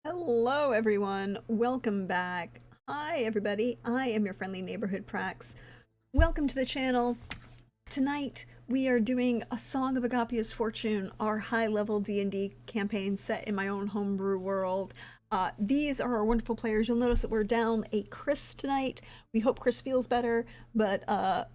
Hello, everyone. Welcome back. Hi, everybody. I am your friendly neighborhood Prax. Welcome to the channel. Tonight, we are doing a Song of Agapia's Fortune, our high-level D&D campaign set in my own homebrew world. These are our wonderful players. You'll notice that we're down a Chris tonight. We hope Chris feels better, but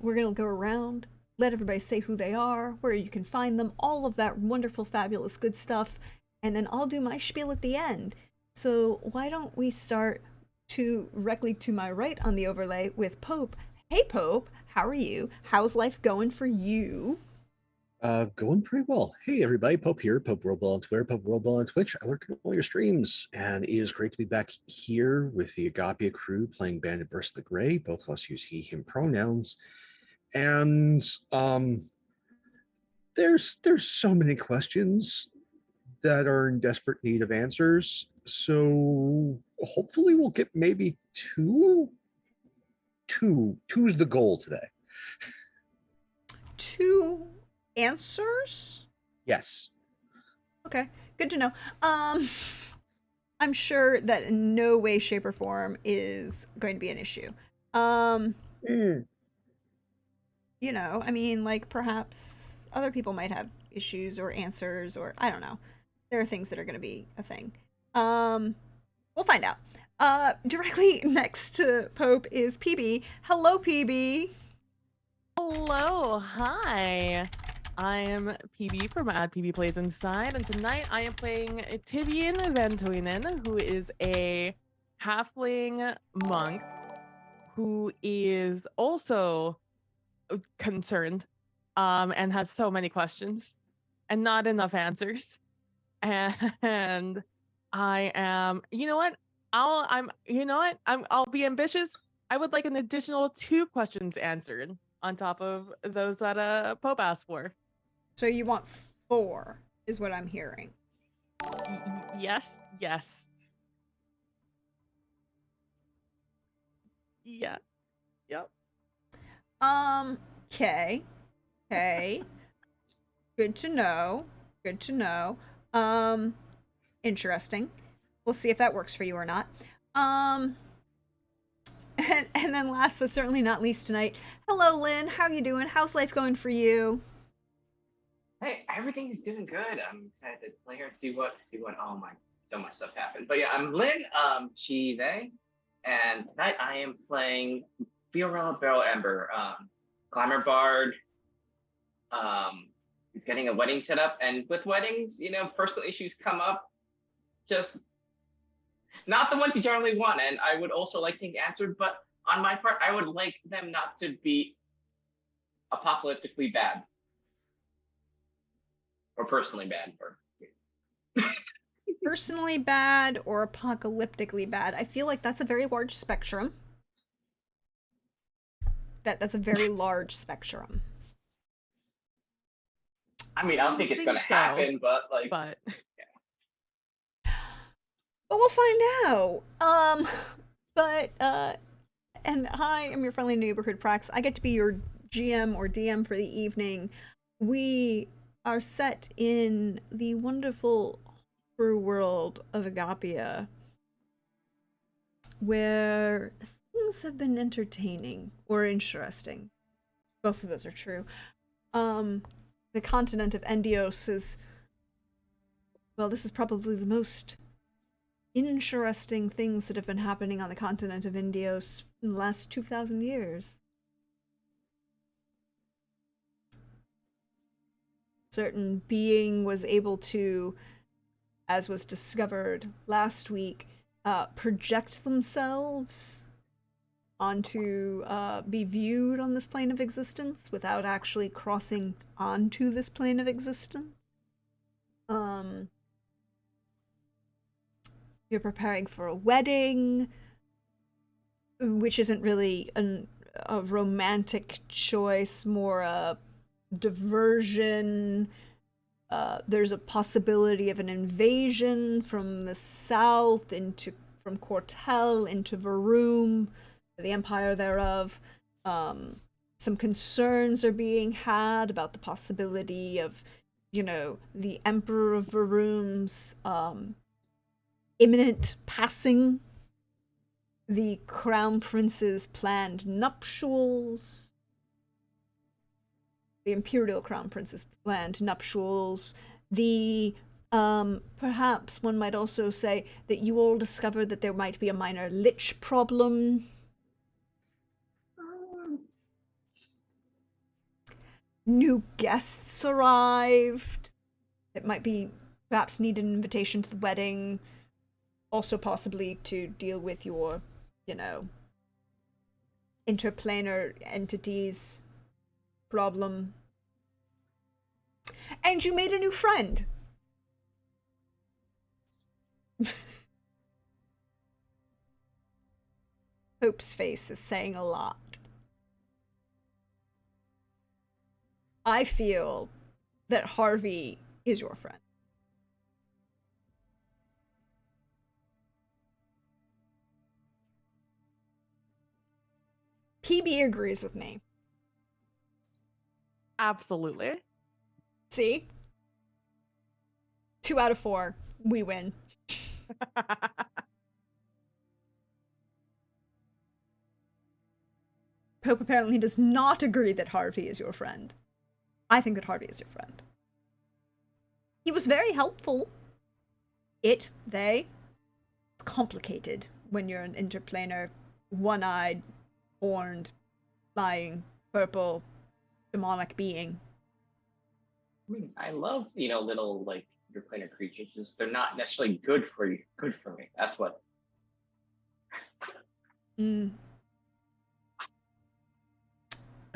we're going to go around, let everybody say who they are, where you can find them, all of that wonderful, fabulous, good stuff, and then I'll do my spiel at the end. So why don't we start directly to my right on the overlay with Pope. Hey Pope, how are you? How's life going for you? Going pretty well. Hey everybody, Pope here, Pope Worldball on Twitter, Pope Worldball on Twitch. I lurk in all your streams, and it is great to be back here with the Agapia crew playing Bandit vs. the Grey. Both of us use he, him pronouns. And there's so many questions that are in desperate need of answers. So hopefully we'll get maybe two's the goal today. 2 answers? Yes. Okay, good to know. I'm sure that in no way, shape, or form is going to be an issue. Mm. You know, I mean, like perhaps other people might have issues or answers, or I don't know. There are things that are going to be a thing. We'll find out. Directly next to Pope is PB. Hello, PB. Hello, hi. I am PB from PB Plays Inside, and tonight I am playing Tivian Ventoinen, who is a halfling monk who is also concerned and has so many questions. and not enough answers. And I am, you know what? I'll be ambitious. I would like an additional 2 questions answered on top of those that Pope asked for. So you want 4, is what I'm hearing. Yes. Yeah. Yep. Okay. Okay. Good to know. Good to know. Interesting. We'll see if that works for you or not. And then last but certainly not least tonight, hello Lynn, how you doing? How's life going for you? Hey, everything's doing good. I'm excited to play here and see what. Oh my, so much stuff happened. But yeah, I'm Lynn, she, they, and tonight I am playing Fiorella Barrel Ember, Glamour Bard. He's getting a wedding set up, and with weddings, personal issues come up. Just not the ones you generally want, and I would also like things answered. But on my part, I would like them not to be apocalyptically bad or personally bad. Or Personally bad or apocalyptically bad? I feel like that's a very large spectrum. That's a very large spectrum. I mean, I don't think it's gonna happen, but like, But But we'll find out. And hi, I'm your friendly neighborhood Prax. I get to be your GM or DM for the evening. We are set in the wonderful horror world of Agapia, where things have been entertaining or interesting. Both of those are true. The continent of Endios is, well, this is probably the most interesting things that have been happening on the continent of Endios in the last 2,000 years. Certain being was able to, as was discovered last week, project themselves onto be viewed on this plane of existence without actually crossing onto this plane of existence. You're preparing for a wedding, which isn't really a romantic choice, more a diversion. There's a possibility of an invasion from the south from Cortel into Varum, the empire thereof. Some concerns are being had about the possibility of, the Emperor of Varum's imminent passing, the Crown Prince's planned nuptials, the Imperial Crown Prince's planned nuptials, the perhaps one might also say that you all discovered that there might be a minor lich problem. New guests arrived that might be perhaps need an invitation to the wedding. Also possibly to deal with your, interplanar entities problem. And you made a new friend. Hope's face is saying a lot. I feel that Harvey is your friend. PB agrees with me. absolutely. See? 2 out of 4. We win. Pope apparently does not agree that Harvey is your friend. I think that Harvey is your friend. He was very helpful. It's complicated when you're an interplanar, one-eyed, horned, flying, purple, demonic being. I mean, I love, little like interplanar creatures. Just they're not necessarily good for you. Good for me. That's what.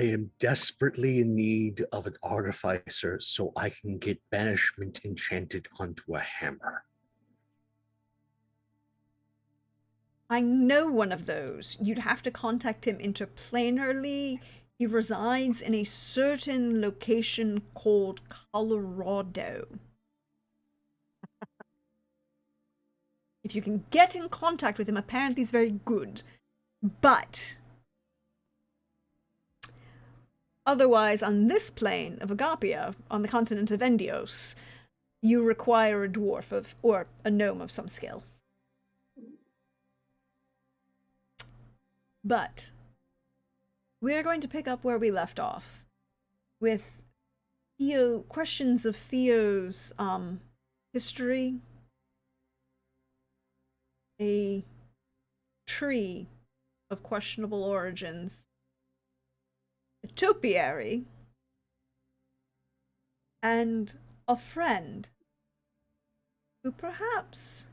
I am desperately in need of an artificer so I can get banishment enchanted onto a hammer. I know one of those. You'd have to contact him interplanarly. He resides in a certain location called Colorado. If you can get in contact with him, apparently he's very good. But otherwise, on this plane of Agapia, on the continent of Endios, you require a dwarf or a gnome of some skill. But we're going to pick up where we left off with questions of Theo's history, a tree of questionable origins, a topiary, and a friend who perhaps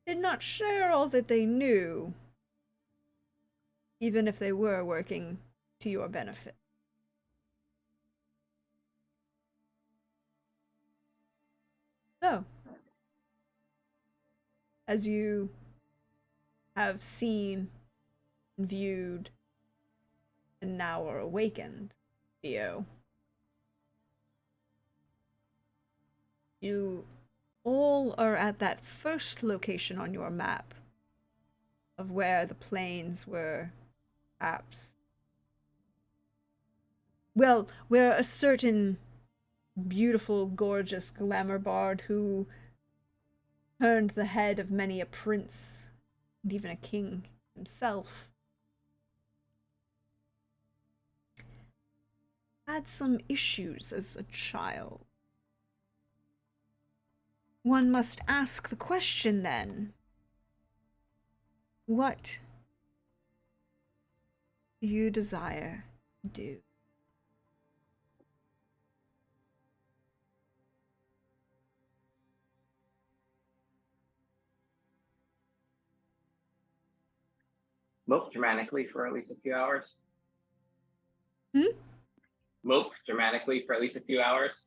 did not share all that they knew, even if they were working to your benefit. So, as you have seen, viewed, and now are awakened, Theo, you all are at that first location on your map of where the plains were perhaps, well, where a certain beautiful, gorgeous glamour bard who turned the head of many a prince and even a king himself had some issues as a child. One must ask the question then, what do you desire to do? Mope dramatically for at least a few hours. Hmm? Mope dramatically for at least a few hours.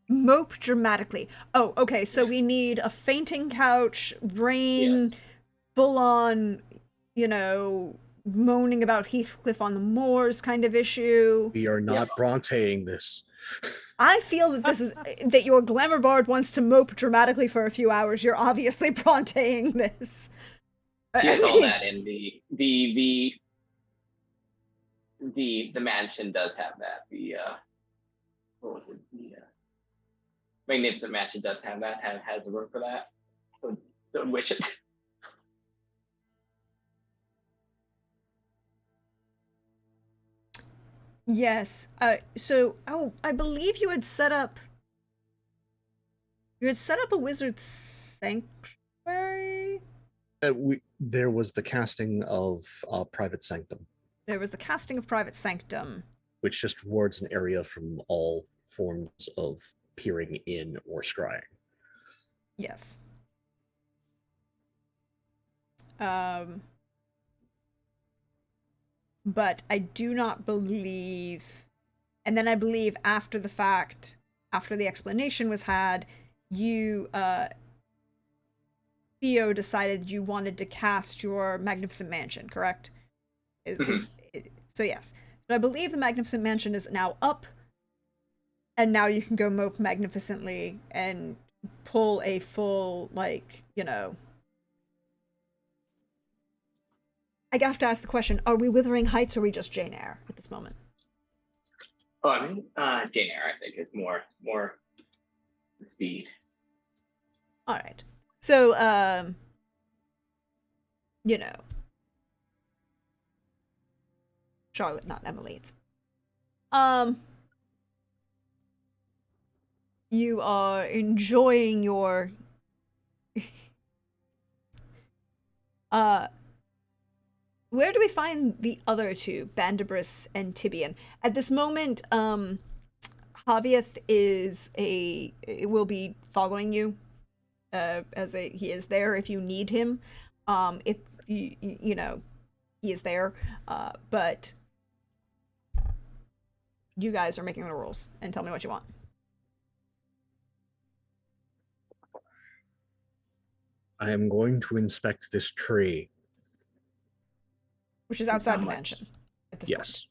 Mope dramatically. Oh, okay, so we need a fainting couch, rain, Yes. full on, moaning about Heathcliff on the moors kind of issue. We are not Yep. Bronteing this. I feel that this is that your glamour bard wants to mope dramatically for a few hours. You're obviously Bronteing this. She I has all mean, that in the mansion does have that. The what was it? The Magnificent Mansion does have that. Has the room for that. So don't wish it. yes. I believe you had set up. You had set up a wizard's sanctuary. There was the casting of Private Sanctum, There was the casting of Private Sanctum. which just wards an area from all forms of peering in or scrying. Yes. But I do not believe, and then I believe after the fact, after the explanation was had, you, Theo decided you wanted to cast your Magnificent Mansion, correct? So yes. But I believe the Magnificent Mansion is now up, and now you can go mope magnificently and pull a full, I have to ask the question, are we Withering Heights or are we just Jane Eyre at this moment? Oh, I mean, Jane Eyre, I think, is more the speed. All right. So, Charlotte, not Emily. You are enjoying your where do we find the other two, Bandibris and Tibian? At this moment, Javieth will be following you, he is there if you need him. If he is there, but you guys are making the rules and tell me what you want. I am going to inspect this tree. Which is outside Not the much. mansion at this Yes. point.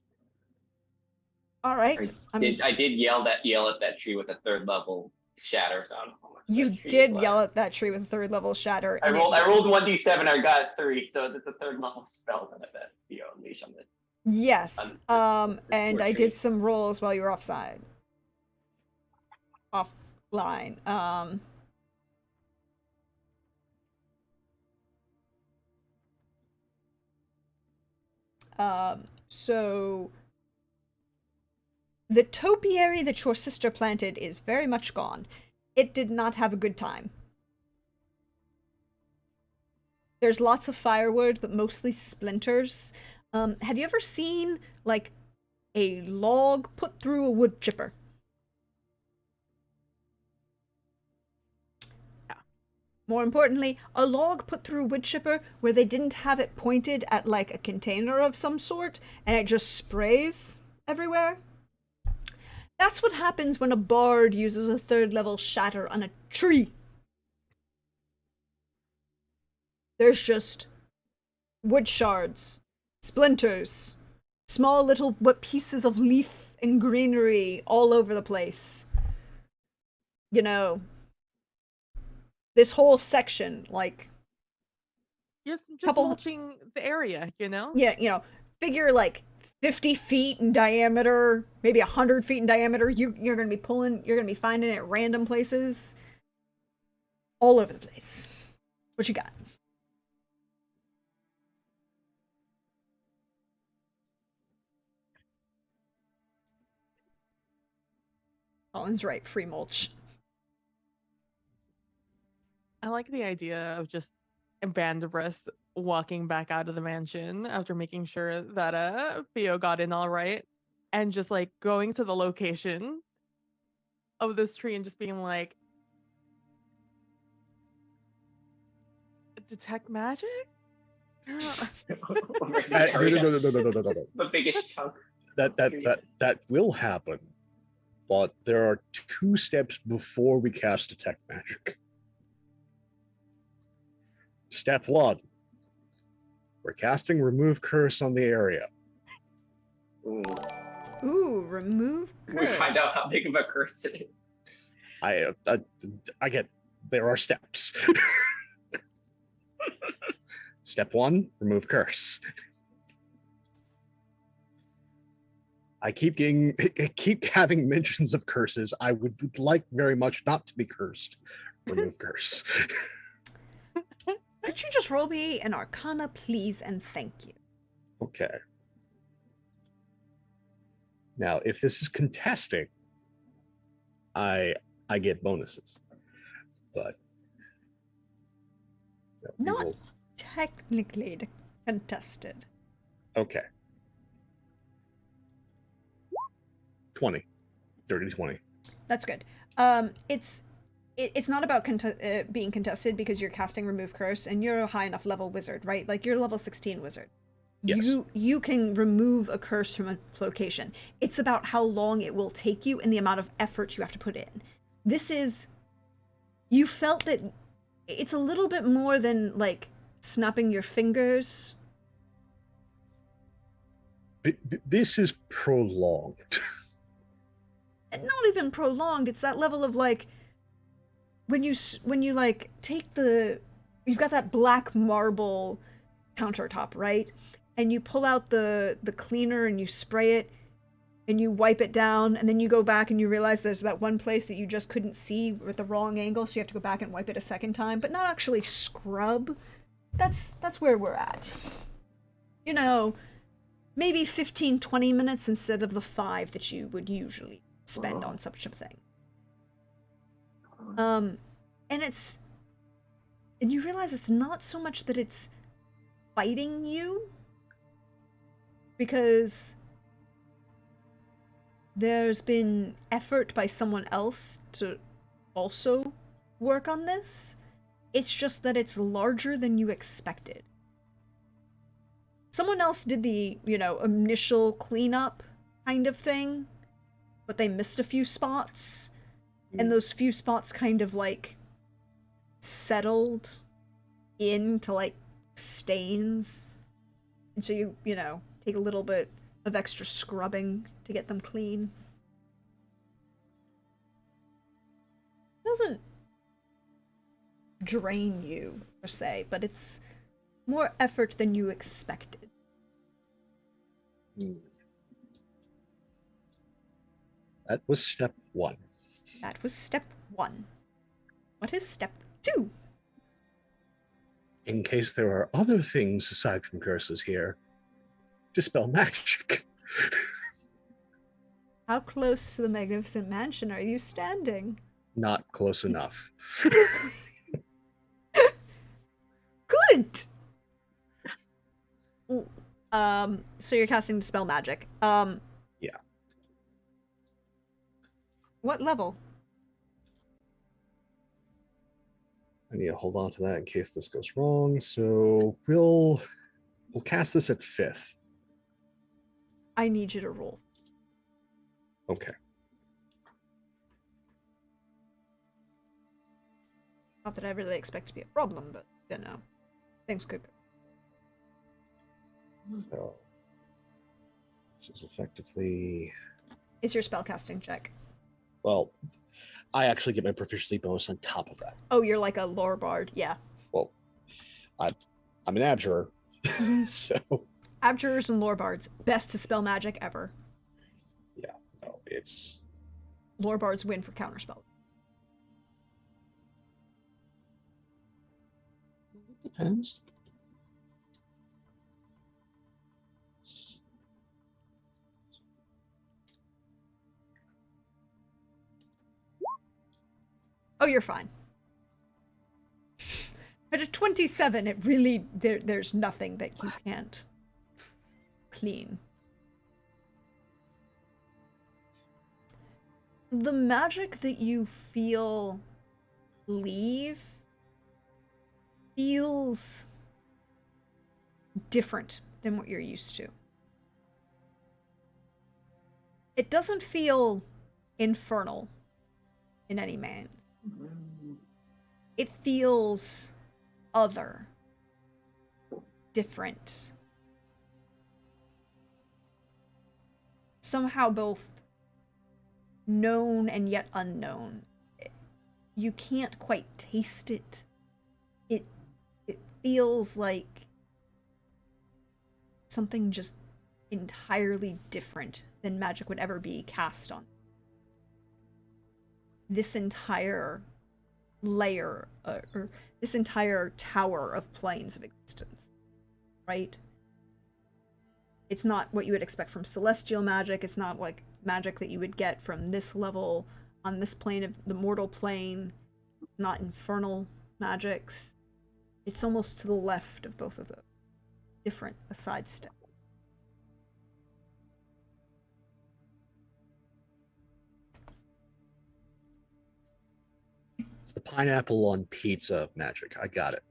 All right. I did yell at that tree with a third level shatter. So I don't know how much You that tree is did left. yell at that tree with a third level shatter. I and rolled it- I rolled 1d7. I got 3, so it's a third level spell that unleash on it. Yes. on this And poor I tree. did some rolls while you were offline. So the topiary that your sister planted is very much gone. It did not have a good time. There's lots of firewood, but mostly splinters. Have you ever seen, like, a log put through a wood chipper? Yeah. More importantly, a log put through a wood chipper where they didn't have it pointed at, like, a container of some sort, and it just sprays everywhere. That's what happens when a bard uses a third level shatter on a tree. There's just wood shards, splinters, small little pieces of leaf and greenery all over the place. You know, this whole section, like, Just Couple- mulching the area, you know? yeah, figure like 50 feet in diameter, maybe 100 feet in diameter. You're gonna be finding it at random places, all over the place. What you got? Colin's right, free mulch. I like the idea of just Bandabris walking back out of the mansion after making sure that Theo got in all right, and just like going to the location of this tree and just being like, detect magic? Carry No, down no. the biggest chunk. That will happen, but there are 2 steps before we cast detect magic. Step 1, we're casting remove curse on the area. Ooh. Ooh, remove curse. We find out how big of a curse it is. I get there are steps. Step 1, remove curse. I keep having mentions of curses. I would like very much not to be cursed. Remove curse. Could you just roll me an Arcana, please, and thank you? Okay. Now, if this is contesting, I get bonuses, but we Not will- technically contested. okay. 20, 30 to 20. That's good. It's not about being contested because you're casting remove curse and you're a high enough level wizard, right? Like you're a level 16 wizard. Yes. You can remove a curse from a location. It's about how long it will take you and the amount of effort you have to put in. You felt that it's a little bit more than like snapping your fingers. This is prolonged. And not even prolonged. It's that level of like when you like take you've got that black marble countertop, right? And you pull out the cleaner and you spray it and you wipe it down, and then you go back and you realize there's that one place that you just couldn't see with the wrong angle, so you have to go back and wipe it a second time, but not actually scrub. That's where we're at. You know, maybe 15-20 minutes instead of the 5 that you would usually spend on such a thing. And you realize it's not so much that it's fighting you, because there's been effort by someone else to also work on this. It's just that it's larger than you expected. Someone else did the, initial cleanup kind of thing, but they missed a few spots, Mm. and those few spots kind of like settled into like stains. And so you know, take a little bit of extra scrubbing to get them clean. Doesn't drain you per se, but it's more effort than you expected. Mm. That was step 1. That was step 1. What is step 2? In case there are other things aside from curses here, dispel magic. How close to the magnificent mansion are you standing? Not close enough. Good. So you're casting dispel magic. Yeah. What level? I need to hold on to that in case this goes wrong. So we'll cast this at 5th. I need you to roll. Okay. Not that I really expect to be a problem, but you know, things could go. So this is effectively, It's your spellcasting check. well, I actually get my proficiency bonus on top of that. Oh, you're like a lore bard, yeah. Well, I'm an abjurer, so Abjurers and lore bards, best to spell magic ever. yeah, no, it's Lore bards win for counterspell. it depends. Oh, you're fine. At a 27, it really there's nothing that you can't clean. The magic that you feel leave feels different than what you're used to. It doesn't feel infernal in any manner. It feels other, different. Somehow both known and yet unknown. You can't quite taste it. It feels like something just entirely different than magic would ever be cast on. This entire layer, or this entire tower of planes of existence, right? It's not what you would expect from celestial magic. It's not like magic that you would get from this level on this plane of the mortal plane, not infernal magics. It's almost to the left of both of those. Different, a sidestep. It's the pineapple on pizza of magic. I got it.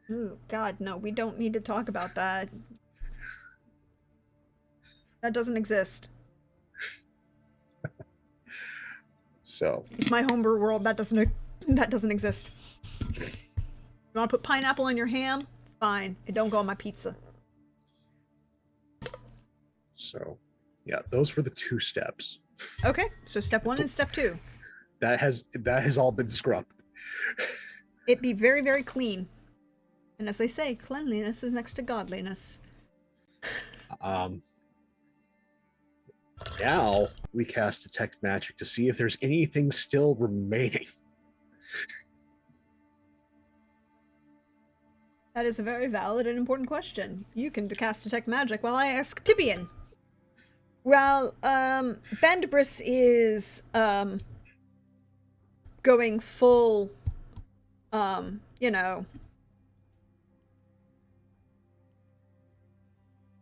Ooh, God, no, we don't need to talk about that. That doesn't exist. So It's my homebrew world. That doesn't exist. You want to put pineapple on your ham? Fine. It don't go on my pizza. So yeah, those were the 2 steps. Okay, so step 1 and step 2. That has all been scrubbed. It be very, very clean. And as they say, cleanliness is next to godliness. Now we cast detect magic to see if there's anything still remaining. That is a very valid and important question. You can cast detect magic while I ask Tibian. Well, Bandibris is, going full, you know,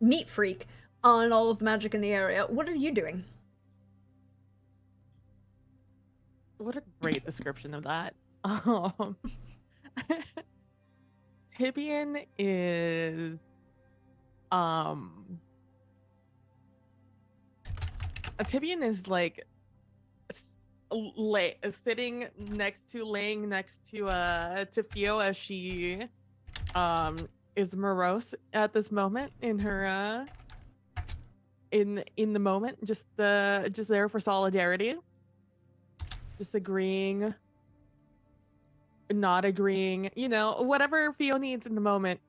neat freak on all of the magic in the area. What are you doing? What a great description of that. Tibian is Tibian is like sitting laying next to Fio as she is morose at this moment in her in the moment, just there for solidarity, just agreeing, not agreeing, you know, whatever Fio needs in the moment.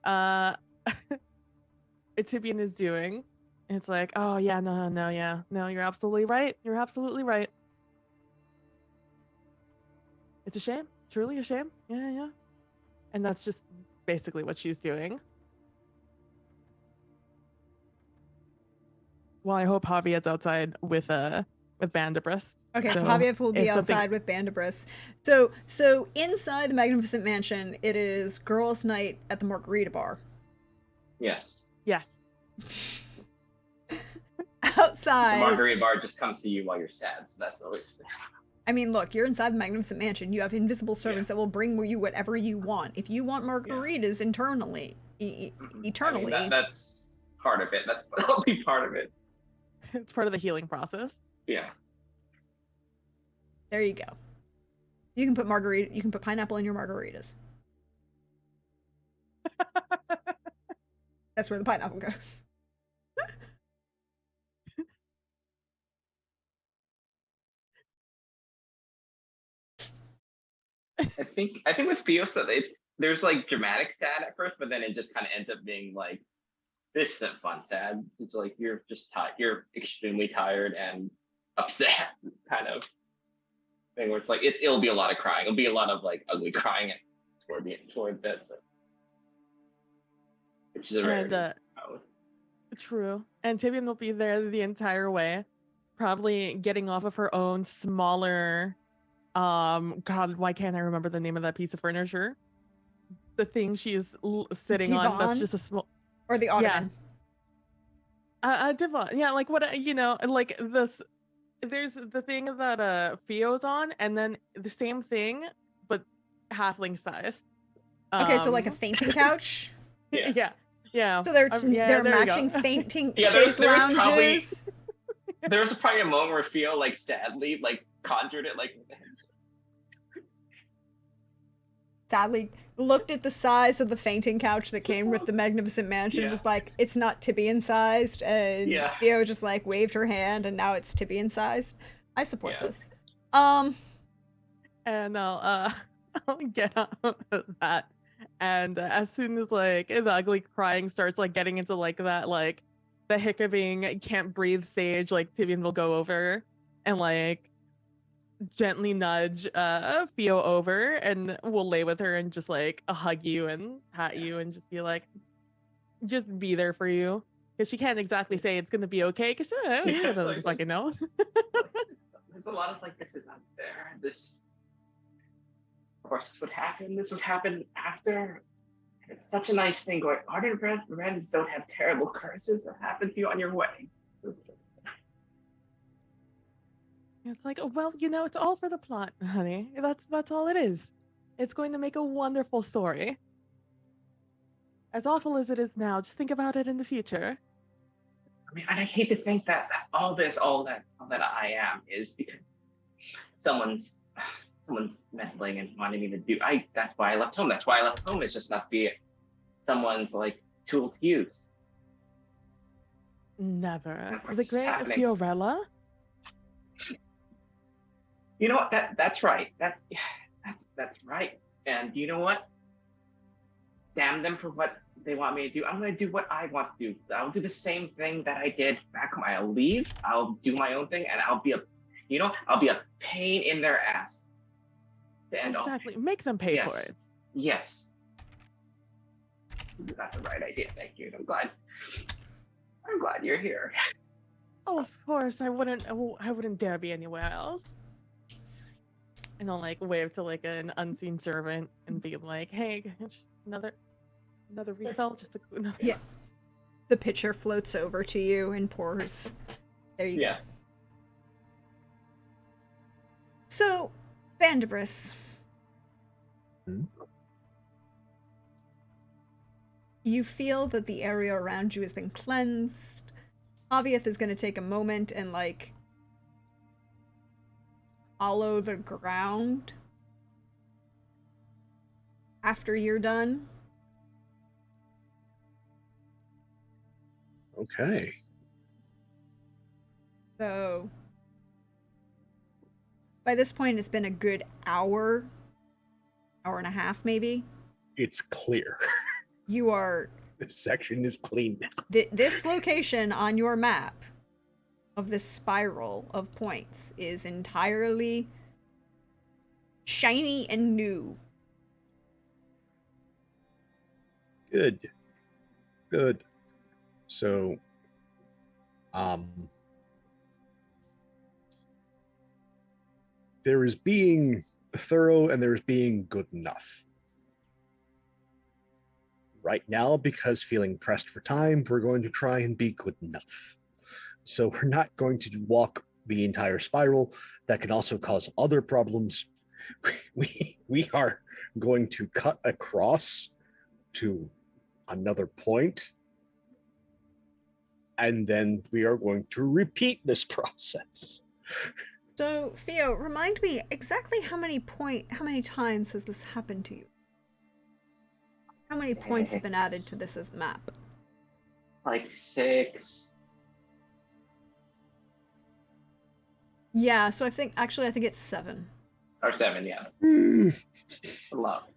Tibian is doing. It's like, oh yeah, no, yeah, no, you're absolutely right. You're absolutely right. It's a shame, truly a shame. Yeah. And that's just basically what she's doing. Well, I hope Javiet's outside with Bandibris. Okay, so So, Javier will be if something- outside with Bandibris. So inside the Magnificent Mansion, it is girls' night at the Margarita Bar. Yes. Yes. The Outside. margarita bar just comes to you while you're sad, so that's always. I mean, look, you're inside the Magnificent Mansion. You have invisible servants Yeah. that will bring you whatever you want. If you want margaritas internally, eternally. I mean, that's part of it. That'll be part of it. It's part of the healing process. Yeah. There you go. You can put pineapple in your margaritas. That's where the pineapple goes. I think with Fiosa, there's like dramatic sad at first, but then it just kind of ends up being like, this isn't fun sad. It's like you're just tired. You're extremely tired and upset, kind of thing. Where it's like it'll be a lot of crying. It'll be a lot of like ugly crying toward that, which is a rare. True. And Tibian will be there the entire way, probably getting off of her own smaller. God, why can't I remember the name of that piece of furniture? The thing she's sitting on. That's Divan? just a small. Or the ottoman. Yeah. Divan. Yeah, like what you know, like this. There's the thing that Fio's on, and then the same thing, but halfling sized. Okay, so like a fainting couch. Yeah. So they're there we matching go. fainting Yeah, chaise there was probably- lounges. There was probably a moment where Fio like sadly like conjured it like. Sadly, looked at the size of the fainting couch that came with the Magnificent Mansion. Yeah. Was like, it's not Tibian sized, and Yeah. Theo just like waved her hand, and now it's Tibian sized. I support Yeah. this. And I'll get out of that. And as soon as like the ugly crying starts like getting into like that like the hiccuping can't breathe stage, like Tibian will go over and like gently nudge Fio over, and we'll lay with her and just like hug you and pat you and just be like, just be there for you, because she can't exactly say it's gonna be okay because she doesn't like- fucking know. There's a lot of like this is out there. This, of course, this would happen. This would happen after. It's such a nice thing going. Ardent Reds don't have terrible curses that happen to you on your way. It's like, oh, well, you know, it's all for the plot, honey. That's all it is. It's going to make a wonderful story. As awful as it is now, just think about it in the future. I mean, and I hate to think that all that I am is because someone's meddling and wanting me to do. That's why I left home. That's why I left home, is just not be someone's like tool to use. Never. What's The great happening? Fiorella? You know what? That's right. That's right. And you know what? Damn them for what they want me to do. I'm going to do what I want to do. I'll do the same thing that I did back home. I'll leave. I'll do my own thing, and I'll be a pain in their ass. To end all Exactly. Make them pay for Yes. it. Yes. That's the right idea. Thank you. I'm glad you're here. Oh, of course. I wouldn't dare be anywhere else. And I'll like wave to like an unseen servant and be like, hey, another refill, just a Yeah. The pitcher floats over to you and pours. There you go. So, Vandibris. Hmm? You feel that the area around you has been cleansed. Avieth is going to take a moment and, like, follow the ground after you're done. Okay. So by this point, it's been a good hour and a half, maybe. It's clear. You are This section is clean now. this location on your map of this spiral of points is entirely shiny and new. Good. Good. So, there is being thorough and there's being good enough. Right now, because feeling pressed for time, we're going to try and be good enough. So we're not going to walk the entire spiral. That can also cause other problems. We are going to cut across to another point, and then we are going to repeat this process. So, Theo, remind me exactly how many times has this happened to you? How many points have been added to this as map? Like 6. Yeah, so I think it's 7. Or 7, yeah. Hmm. A lot.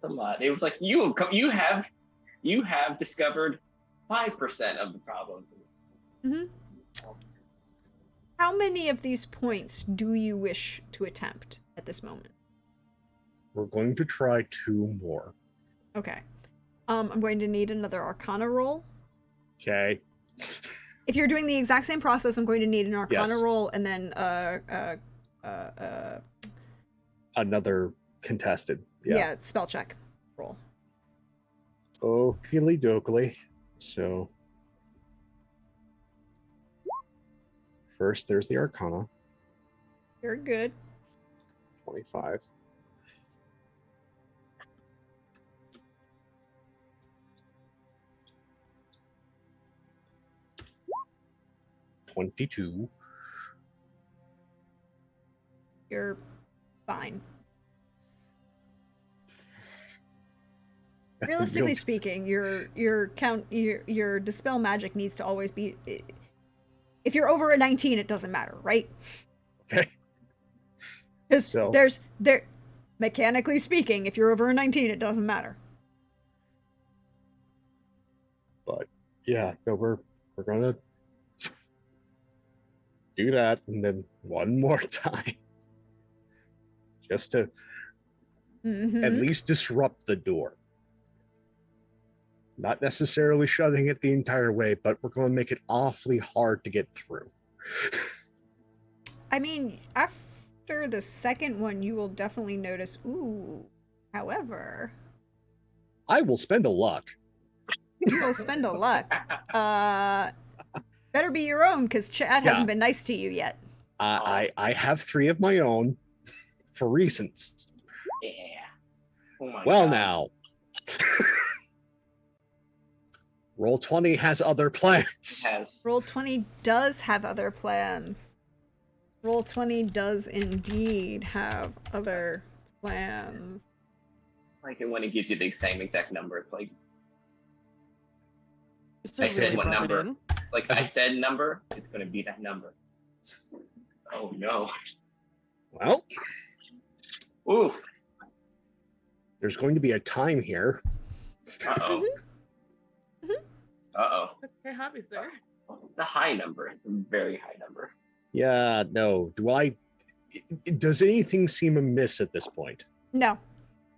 It was like you have discovered 5% of the problem. Mm-hmm. How many of these points do you wish to attempt at this moment? We're going to try 2 more. Okay. I'm going to need another Arcana roll. Okay. If you're doing the exact same process, I'm going to need an Arcana Yes. roll and then Another contested. Yeah. spell check roll. Oakley dokley. So first there's the Arcana. You're good. 25. $22. You're fine. Realistically speaking, your dispel magic needs to always be. If you're over a 19, it doesn't matter, right? Okay. Because So- mechanically speaking, if you're over a 19, it doesn't matter. But yeah, no, we're gonna do that and then one more time. Just to Mm-hmm. at least disrupt the door. Not necessarily shutting it the entire way, but we're going to make it awfully hard to get through. I mean, after the second one, you will definitely notice. Ooh, however, I will spend a luck. you will spend a luck. Better be your own, because Chad hasn't been nice to you yet. I have 3 of my own for reasons. Yeah. Oh my Well, God. now. Roll20 has other plans. Yes. Roll20 does have other plans. Roll20 does indeed have other plans. Like when it gives you the same exact number, it's like Just to I said really what rub it number? in. like I said number, it's gonna be that number. Oh no. Well, Oof. there's going to be a time here. Uh-oh. Uh-oh. Okay, hobbies there. The high number. It's a very high number. Yeah, no. Does anything seem amiss at this point? No,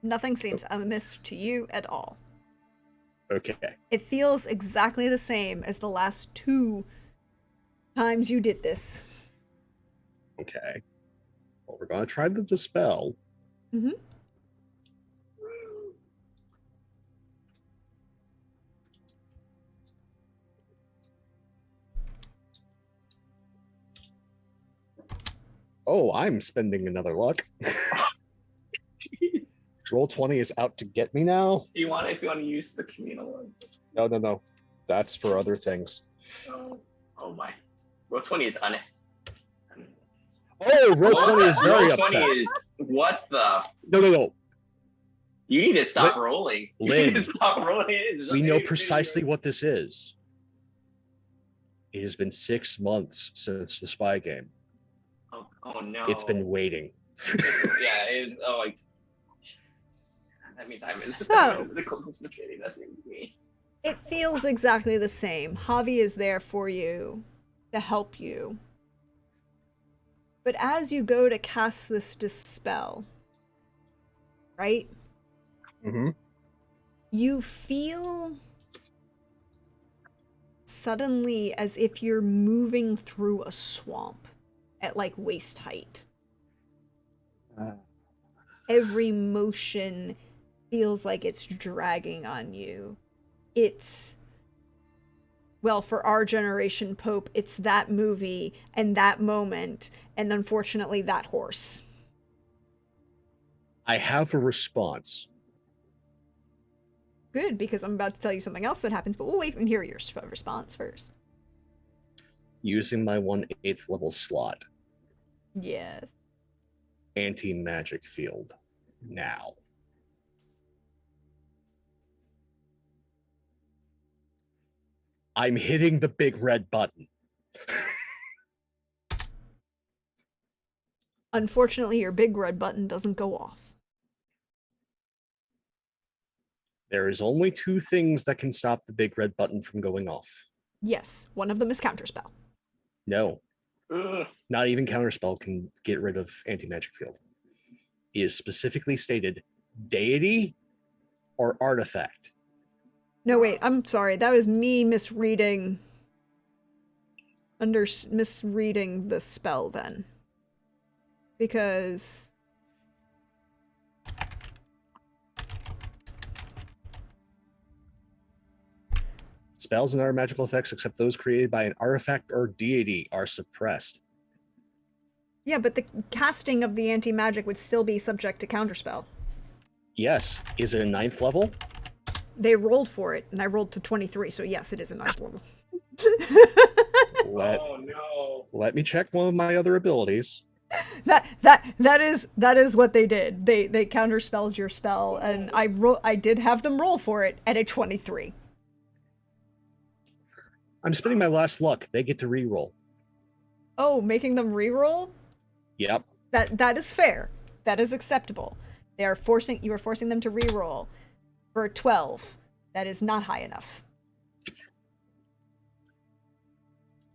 nothing seems amiss to you at all. Okay. It feels exactly the same as the last 2 times you did this. Okay. Well, we're going to try the dispel. Mm-hmm. Oh, I'm spending another luck. Roll20 is out to get me now. If you want to use the communal one. No. That's for other things. Oh my. Roll 20 is on it. Oh, roll 20 is very Roll 20 upset. is what the? No. You need to stop rolling. You Lynn, need to stop rolling. We know precisely what this is. It has been 6 months since the spy game. Oh no. It's been waiting. Yeah. Like. That means I'm in So- the closest vicinity. That seems to me. It feels exactly the same. Javi is there for you to help you. But as you go to cast this dispel, right? Mm-hmm. You feel suddenly as if you're moving through a swamp at like waist height. Every motion feels like it's dragging on you. It's, well, for our generation, Pope, it's that movie and that moment, and unfortunately that horse. I have a response. Good, because I'm about to tell you something else that happens, but we'll wait and hear your response first. Using my 1/8 level slot. Yes. Anti-magic field. Now. I'm hitting the big red button. Unfortunately, your big red button doesn't go off. There is only 2 things that can stop the big red button from going off. Yes, one of them is counterspell. No, Ugh. not even counterspell can get rid of anti-magic field. It is specifically stated deity or artifact. No, wait, I'm sorry. That was me misreading the spell then. Because Spells and other magical effects except those created by an artifact or deity are suppressed. yeah, but the casting of the anti-magic would still be subject to counterspell. Yes. Is it a 9th level? They rolled for it, and I rolled to 23, so yes, it is a 9th level. Oh no. Let me check one of my other abilities. That is what they did. They counterspelled your spell, and I did have them roll for it at a 23. I'm spending my last luck. They get to reroll. Oh, making them reroll? Yep. That is fair. That is acceptable. You are forcing them to reroll for a 12. That is not high enough.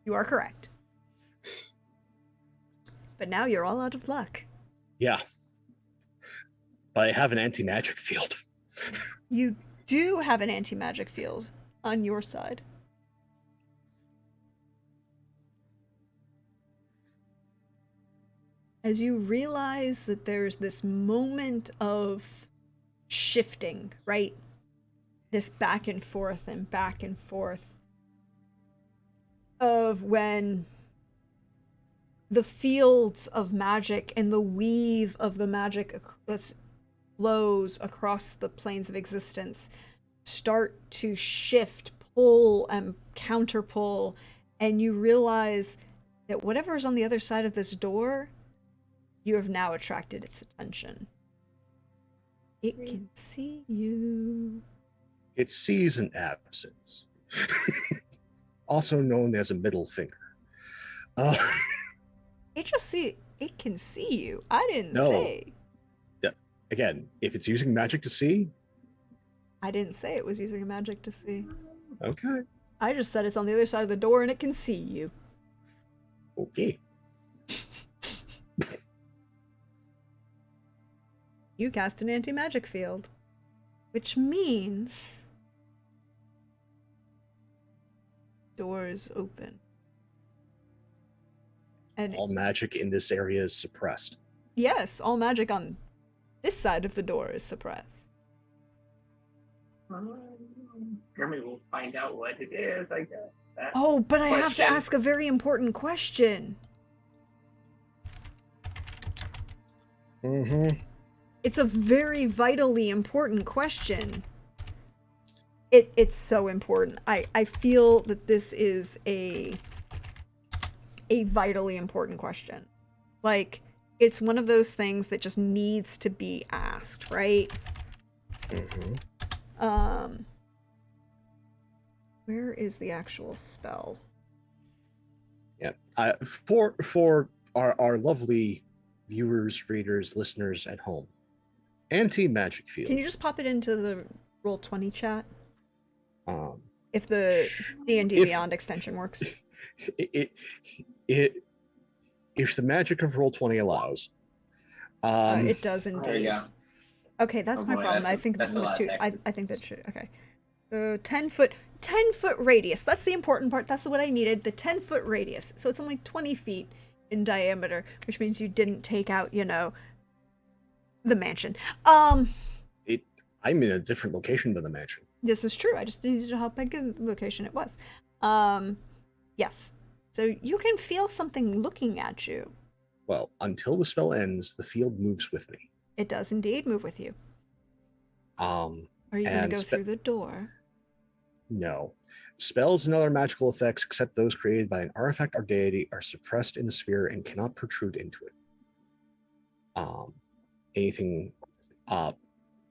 You are correct. But now you're all out of luck. Yeah. But I have an anti-magic field. You do have an anti-magic field on your side. As you realize that there's this moment of shifting, right? This back and forth of when the fields of magic and the weave of the magic that flows across the planes of existence start to shift, pull, and counterpull, and you realize that whatever is on the other side of this door, you have now attracted its attention. It can see you. It sees an absence. Also known as a middle finger. It can see you. I didn't No. say. Again, if it's using magic to see, I didn't say it was using a magic to see. okay. I just said it's on the other side of the door and it can see you. Okay. You cast an anti-magic field, which means doors open. And All magic in this area is suppressed. yes, all magic on this side of the door is suppressed. Jeremy will find out what it is, I guess. That's Oh, but I have to question. ask a very important question. Mm-hmm. It's a very vitally important question. It's so important. I feel that this is a vitally important question. Like, it's one of those things that just needs to be asked, right? Where is the actual spell? Yeah. For our lovely viewers, readers, listeners at home, anti-magic field. Can you just pop it into the Roll20 chat? If the Sh- D&D if- Beyond extension works. If the magic of Roll20 allows. It does There you indeed. go. Okay, that's Oh my boy, problem. that's I think a it was lot of too. text. I think that should. Okay, so 10-foot radius. That's the important part. That's what I needed. The 10-foot radius. So it's only 20 feet in diameter, which means you didn't take out, the mansion. I'm in a different location than the mansion. This is true. I just needed to how big a location it was. Yes. So you can feel something looking at you. Well, until the spell ends, the field moves with me. It does indeed move with you. Are you going to and go through the door? No. Spells and other magical effects, except those created by an artifact or deity, are suppressed in the sphere and cannot protrude into it. Anything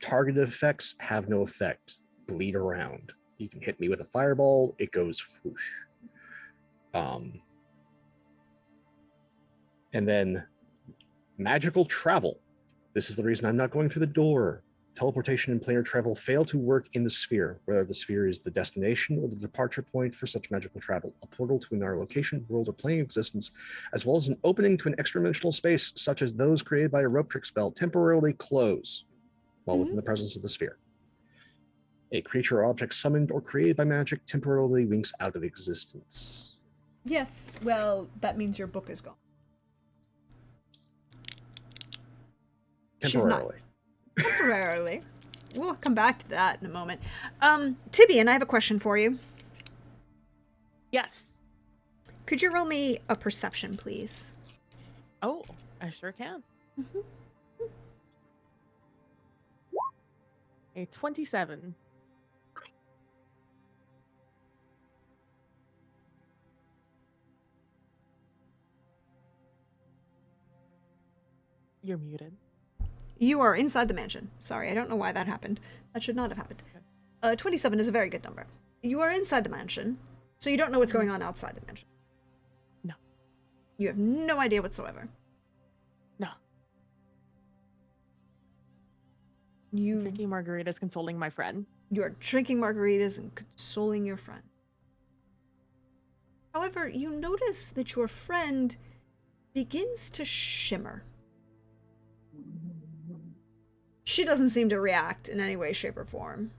targeted effects have no effect. Bleed around. You can hit me with a fireball, it goes whoosh. And then magical travel. This is the reason I'm not going through the door. Teleportation and planar travel fail to work in the sphere, whether the sphere is the destination or the departure point for such magical travel, a portal to another location, world, or plane of existence, as well as an opening to an extra-dimensional space, such as those created by a rope trick spell, temporarily close while within the presence of the sphere. A creature or object summoned or created by magic temporarily winks out of existence. Yes. Well, that means your book is gone. Temporarily. Temporarily. We'll come back to that in a moment. Tibian, I have a question for you. Yes. Could you roll me a perception, please? Oh, I sure can. A 27. You're muted. You are inside the mansion. Sorry, I don't know why that happened. That should not have happened. 27 is a very good number. You are inside the mansion, so you don't know what's going on outside the mansion. No. You have no idea whatsoever. No. You Drinking margaritas, consoling my friend. are drinking margaritas and consoling your friend. However, you notice that your friend begins to shimmer. She doesn't seem to react in any way, shape, or form.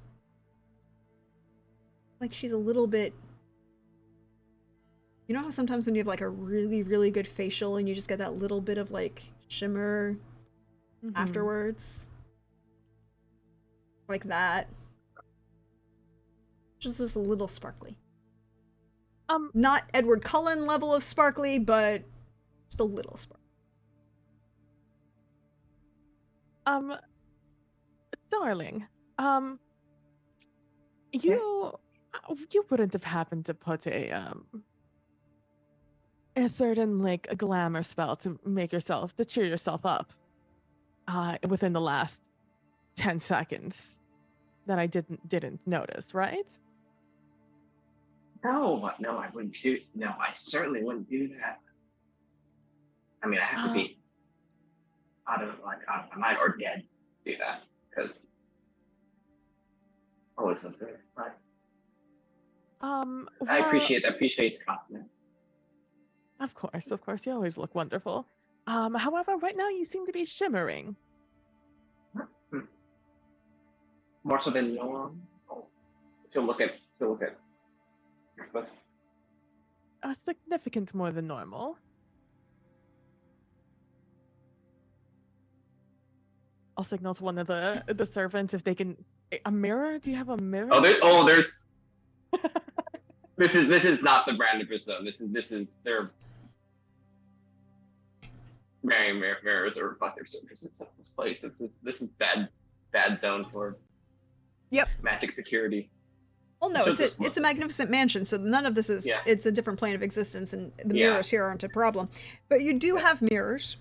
Like she's a little bit... You know how sometimes when you have like a really, really good facial and you just get that little bit of like shimmer afterwards? Like that. Just a little sparkly. Not Edward Cullen level of sparkly, but just a little sparkly. Darling, you wouldn't have happened to put a certain like a glamour spell to cheer yourself up within the last 10 seconds that I didn't notice, right? No, I wouldn't do. No, I certainly wouldn't do that. I mean, I have to be out of my mind or dead to do that because listen to it. Right. I appreciate the compliment. Of course, you always look wonderful. However, right now you seem to be shimmering. More so than normal. To look at. A significant more than normal. I'll signal to one of the servants if they can. A mirror? Do you have a mirror? There's. This is not the brand of zone. This is their. Mirrors are about their services at this place. This is bad zone for. Yep. Magic security. Well, no, So it's a magnificent mansion, so none of this is. Yeah. It's a different plane of existence, and the Yeah. mirrors here aren't a problem. But you do Yeah. have mirrors,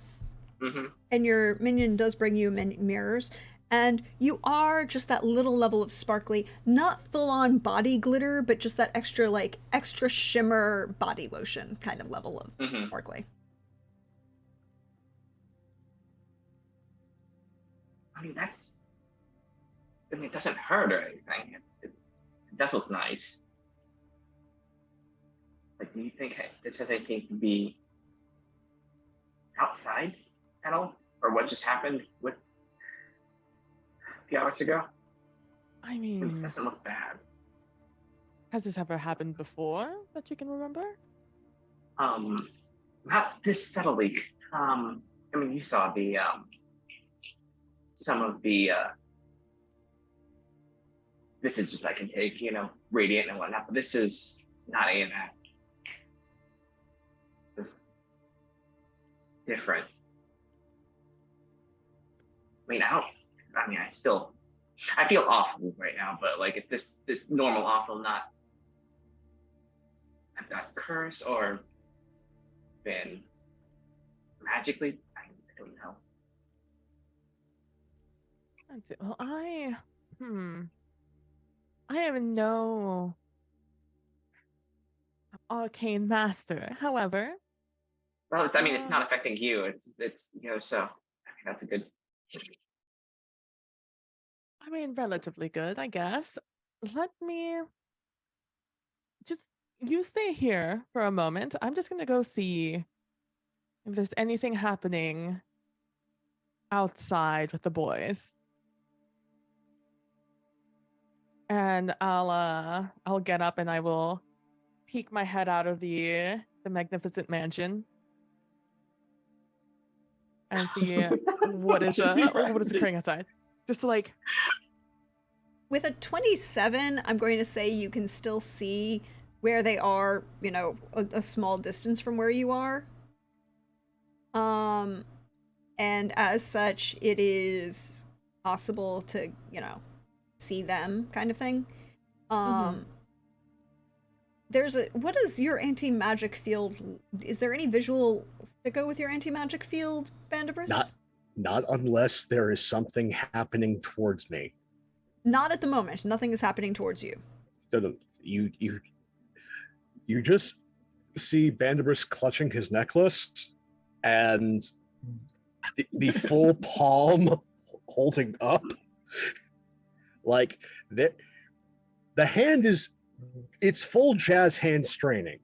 Mm-hmm. and your minion does bring you mirrors, and you are just that little level of sparkly, not full on body glitter, but just that extra shimmer body lotion kind of level of Mm-hmm. sparkly. I mean, it doesn't hurt or anything. It does look nice. Like, do you think this has anything to be outside at all? Or what just happened a few hours ago? I It mean, doesn't look bad. has this ever happened before that you can remember? Not this subtly. I mean, you saw the some of the messages I can take, radiant and whatnot, but this is not any of that. It's different. I mean, I feel awful right now, but like if this normal awful, not I've got curse or been magically, I don't know. Well, I am no arcane master. However, Well, it's not affecting you. It's so I think that's a good. I mean, relatively good, I guess. Let me just, you stay here for a moment. I'm just gonna go see if there's anything happening outside with the boys. And I'll get up and I will peek my head out of the magnificent mansion and see what is occurring outside. Just like, With a 27, I'm going to say you can still see where they are, a small distance from where you are. And as such, it is possible to, see them kind of thing. What is your anti-magic field? Is there any visual to go with your anti-magic field, Bandibris? Not unless there is something happening towards me. Not at the moment. Nothing is happening towards you. So you just see Bandibris clutching his necklace and the full palm holding up. Like the hand it's full jazz hand straining.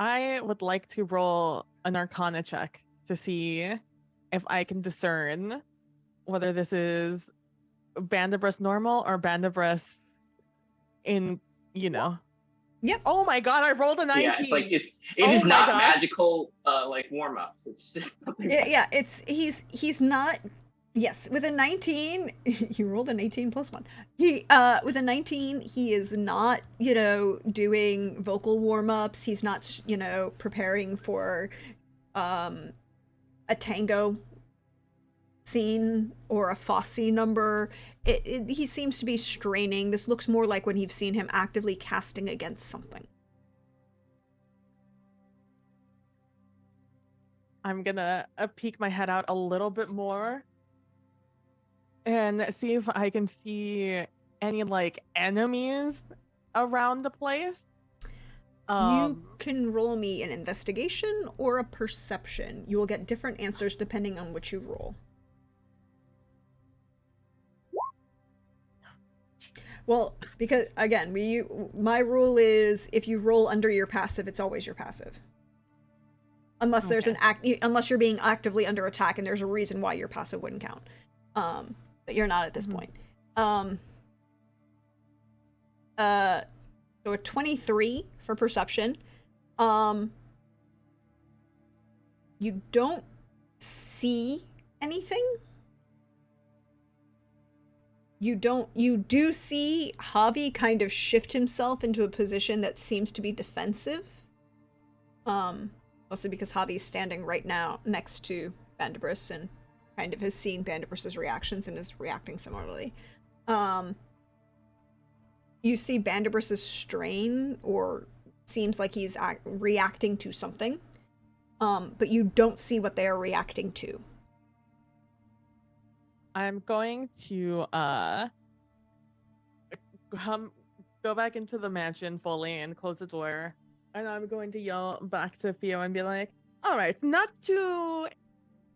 I would like to roll an Arcana check to see if I can discern whether this is Bandibris normal or Bandibris in, Yep. Oh my god, I rolled a 19. Yeah, it's like it is my not gosh. magical like warm-ups. It's just something. Yeah, he's not. Yes, with a 19, you rolled an 18 plus 1. With a 19, he is not, doing vocal warm-ups. He's not, preparing for a tango scene or a Fosse number. He seems to be straining. This looks more like when you've seen him actively casting against something. I'm gonna peek my head out a little bit more and see if I can see any enemies around the place. You can roll me an investigation or a perception. You will get different answers depending on what you roll. Well, because again, my rule is if you roll under your passive, it's always your passive. Unless there's unless you're being actively under attack and there's a reason why your passive wouldn't count. But you're not at this point. So a 23 for perception. You don't see anything. You do see Javi kind of shift himself into a position that seems to be defensive. Mostly because Javi's standing right now next to Bandibris and kind of has seen Bandibris's reactions and is reacting similarly. you see Bandabrus's strain, or seems like he's reacting to something, but you don't see what they are reacting to. I'm going to go back into the mansion fully and close the door. And I'm going to yell back to Theo and be like, all right, not to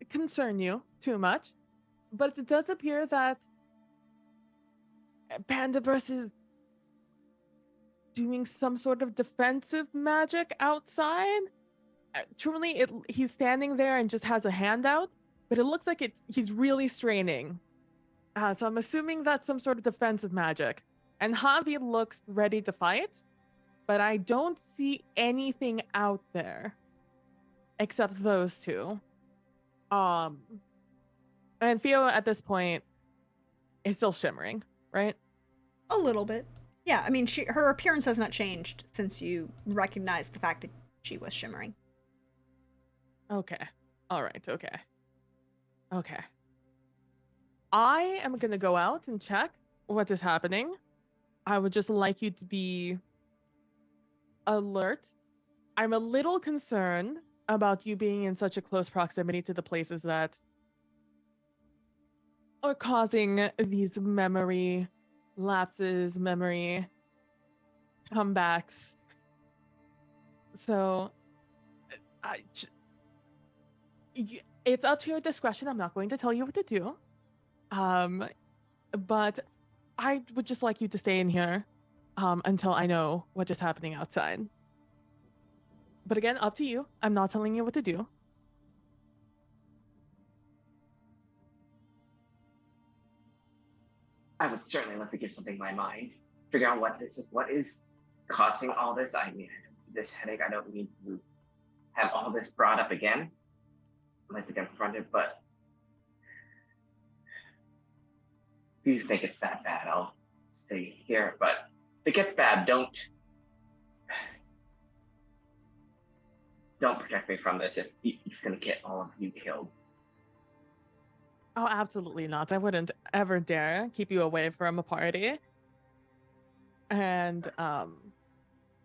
concern you too much, but it does appear that Pandabrus is doing some sort of defensive magic outside. Truly, he's standing there and just has a hand out, but it looks like he's really straining. So I'm assuming that's some sort of defensive magic. And Javi looks ready to fight, but I don't see anything out there except those two. And Theo at this point is still shimmering, right? A little bit. Yeah, I mean, her appearance has not changed since you recognized the fact that she was shimmering. Okay. All right. Okay. I am going to go out and check what is happening. I would just like you to be alert. I'm a little concerned about you being in such a close proximity to the places that are causing these memory lapses, memory comebacks. So, it's up to your discretion. I'm not going to tell you what to do. But I would just like you to stay in here until I know what is happening outside. But again, up to you. I'm not telling you what to do. I would certainly love to give something my mind, figure out what is causing all this. I mean, this headache. I don't need to have all this brought up again. I'd like to confront it, but if you think it's that bad, I'll stay here. But if it gets bad, don't protect me from this. If it's gonna get all of you killed. Oh, absolutely not. I wouldn't ever dare keep you away from a party. And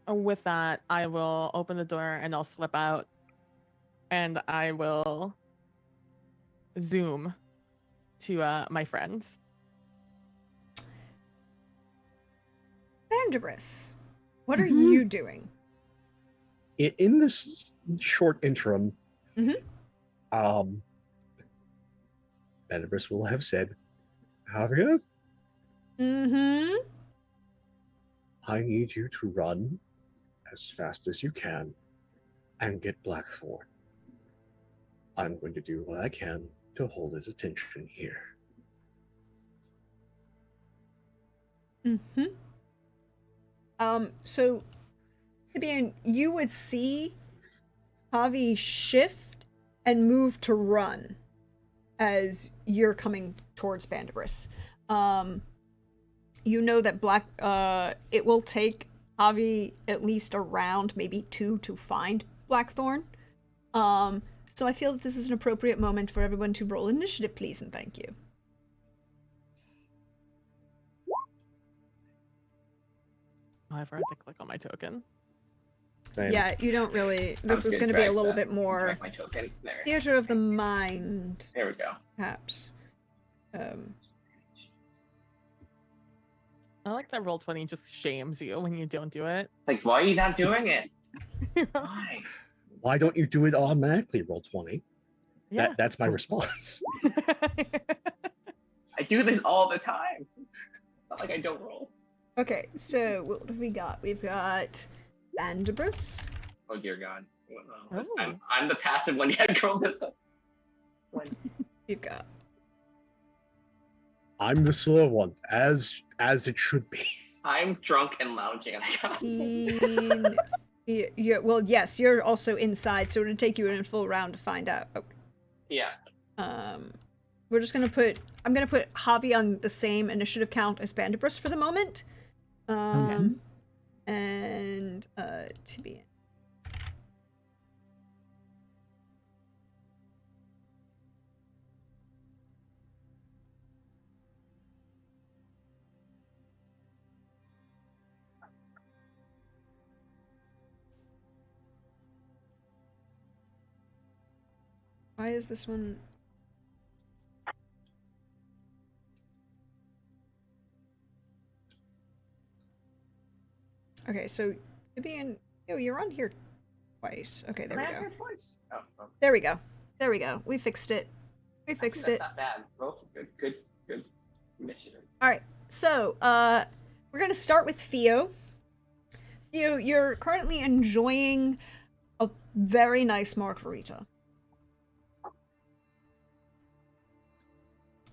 with that, I will open the door and I'll slip out. And I will Zoom to my friends. Bandabrus, what are you doing? In this short interim, Bandabrus will have said, Javier, I need you to run as fast as you can and get Blackthorn. I'm going to do what I can to hold his attention here. So, Tibian, you would see Javi shift and move to run as you're coming towards Bandabrus. You know that it will take Javi at least a round, maybe 2, to find Blackthorn. So I feel that this is an appropriate moment for everyone to roll initiative, please, and thank you. I have to click on my token. Same. Yeah, you don't really. This is going to be a little bit more my token. There. theater of the mind. There we go. Perhaps. I like that Roll20 just shames you when you don't do it. Like, why are you not doing it? Why? Why don't you do it automatically, Roll20? Yeah. That's my response. I do this all the time. Not like I don't roll. Okay, so what have we got? We've got Bandabrus. Oh dear God. Oh. I'm the passive one. Yeah, girl this up. You've got. I'm the slow one, as it should be. I'm drunk and lounging, and I got Yeah, well, yes, you're also inside, so it'll take you in a full round to find out. Okay. Yeah. We're just gonna put. I'm gonna put Javi on the same initiative count as Bandabrus for the moment. And Tibian. Why is this one? Okay, so Tibian, you're on here twice. Okay, there we go. Oh, There we go. There we go. We fixed it. We fixed it. Not bad. Both good initiative. All right. So, we're gonna start with Theo. Theo, you're currently enjoying a very nice margarita.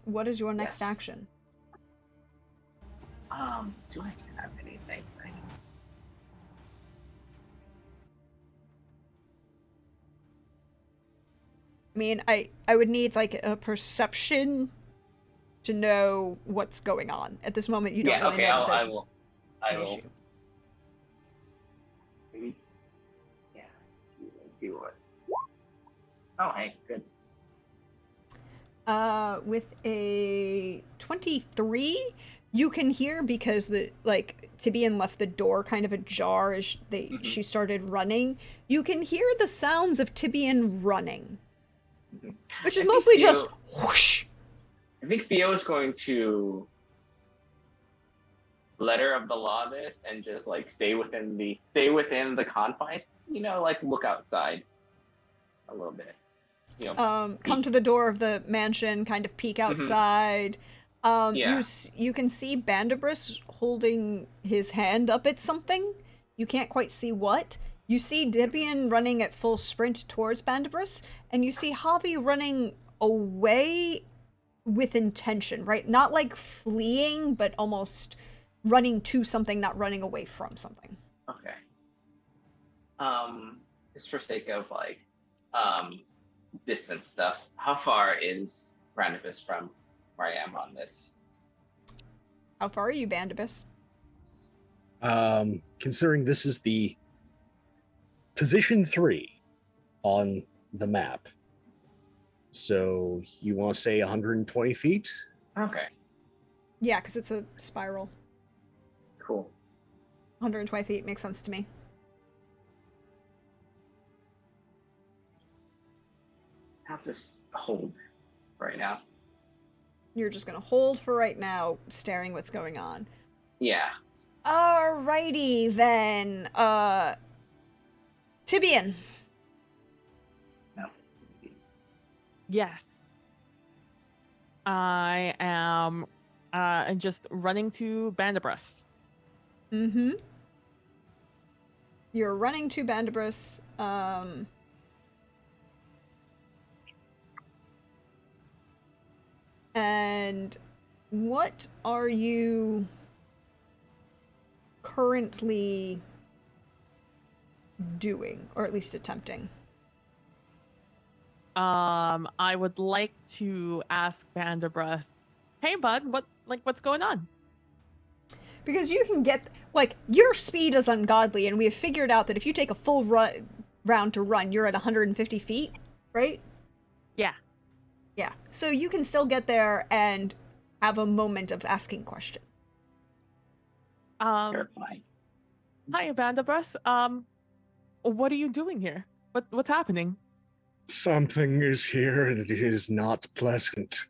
What is your next Yes. action? Do I have anything? I mean, I would need like a perception to know what's going on. At this moment, you don't Yeah. really Okay. know that I there's will. an issue. Maybe. Yeah. Do what? Oh, hey, good. With a 23, you can hear because Tibian left the door kind of ajar as she started running. You can hear the sounds of Tibian running, which is mostly just whoosh. I think Theo is going to letter of the law this and just like stay within the confines. Like look outside a little bit. Come to the door of the mansion, kind of peek outside. Yeah. You can see Bandabris holding his hand up at something. You can't quite see what. You see Debian running at full sprint towards Bandabris, and you see Javi running away with intention, right? Not like fleeing, but almost running to something, not running away from something. Okay. Just for sake of distance stuff, how far is Brandibus from where I am on this? How far are you, Bandabus? Considering this is the position 3 on the map, so you want to say 120 feet? Okay. Yeah, because it's a spiral. Cool. 120 feet makes sense to me. I'll just hold right now. You're just gonna hold for right now, staring what's going on. Yeah. Alrighty then. Tibian. No. Yes. I am just running to Bandabras. Mm-hmm. You're running to Bandabras. And what are you currently doing, or at least attempting? I would like to ask Bandabras, hey bud, what's going on? Because you can get, your speed is ungodly, and we have figured out that if you take a full round to run, you're at 150 feet, right? Yeah. Yeah. So you can still get there and have a moment of asking question. Terrifying. Hi, Bandabras. What are you doing here? What's happening? Something is here and it is not pleasant.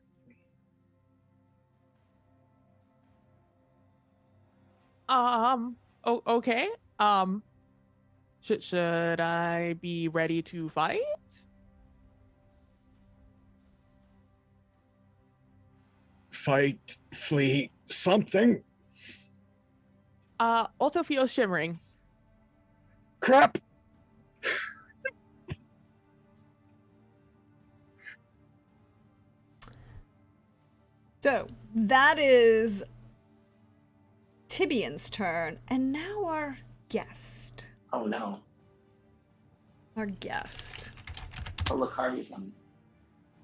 Okay. Should I be ready to fight? Fight, flee, something. Also feels shimmering. Crap! So, that is Tibian's turn, and now our guest. Oh no. Our guest. Oh, look, Harvey's on.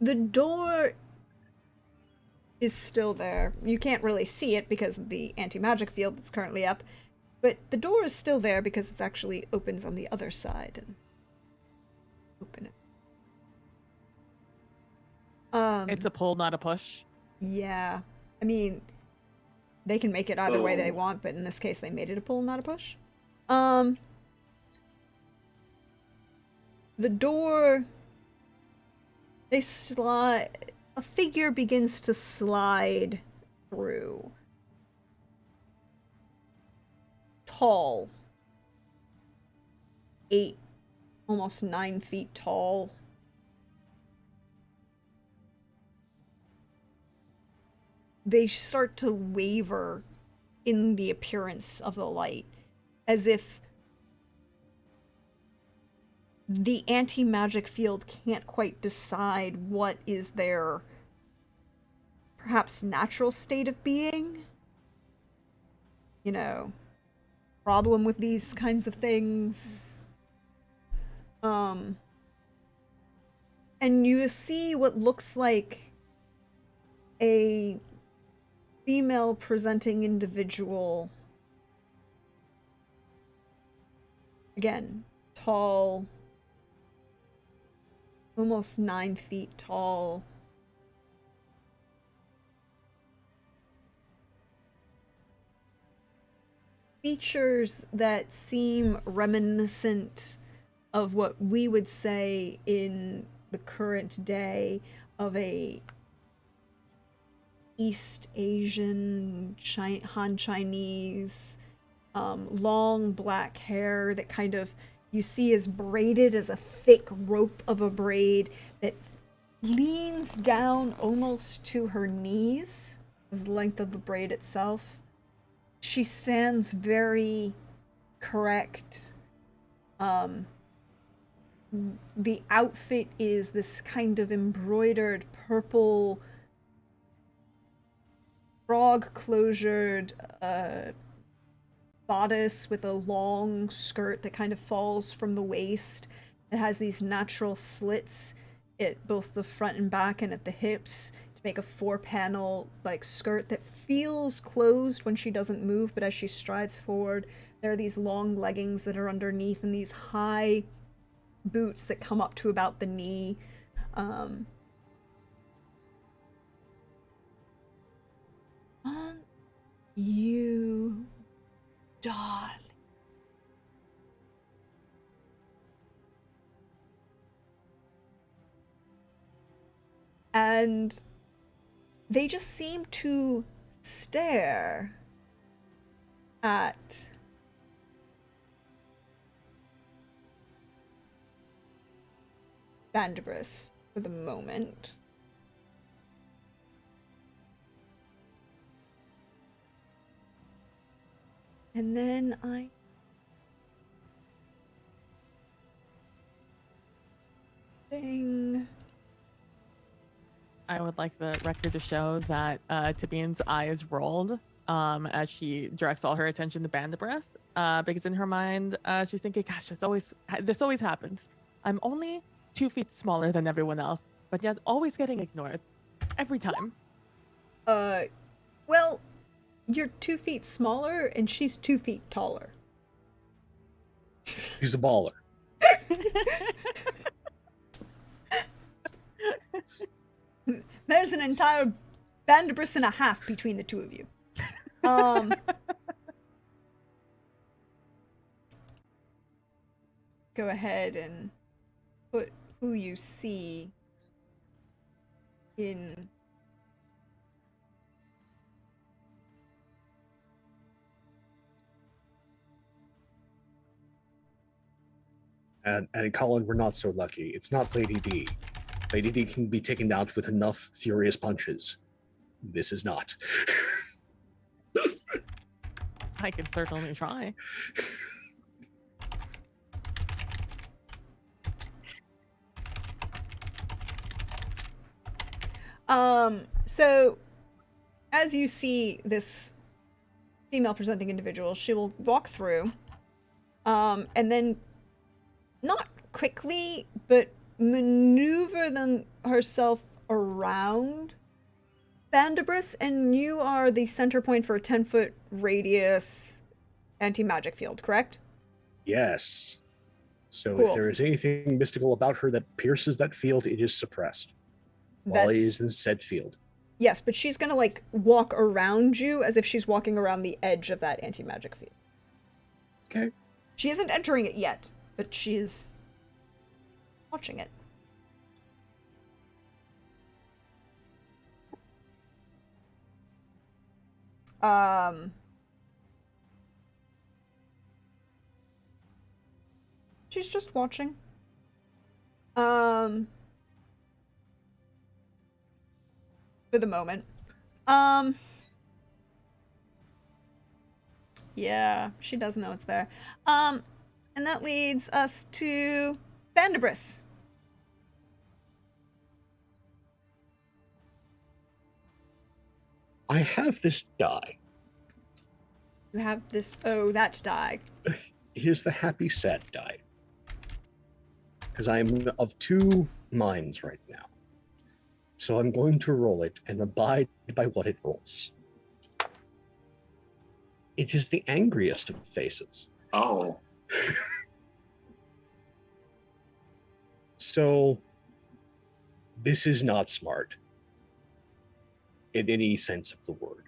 The door is still there. You can't really see it because of the anti-magic field that's currently up, but the door is still there because it actually opens on the other side. And open it. It's a pull, not a push. Yeah. I mean, they can make it either way they want, but in this case they made it a pull, not a push. The door They slide. A figure begins to slide through. Tall. 8, almost 9 feet tall. They start to waver in the appearance of the light, as if the anti-magic field can't quite decide what is their perhaps natural state of being. You know, problem with these kinds of things. And you see what looks like a female presenting individual. Again, tall, almost 9 feet tall. Features that seem reminiscent of what we would say in the current day of a East Asian, Han Chinese, long black hair that kind of you see is braided as a thick rope of a braid that leans down almost to her knees, is the length of the braid itself. She stands very correct. The outfit is this kind of embroidered purple frog closured bodice with a long skirt that kind of falls from the waist. It has these natural slits at both the front and back and at the hips to make a 4-panel like skirt that feels closed when she doesn't move, but as she strides forward, there are these long leggings that are underneath and these high boots that come up to about the knee. On you, darling. And they just seem to stare at Vandabris for the moment. And then I would like the record to show that Tibian's eyes rolled as she directs all her attention to Bandabreast, because in her mind, she's thinking, gosh, this always happens. I'm only 2 feet smaller than everyone else, but yet always getting ignored. Every time. Well, you're 2 feet smaller and she's 2 feet taller. He's a baller. There's an entire Bandabris and a half between the two of you. Go ahead and put who you see in And Colin, we're not so lucky. It's not Lady D. Lady D can be taken down with enough furious punches. This is not. I can certainly try. So as you see this female presenting individual, she will walk through, and then not quickly, but maneuver herself around Bandabris, and you are the center point for a 10-foot radius anti-magic field, correct? Yes. So Cool. if there is anything mystical about her that pierces that field, it is suppressed. While he is in said field. Yes, but she's gonna like walk around you as if she's walking around the edge of that anti-magic field. Okay. She isn't entering it yet, but she is watching it. Um, she's just watching. For the moment. Yeah, she does know it's there. And that leads us to Vandabris. I have this die. You have this, oh, that die. Here's the happy sad die. Because I'm of two minds right now. So I'm going to roll it and abide by what it rolls. It is the angriest of faces. Oh. So this is not smart in any sense of the word.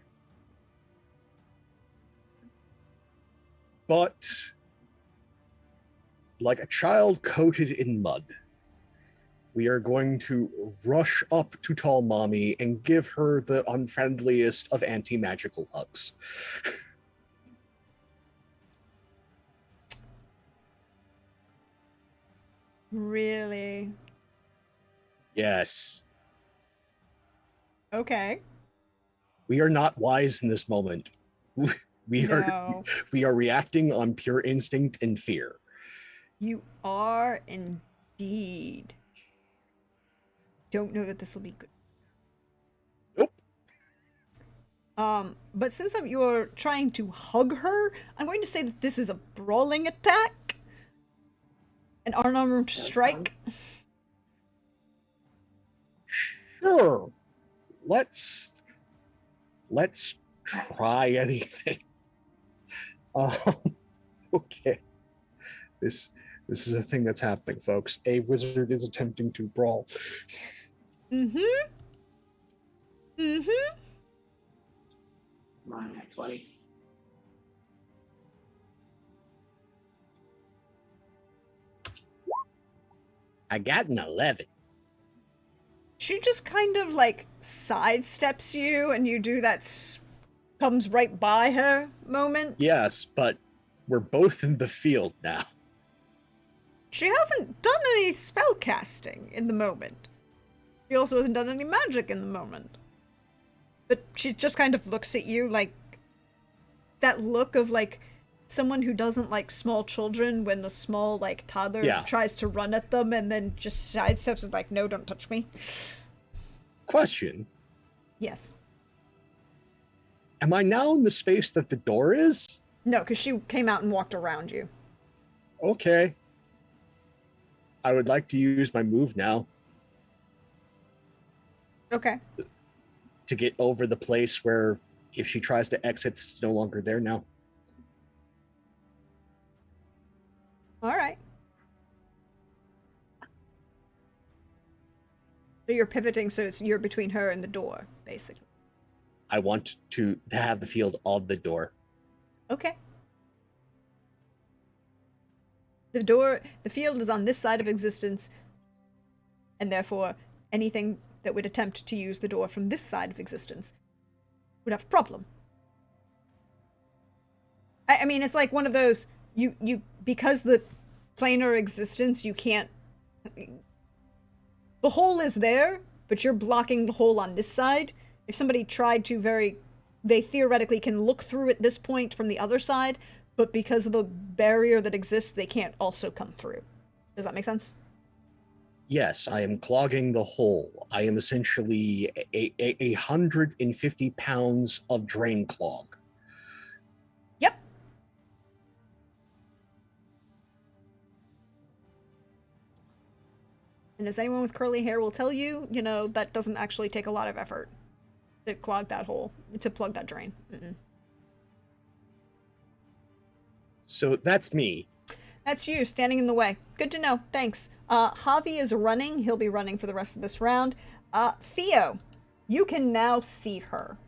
But like a child coated in mud, we are going to rush up to Tall Mommy and give her the unfriendliest of anti-magical hugs. Really? Yes. Okay. We are not wise in this moment. We No. are reacting on pure instinct and fear. You are indeed. Don't know that this will be good. Nope. But since you're trying to hug her, I'm going to say that this is a brawling attack. An unarmed strike. Sure. Let's try anything. Okay. This is a thing that's happening, folks. A wizard is attempting to brawl. Mm-hmm. Mm-hmm. Mine at 20. I got an 11. She just kind of like sidesteps you and you do that comes right by her moment. Yes, but we're both in the field now. She hasn't done any spell casting in the moment. She also hasn't done any magic in the moment. But she just kind of looks at you like that look of like someone who doesn't like small children when a small like toddler tries to run at them and then just sidesteps and like, no, don't touch me. Question. Yes. Am I now in the space that the door is? No, because she came out and walked around you. Okay. I would like to use my move now Okay. to get over the place where if she tries to exit, it's no longer there now. All right. So you're pivoting so you're between her and the door, basically. I want to have the field of the door. Okay. The field is on this side of existence, and therefore anything that would attempt to use the door from this side of existence would have a problem. I mean, it's like one of those, you because the planar existence, you can't... The hole is there, but you're blocking the hole on this side. If somebody tried to they theoretically can look through at this point from the other side, but because of the barrier that exists, they can't also come through. Does that make sense? Yes, I am clogging the hole. I am essentially a 150 pounds of drain clog. Yep. And as anyone with curly hair will tell you, that doesn't actually take a lot of effort to clog that hole, to plug that drain. Mm-mm. So that's me. That's you, standing in the way. Good to know. Thanks. Javi is running. He'll be running for the rest of this round. Theo, you can now see her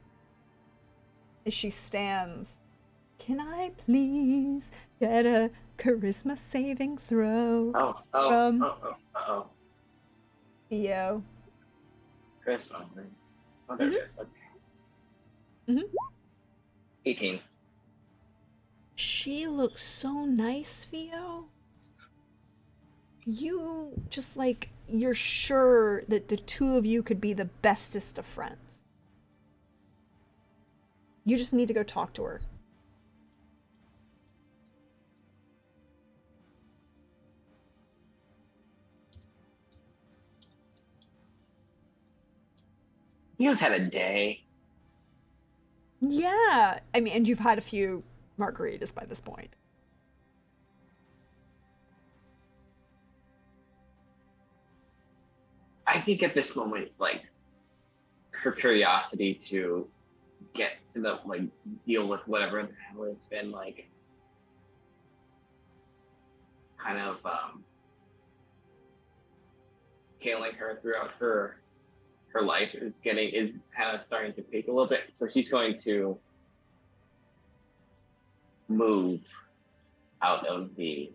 as she stands. Can I please get a charisma saving throw? Oh. Theo. Charisma. Oh, there it is. Okay. 18. She looks so nice, Theo. You just like, you're sure that the two of you could be the bestest of friends. You just need to go talk to her. You've had a day. Yeah, I mean, and you've had a few margaritas by this point. I think at this moment, like, her curiosity to get to the, like, deal with whatever the hell has been, like, kind of, hailing her throughout her life is kind of starting to peak a little bit. So she's going to move out of the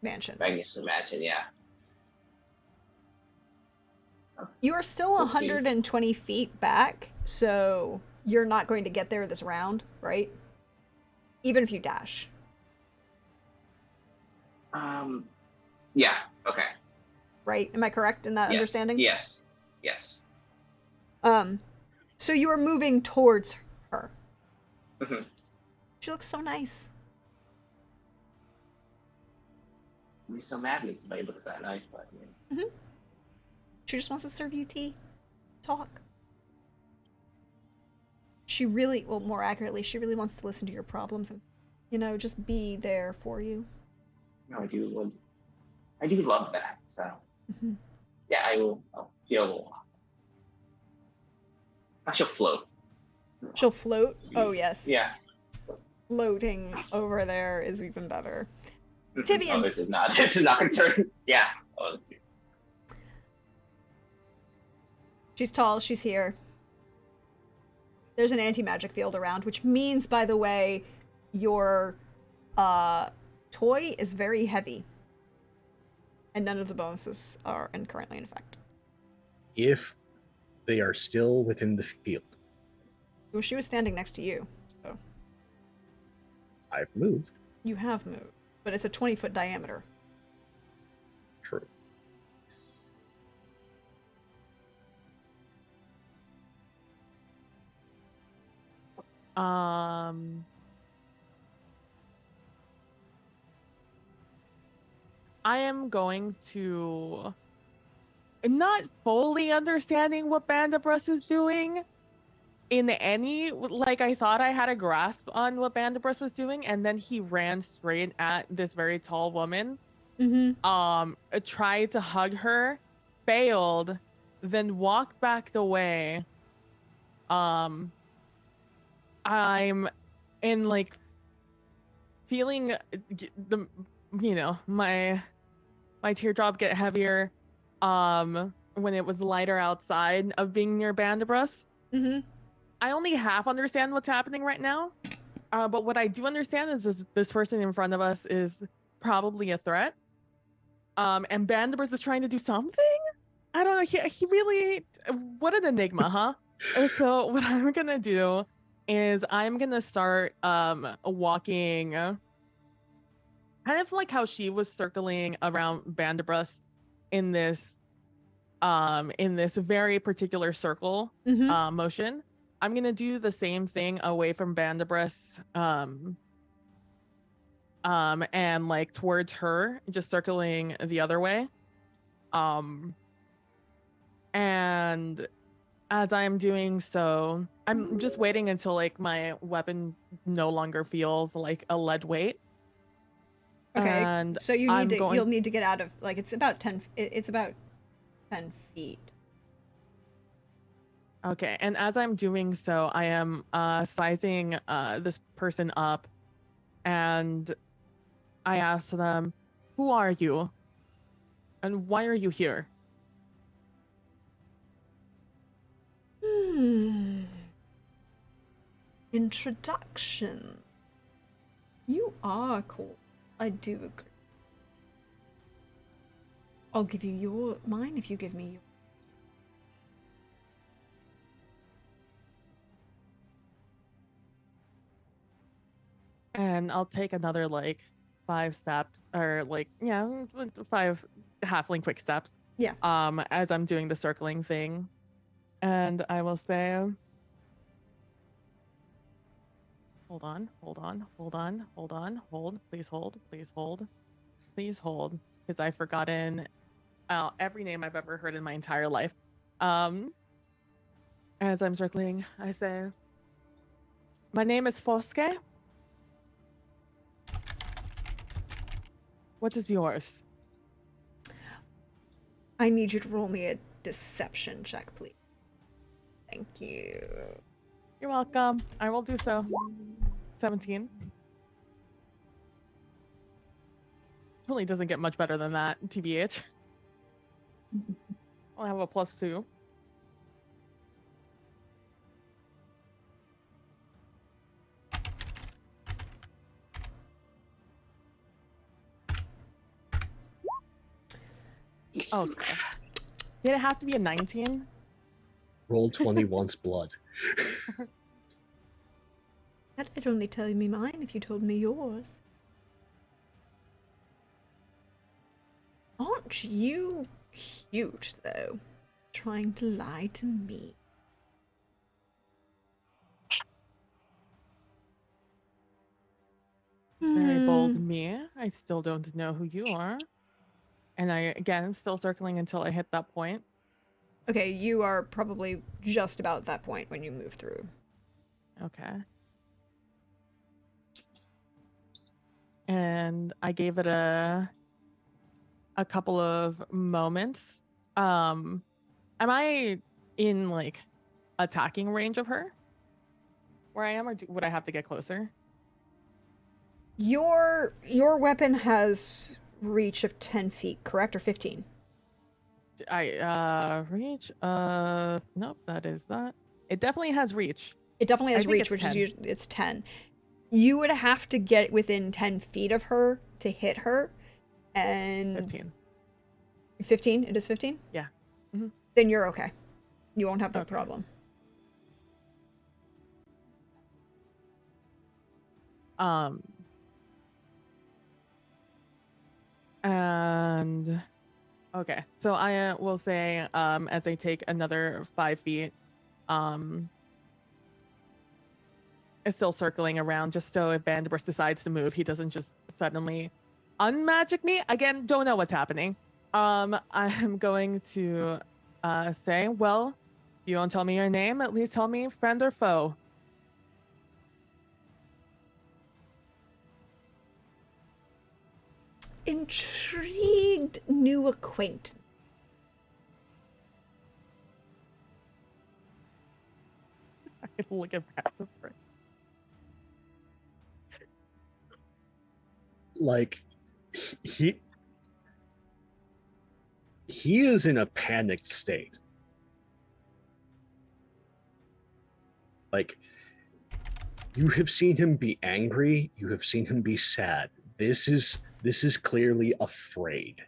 Mansion. Magnificent Mansion, yeah. You are still We'll see. 120 feet back, so you're not going to get there this round, right? Even if you dash. Yeah, okay. Right? Am I correct in that Yes, understanding? yes, yes. So you are moving towards her. Mhm. She looks so nice. I'd be so mad if somebody looks that nice, but yeah. She just wants to serve you tea. Talk. She really, well, more accurately, she really wants to listen to your problems and, you know, just be there for you. No, I do love that. So yeah, I'll feel a little. I shall float. She'll float. Oh, yes. Yeah. Floating over there is even better. Oh, Tibian. this is not. This is not concerning. Yeah. Oh, She's tall, she's here. There's an anti-magic field around, which means, by the way, your toy is very heavy. And none of the bonuses are currently in effect. If they are still within the field, Well, she was standing next to you, so I've moved. you have moved. But it's a 20-foot diameter. True. I am going to, not fully understanding what Bandabras is doing in any, like, I thought I had a grasp on what Bandabras was doing, and then he ran straight at this very tall woman. Tried to hug her, failed, then walked back away. I'm in, like, feeling the, you know, my teardrop get heavier when it was lighter outside of being near Bandabras. I only half understand what's happening right now, but what I do understand is this person in front of us is probably a threat, and Bandabras is trying to do something. I don't know. He really, what an enigma, huh? So what I'm gonna do is I'm gonna start walking, kind of like how she was circling around Bandabras in this very particular circle motion. I'm gonna do the same thing away from Bandabras, and like towards her, just circling the other way. And as I'm doing so, I'm just waiting until like my weapon no longer feels like a lead weight. Okay, And so you I'm need to, going- you'll need to get out of, like, it's about 10 feet. Okay, and as I'm doing so, I am sizing this person up, and I ask them, "Who are you? And why are you here?" Introduction. You are cool. I do agree. I'll give you mine if you give me your. And I'll take another like 5 steps, or like, yeah, 5 halfling quick steps. Yeah. As I'm doing the circling thing. And I will say, hold on, please hold, because I've forgotten every name I've ever heard in my entire life. As I'm circling, I say, my name is Foske. What is yours? I need you to roll me a deception check, please. Thank you. You're welcome. I will do so. 17. Really doesn't get much better than that, TBH. I'll have a +2. Okay. Did it have to be a 19? Roll 20 once blood. That'd only tell me mine if you told me yours. Aren't you cute, though? Trying to lie to me. Very bold me. I still don't know who you are. And I, again, I'm still circling until I hit that point. Okay, you are probably just about that point when you move through. Okay. And I gave it a couple of moments. Am I in like attacking range of her where I am, or would I have to get closer? Your weapon has reach of 10 feet, correct? Or 15? Reach, nope, that is that. It definitely has reach. It definitely I has think reach, it's which 10. is usually, it's 10. You would have to get within 10 feet of her to hit her, and 15. 15? It is 15? Yeah. Mhm. Then you're okay. You won't have that Okay. problem. And okay, so I will say, as I take another 5 feet, is still circling around, just so if Bandaburst decides to move, he doesn't just suddenly unmagic me. Again, don't know what's happening. I'm going to say, well, you don't tell me your name, at least tell me friend or foe. Intrigued new acquaintance. I look at Passive. Like, he is in a panicked state. Like, you have seen him be angry, you have seen him be sad. This is clearly afraid.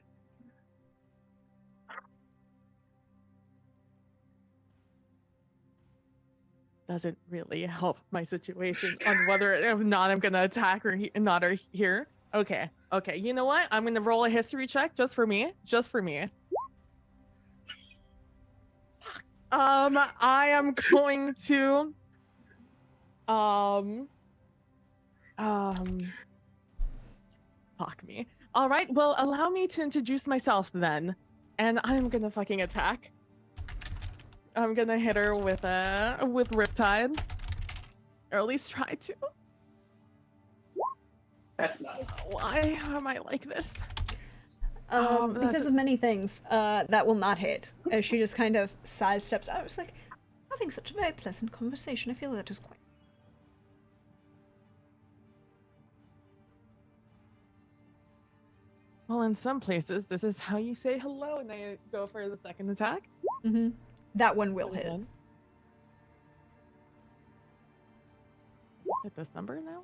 Doesn't really help my situation on whether or not I'm gonna attack or not or here. Okay, you know what? I'm gonna roll a history check just for me. I am going to fuck me. All right, well, allow me to introduce myself then, and I'm gonna fucking attack. I'm gonna hit her with Riptide, or at least try to. That's not. Why am I like this? Because of many things, that will not hit. As she just kind of sidesteps. I was like, having such a very pleasant conversation. I feel that is quite. Well, in some places, this is how you say hello, and I go for the second attack. Mm-hmm. That one will hit. Hit this number now.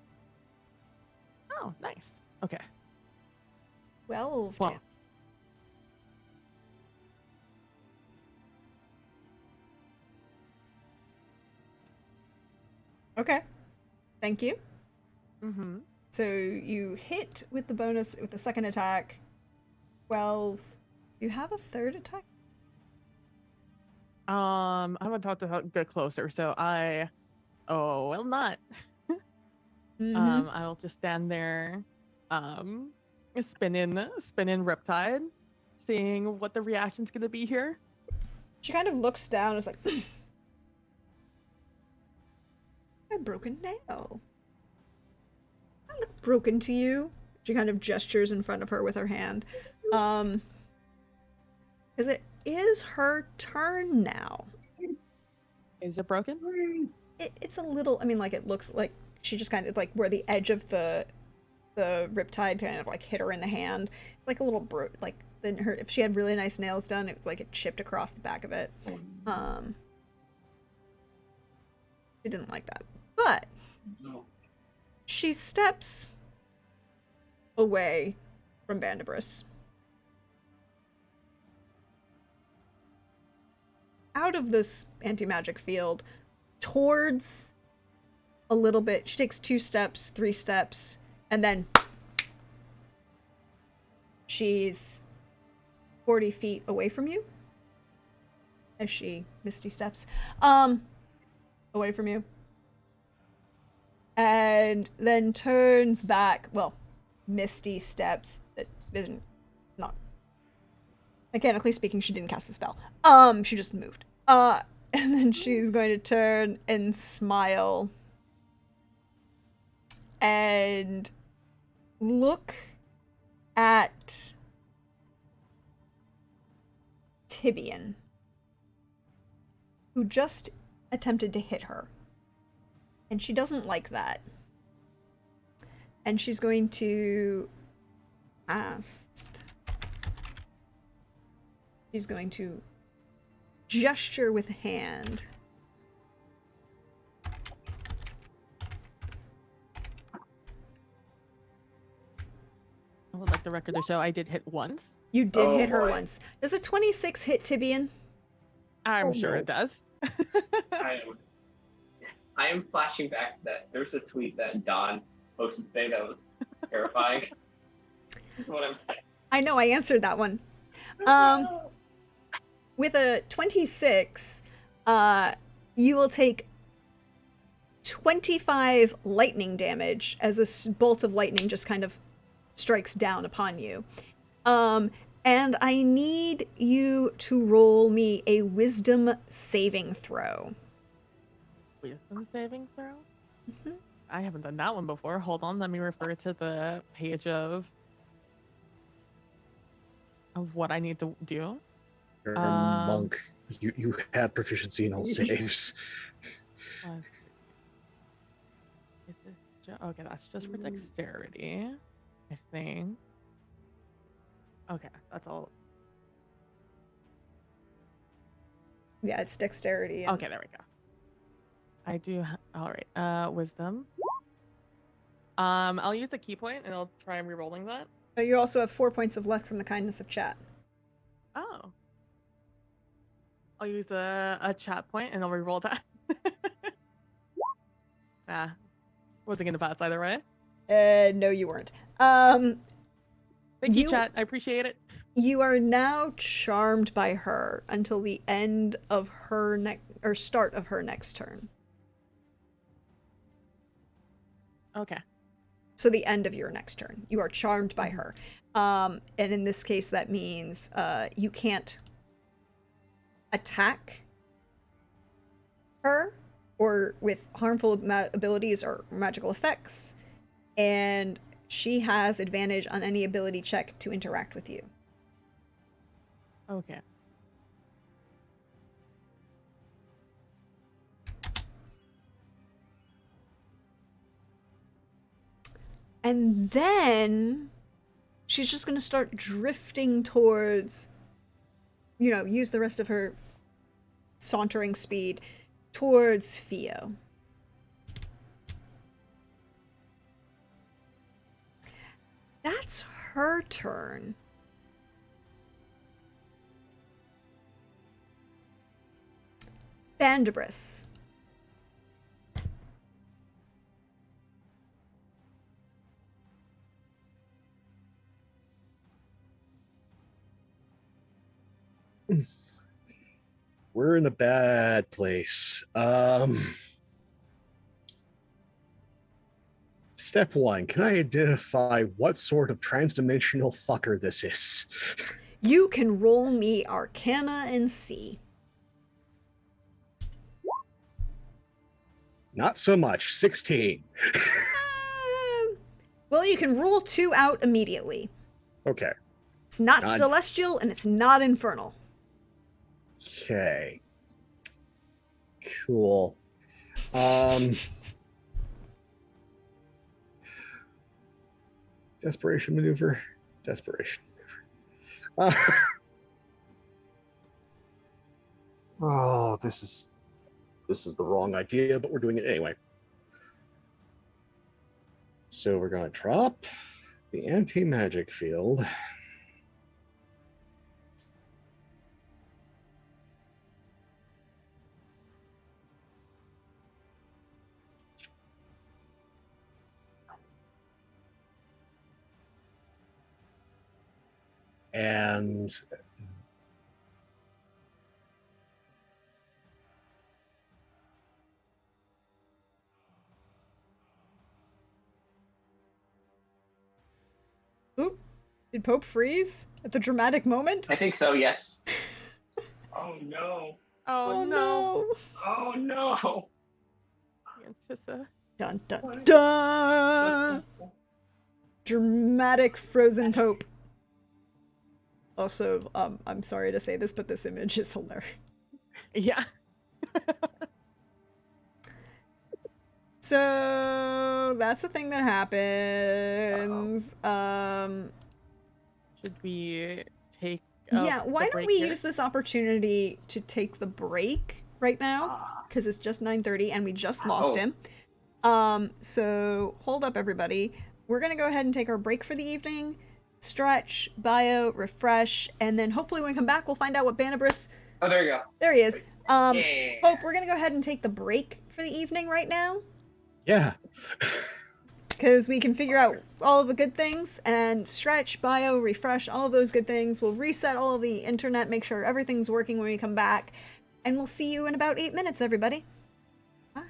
Oh, nice. Okay. 12. Well. Okay. Thank you. Mm-hmm. So you hit with the bonus with the second attack. 12. You have a third attack? I'm gonna talk to her a bit closer. So I, oh well, not. Mm-hmm. I will just stand there, spinning Riptide, seeing what the reaction's gonna be here. She kind of looks down and is like, a broken nail. I look broken to you. She kind of gestures in front of her with her hand. Because it is her turn now. Is it broken? It's a little, I mean, like, it looks like she just kind of, like, where the edge of the riptide kind of, like, hit her in the hand. Like, a little, like, then her, if she had really nice nails done, it was like it chipped across the back of it. She didn't like that. But she steps away from Bandibris. Out of this anti-magic field towards a little bit. She takes 2 steps, 3 steps, and then she's 40 feet away from you as she misty steps away from you, and then turns back. Well, misty steps. That isn't, not mechanically speaking, she didn't cast the spell. She just moved. And then she's going to turn and smile and look at Tibian, who just attempted to hit her. And she doesn't like that. And she's going to ask. She's going to gesture with a hand. I would like the record to show I did hit once. You did Oh, hit her boy. once. Does a 26 hit Tibian? I'm Oh, sure no. it does. I am flashing back that there's a tweet that Don posted today that was terrifying. This is what I'm. I know, I answered that one. With a 26, you will take 25 lightning damage as a bolt of lightning just kind of strikes down upon you. And I need you to roll me a wisdom saving throw. Wisdom saving throw? Mm-hmm. I haven't done that one before. Hold on, let me refer to the page of what I need to do. You're a monk. You have proficiency in all saves. Is this okay? That's just for dexterity, I think. Okay, that's all. Yeah, it's dexterity. Okay, there we go. I do. All right. Wisdom. I'll use a key point and I'll try and re-rolling that. But you also have 4 points of luck from the kindness of chat. Oh. I'll use a chat point and I'll re-roll that. Wasn't gonna pass either way. No, you weren't. Thank you, chat. I appreciate it. You are now charmed by her until the end of her start of her next turn. Okay. So the end of your next turn, you are charmed by her. And in this case, that means you can't attack her or with harmful abilities or magical effects, and she has advantage on any ability check to interact with you. Okay. And then she's just going to start drifting towards, use the rest of her sauntering speed towards Theo. That's her turn. Bandibris. We're in a bad place. Step one, can I identify what sort of transdimensional fucker this is? You can roll me Arcana and see. Not so much. 16. Well, you can rule 2 out immediately. Okay. It's not God. celestial and it's not infernal. Okay. Cool. Desperation maneuver. Desperation maneuver. Oh, this is the wrong idea, but we're doing it anyway. So we're going to drop the anti-magic field. And Oop. Did Pope freeze at the dramatic moment? I think so, yes. Oh no. Oh, no. Oh no. Antissa. Dun dun dun! Dramatic frozen Pope. Also, I'm sorry to say this, but this image is hilarious. Yeah. So that's the thing that happens. Should we take Yeah, the why don't break we here? use this opportunity to take the break right now? Ah. Because it's just 9:30 and we just lost Oh. him. So hold up, everybody. We're gonna go ahead and take our break for the evening, stretch, bio, refresh, and then hopefully when we come back, we'll find out what Banabris. Oh, there you go. There he is. Yeah. Hope, we're gonna go ahead and take the break for the evening right now, yeah. because we can figure out all of the good things and stretch, bio, refresh, all of those good things. We'll reset all of the internet, make sure everything's working when we come back, and we'll see you in about 8 minutes, everybody. Bye.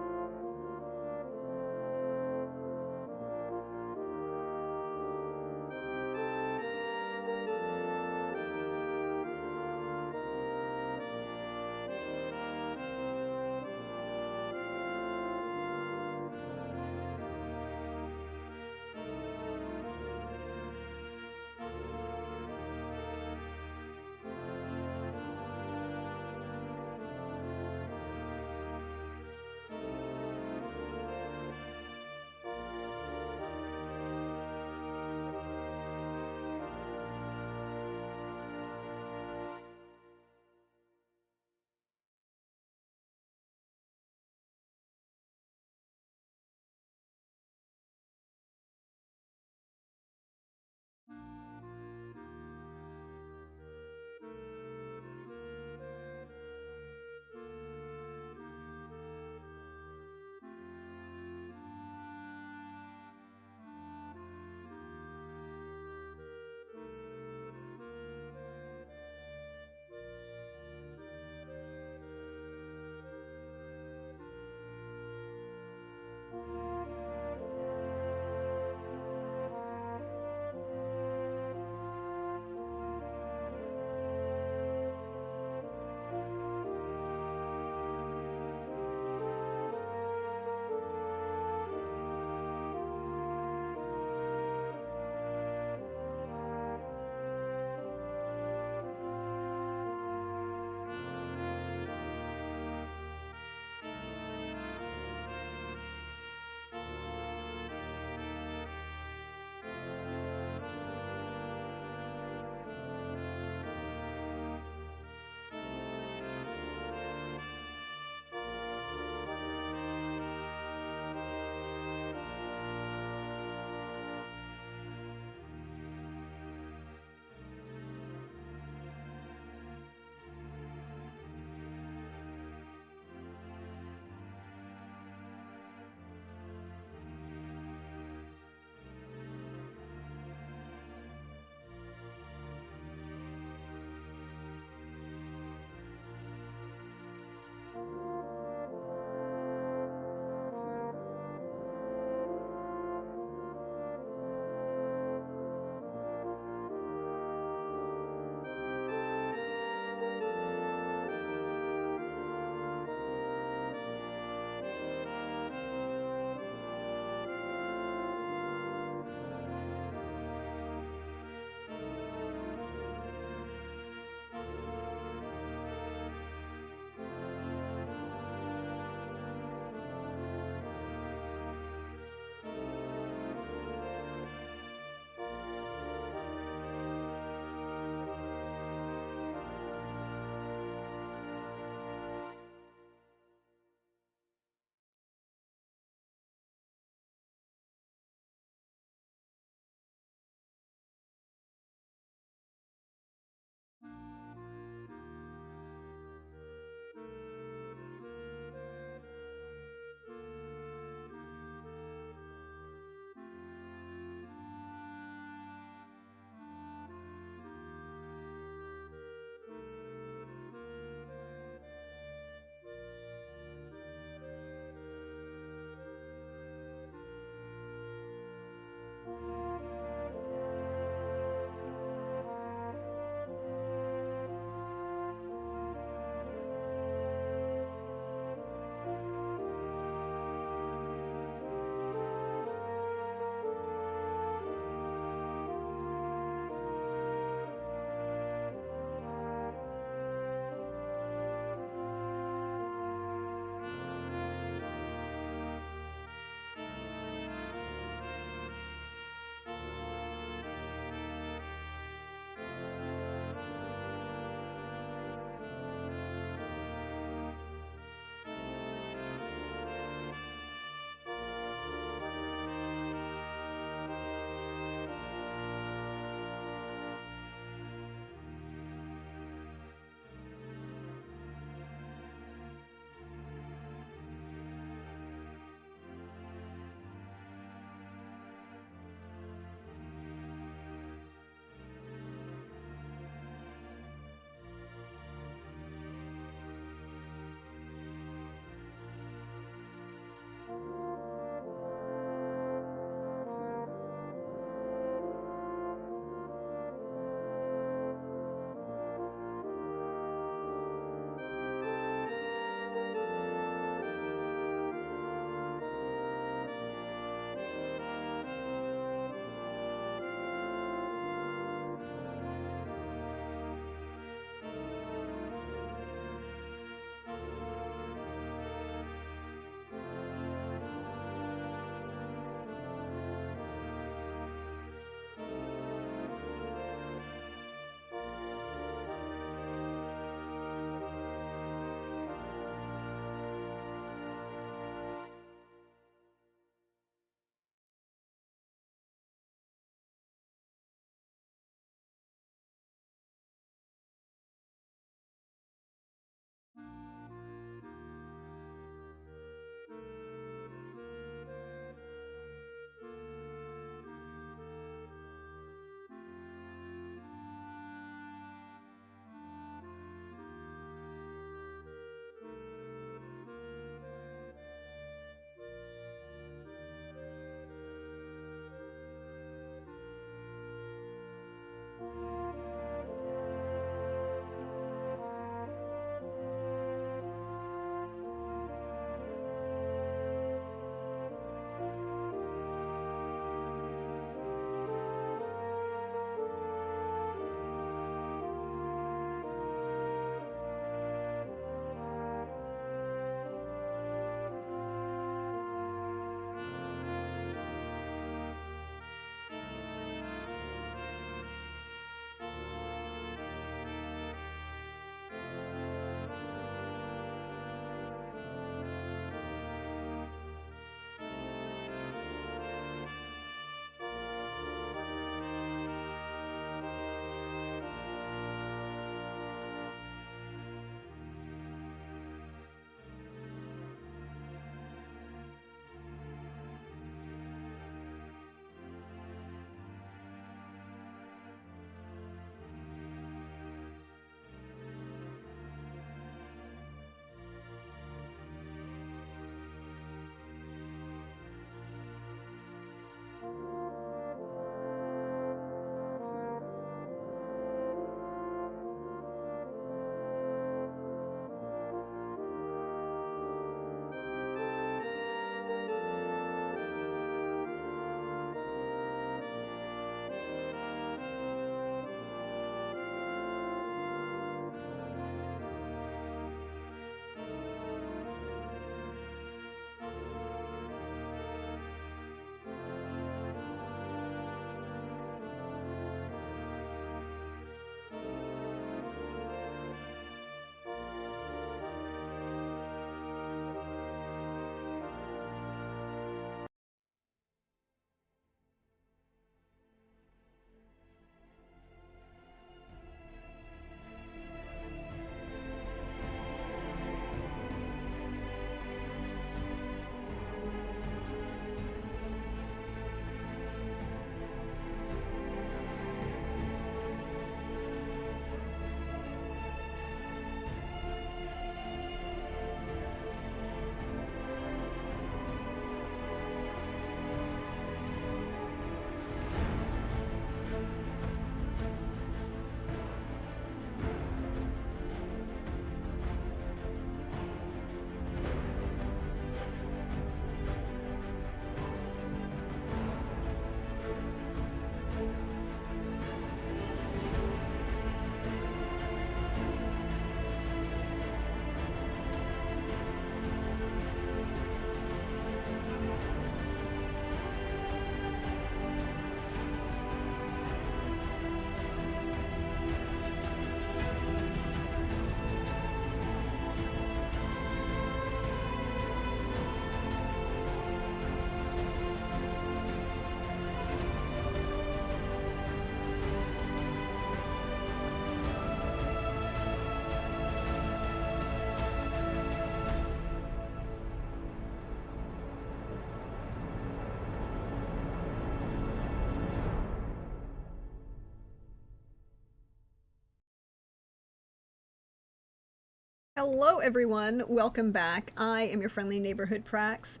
Hello, everyone. Welcome back. I am your friendly neighborhood Prax.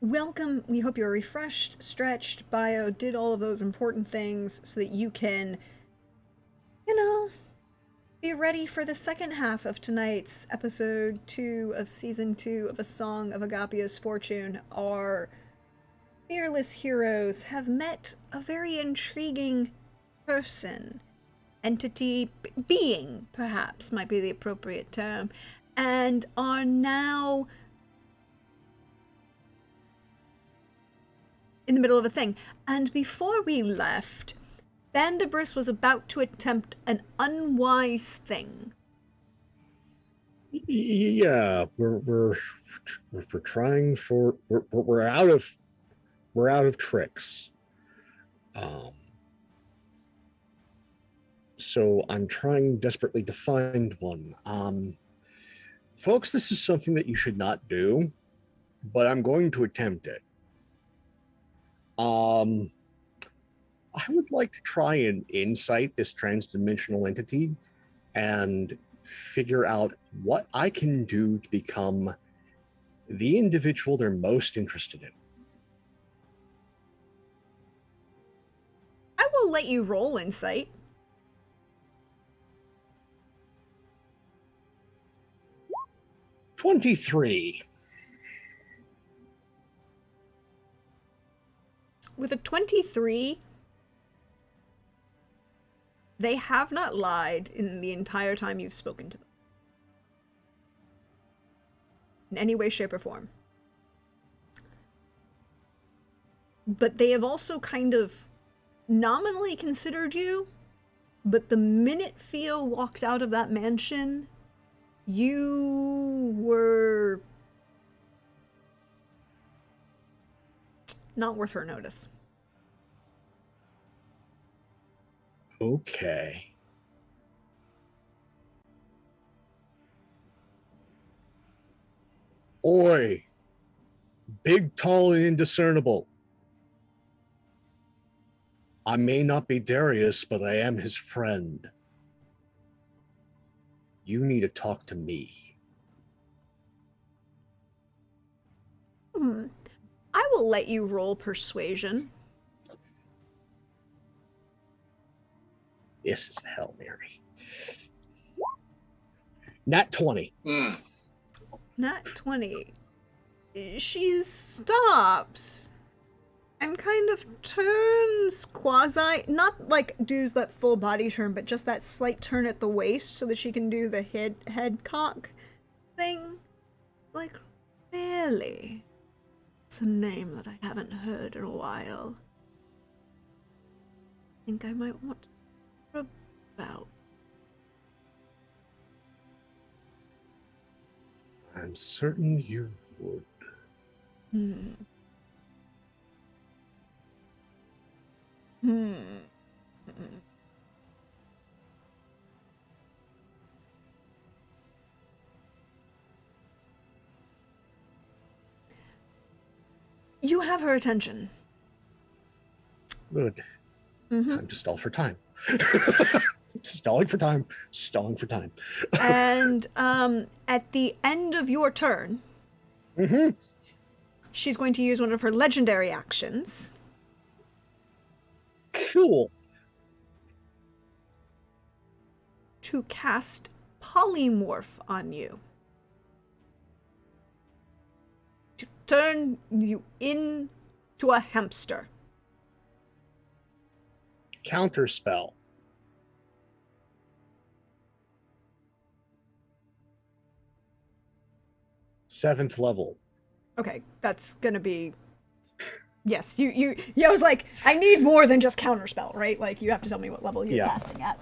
Welcome. We hope you're refreshed, stretched, bio, did all of those important things so that you can, be ready for the second half of tonight's episode 2 of season 2 of A Song of Agapia's Fortune. Our fearless heroes have met a very intriguing person. Entity, being, perhaps, might be the appropriate term, and are now in the middle of a thing. And before we left, Bandibris was about to attempt an unwise thing. Yeah, we're trying for we're out of tricks. So I'm trying desperately to find one. Folks, this is something that you should not do, but I'm going to attempt it. I would like to try and insight this transdimensional entity and figure out what I can do to become the individual they're most interested in. I will let you roll insight. 23. With a 23, they have not lied in the entire time you've spoken to them. In any way, shape, or form. But they have also kind of nominally considered you, but the minute Theo walked out of that mansion, you were not worth her notice. Okay. Oi. Big, tall, and indiscernible. I may not be Darius, but I am his friend. You need to talk to me. I will let you roll persuasion. This is a Hail Mary. Nat 20. Nat 20. She stops and kind of turns quasi, not like does that full body turn, but just that slight turn at the waist so that she can do the head cock thing. Like, really? It's a name that I haven't heard in a while. I think I might want to hear about. I'm certain you would. You have her attention. Good. I'm just stall for time. Stalling for time. And at the end of your turn, she's going to use one of her legendary actions. Cool. To cast polymorph on you. To turn you into a hamster. Counterspell. Seventh level. Okay, that's gonna be... Yes, I was like, I need more than just counterspell, right? Like, you have to tell me what level you're casting at.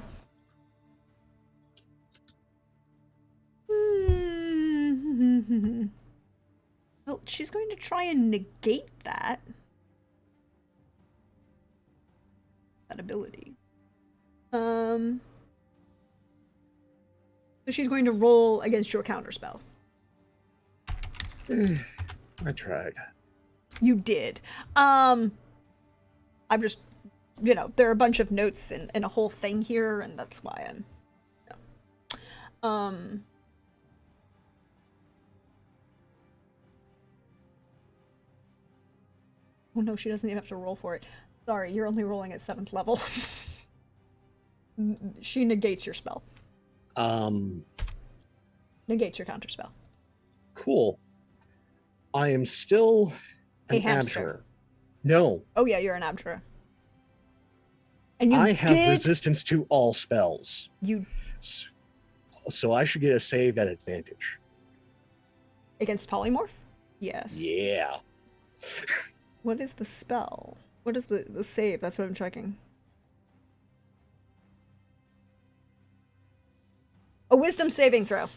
Well, she's going to try and negate that ability. So she's going to roll against your counterspell. I tried. You did. I'm just, there are a bunch of notes in a whole thing here, and that's why I'm... Oh no, she doesn't even have to roll for it. Sorry, you're only rolling at 7th level. She negates your spell. Negates your counter spell. Cool. I am still A an hamster. abjurer. No, Oh yeah, you're an abjurer. And you I have resistance to all spells. You So I should get a save at advantage. against polymorph? Yes. Yeah. What is the spell? What is the save? That's what I'm checking. A wisdom saving throw.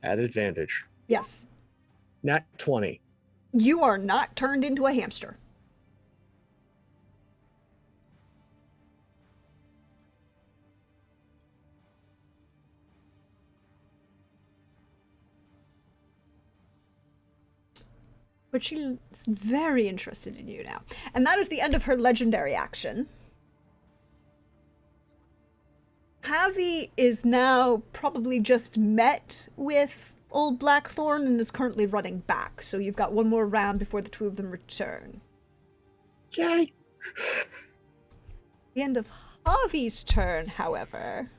At advantage. Yes. Nat 20. You are not turned into a hamster. But she's very interested in you now. And that is the end of her legendary action. Javi is now probably just met with old Blackthorn and is currently running back. So you've got one more round before the two of them return. Yay. The end of Javi's turn, however.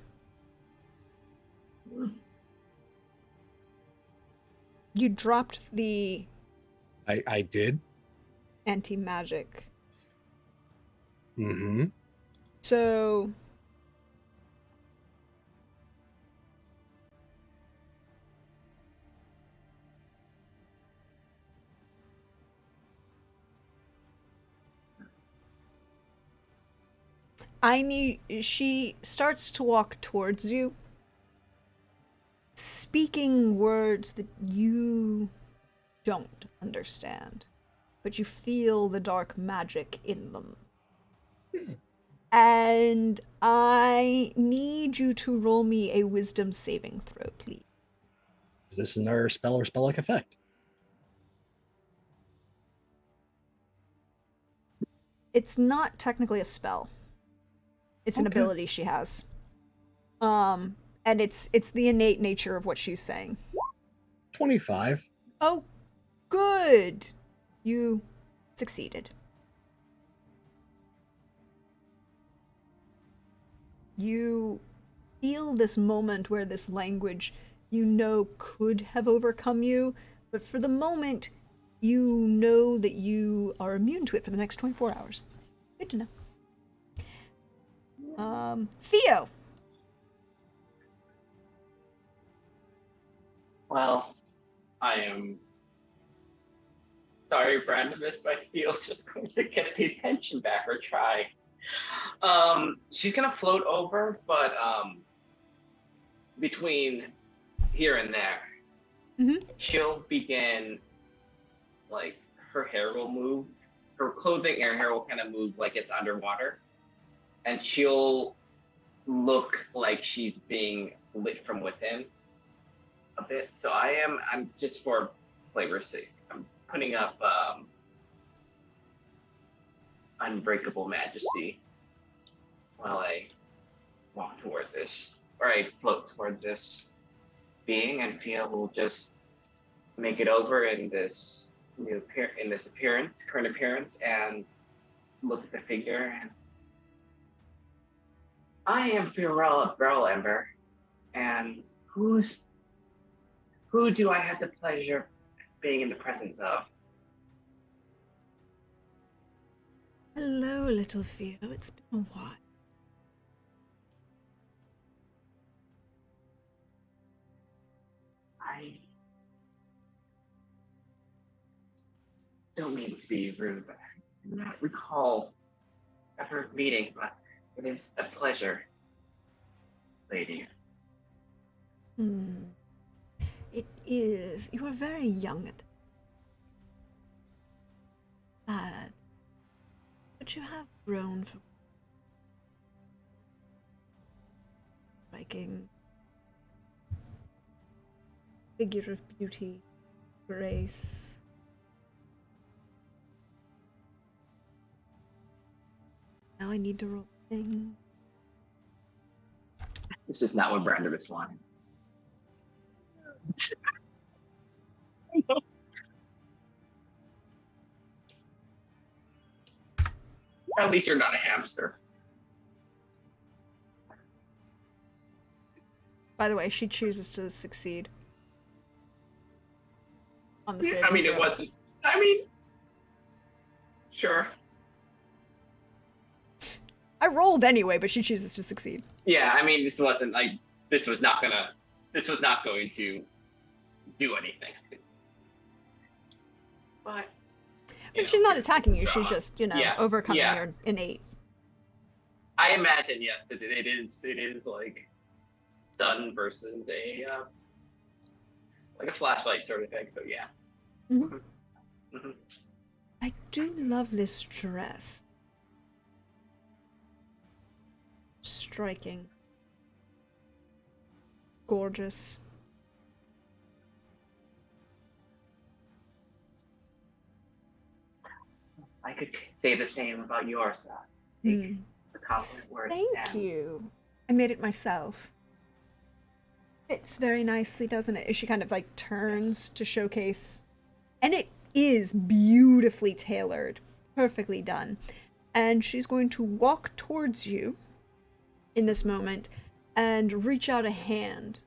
You dropped the I did. anti-magic. Mm-hmm. So she starts to walk towards you, speaking words that you don't understand, but you feel the dark magic in them. And I need you to roll me a wisdom saving throw, please. Is this another spell or spell-like effect? It's not technically a spell. It's an Okay. ability she has. And it's the innate nature of what she's saying. 25. Oh, good. You succeeded. You feel this moment where this language you know could have overcome you, but for the moment, you know that you are immune to it for the next 24 hours. Good to know. Theo. Well, I am sorry, Brandimus, but Theo's just going to get the attention back or try. She's gonna float over, but between here and there, she'll begin, like, her hair will move, her clothing and her hair will kind of move like it's underwater, and she'll look like she's being lit from within a bit. So I'm just for flavor's sake, I'm putting up Unbreakable Majesty while I walk toward this, or I float toward this being, and Fia will just make it over in this current appearance, and look at the figure. And I am Fiorella Beryl Ember, and who do I have the pleasure being in the presence of? Hello, little Theo. It's been a while. I don't mean to be rude, but I do not recall ever meeting, but it is a pleasure, lady. It is. You are very young at that. But you have grown from striking figure of beauty, grace. Now I need to roll things. This is not what Brandimus wanted. At least you're not a hamster. By the way, she chooses to succeed on the I saving mean, it throw. wasn't. I mean, sure. I rolled anyway, but she chooses to succeed. Yeah, I mean, this wasn't like this was not going to do anything. But But she's not here's attacking the you. She's drama. just, you know, Yeah, overcoming yeah. your innate. I imagine, yes, that it is like sun versus a like a flashlight sort of thing. So yeah. Mhm. Mhm. I do love this dress. Striking. Gorgeous. I could say the same about yours. Take Hmm. the compliment word. Thank and you. I made it myself. Fits very nicely, doesn't it? As she kind of like turns to showcase. And it is beautifully tailored. Perfectly done. And she's going to walk towards you in this moment and reach out a hand.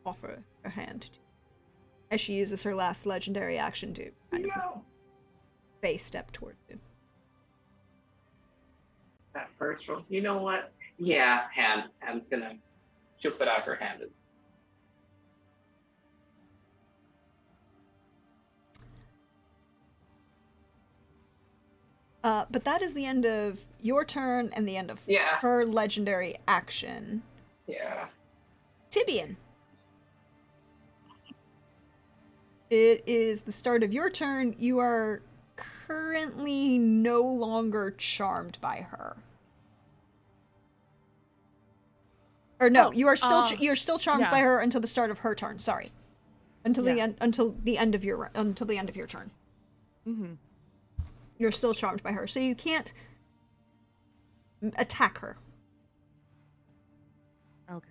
Offer her hand to you. As she uses her last legendary action to kind of No. face step towards you. That first roll. You know what? Yeah, hand's gonna. She'll put out her hand. But that is the end of your turn and the end of Yeah. her legendary action. Yeah. Tibian. It is the start of your turn. You are currently no longer charmed by her. Or no, Oh, you are still you're still charmed yeah. by her until the start of her turn. Sorry, until the Yeah. end of your turn. Mm-hmm. You're still charmed by her, so you can't attack her. Okay.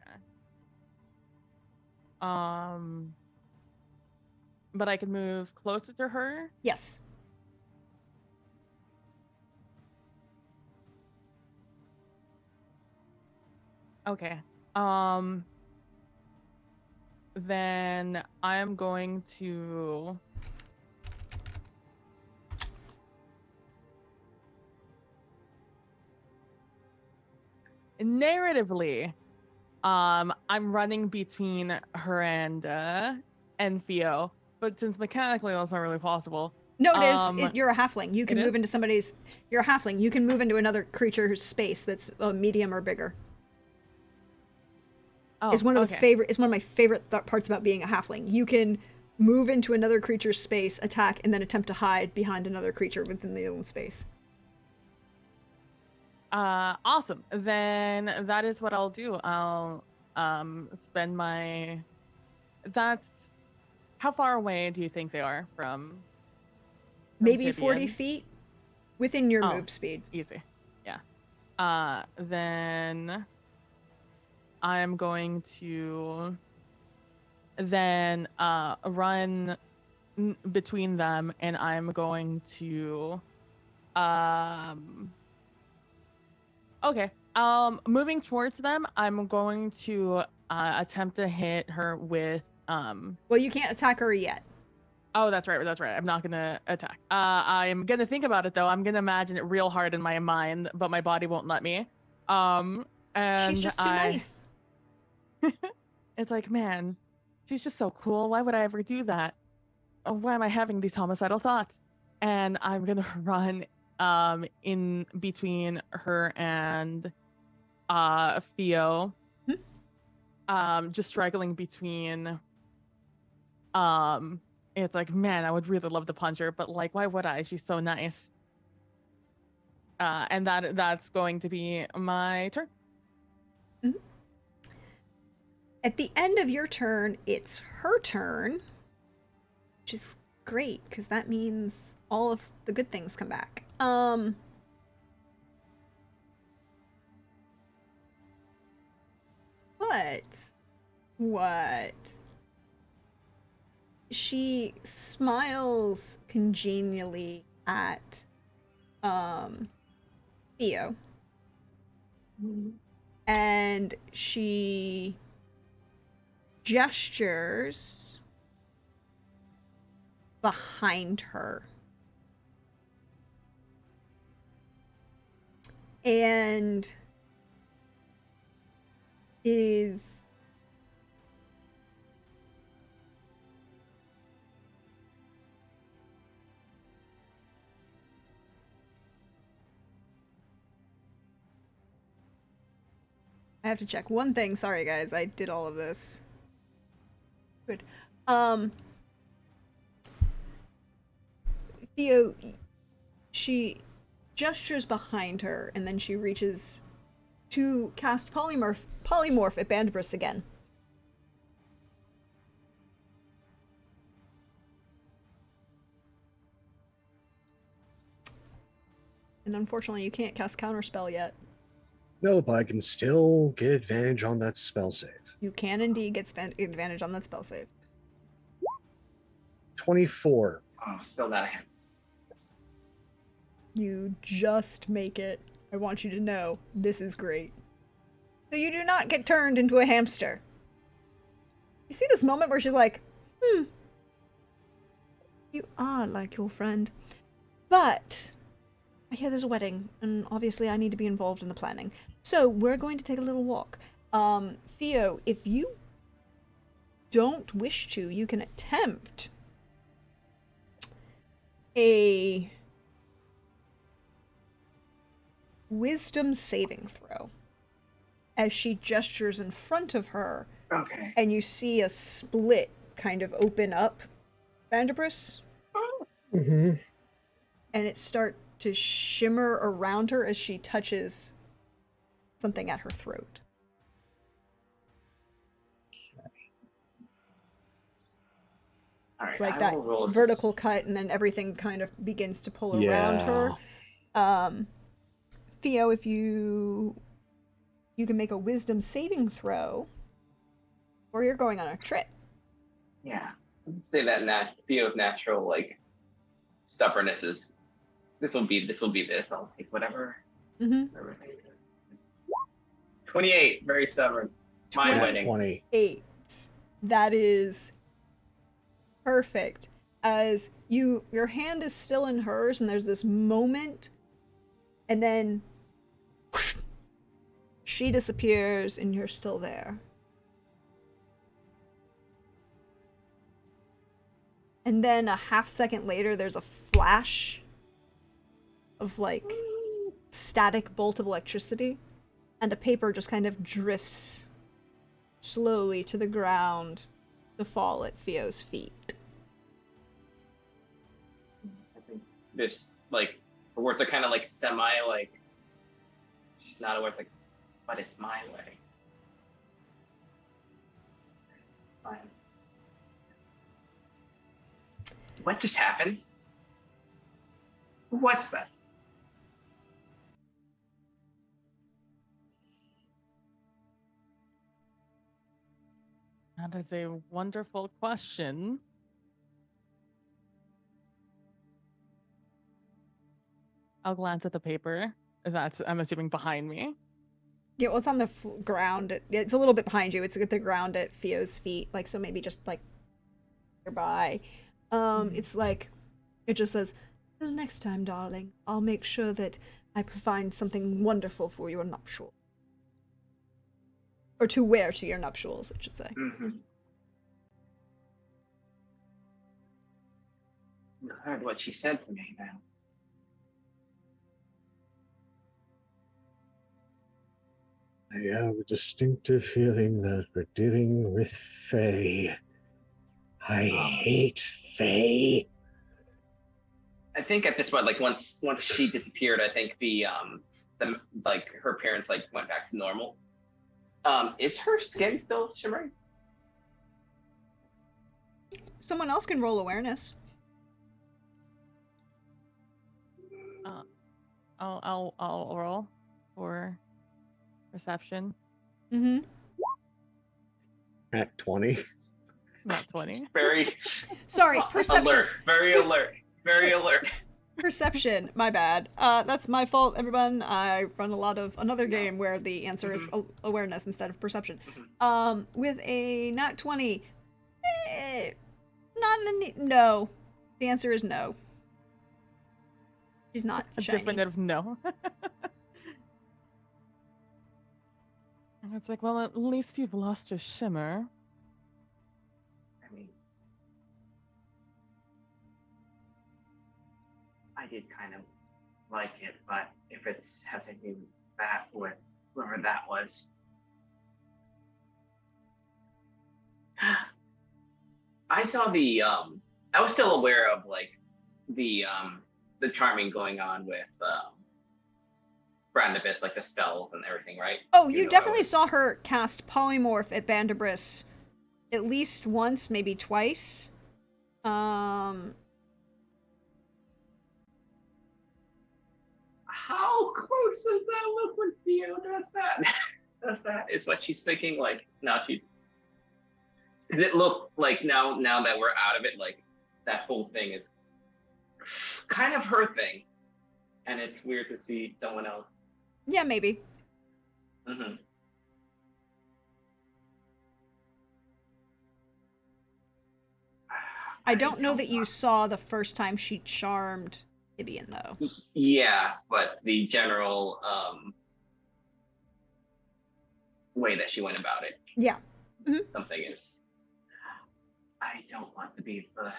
But I can move closer to her. Yes. Okay. Then I am going to narratively, I'm running between her and Theo, but since mechanically that's not really possible. No, it is. You're a halfling. You can it move is? into somebody's. You're a halfling. You can move into another creature's space that's medium or bigger. Oh, It's one of the okay. favorite. It's one of my favorite parts about being a halfling. You can move into another creature's space, attack, and then attempt to hide behind another creature within the own space. Awesome. Then that is what I'll do. I'll spend my. That's how far away do you think they are from Maybe 40 Tibian? feet within your Oh. move speed. Easy. Yeah. Then I'm going to then run between them, and I'm going to okay. Moving towards them, I'm going to attempt to hit her with Well, you can't attack her yet. Oh, that's right. That's right. I'm not gonna attack. I'm gonna think about it though. I'm gonna imagine it real hard in my mind, but my body won't let me. And She's just too nice. It's like, man, she's just so cool. Why would I ever do that? Oh, why am I having these homicidal thoughts? And I'm gonna run in between her and Theo. Just struggling between it's like, man, I would really love to punch her, but like, why would I? She's so nice. And that's going to be my turn. Mm-hmm. At the end of your turn, it's her turn, which is great because that means all of the good things come back. What? She smiles congenially at Theo. And she gestures behind her. And is I have to check one thing. Sorry guys, I did all of this. Good. Theo, she gestures behind her and then she reaches to cast polymorph at Bandibris again. And unfortunately, you can't cast Counterspell yet. No, but I can still get advantage on that spell save. You can indeed get advantage on that spell save. 24. Oh, still not a hit. You just make it. I want you to know this is great. So you do not get turned into a hamster. You see this moment where she's like, you are like your friend. But I hear there's a wedding, and obviously I need to be involved in the planning. So we're going to take a little walk. Theo, if you don't wish to, you can attempt a wisdom saving throw as she gestures in front of her. Okay. And you see a split kind of open up, Vandabris, Mm-hmm. and it start to shimmer around her as she touches something at her throat. All right, It's like I that will roll vertical cut, and then everything kind of begins to pull around her. Theo, if you can make a wisdom saving throw, or you're going on a trip. Yeah. Let's say that Theo of natural like stubbornness is this will be this. I'll take whatever. Mm-hmm. 28, very stubborn. My wedding. 20. 8. That is perfect. As your hand is still in hers, and there's this moment, and then she disappears, and you're still there. And then a half second later, there's a flash of like static bolt of electricity, and a paper just kind of drifts slowly to the ground to fall at Theo's feet. I think this like the words are kind of like semi like she's not aware like, but it's my way. Fine. What just happened? What's that? That is a wonderful question. I'll glance at the paper. That's, I'm assuming, behind me. Yeah, well, it's on the ground. It's a little bit behind you. It's at the ground at Theo's feet. Like, so maybe just like nearby. It's like, it just says, "Till next time, darling, I'll make sure that I provide something wonderful for your nuptial." Or to wear to your nuptials, I should say. Mm-hmm. You heard what she said to me now. I have a distinctive feeling that we're dealing with Fae. I hate Fae. I think at this point, like once she disappeared, I think the like her parents like went back to normal. Is her skin still shimmering? Someone else can roll awareness. I'll roll for perception. Mm-hmm. At 20. Not 20. Very Sorry, perception. alert. Very alert. Very alert. Perception, my bad. That's my fault, everyone. I run a lot of another game where the answer is awareness instead of perception. With a nat 20, no. The answer is no. She's not A shiny. definitive no. It's like, well, at least you've lost your shimmer. I mean, I did kind of like it, but if it's having to do that with whoever that was. I saw the I was still aware of like the charming going on with Brandibus, like the spells and everything, right? Oh, Even you though I definitely was- saw her cast polymorph at Bandibris at least once, maybe twice. How close does that look with you? Does that does that is what she's thinking? Like now she does it look like now that we're out of it, like that whole thing is kind of her thing. And it's weird to see someone else. Yeah, maybe. Mm-hmm. I don't know that you saw the first time she charmed Tibian, though. Yeah, but the general way that she went about it. Yeah. Something is. I don't want to be the.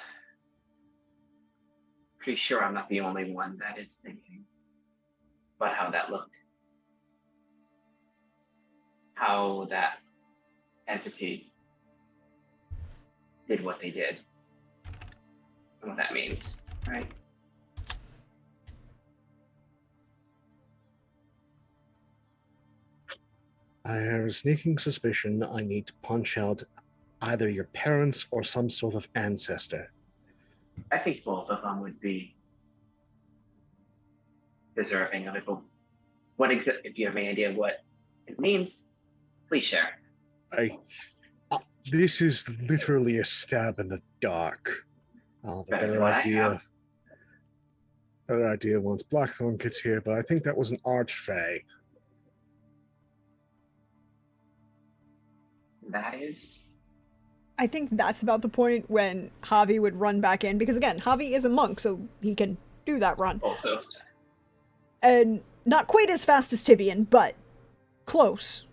Pretty sure I'm not the only one that is thinking about how that looked. How that entity did what they did. And what that means, right? I have a sneaking suspicion I need to punch out either your parents or some sort of ancestor. I think both of them would be deserving of it. But if you have any idea what it means, please share. This is literally a stab in the dark. I'll have a Better than better what I idea. have. Better idea once Blackthorn gets here, but I think that was an archfey. That is. I think that's about the point when Javi would run back in, because again, Javi is a monk, so he can do that run. Also. And not quite as fast as Tibian, but close.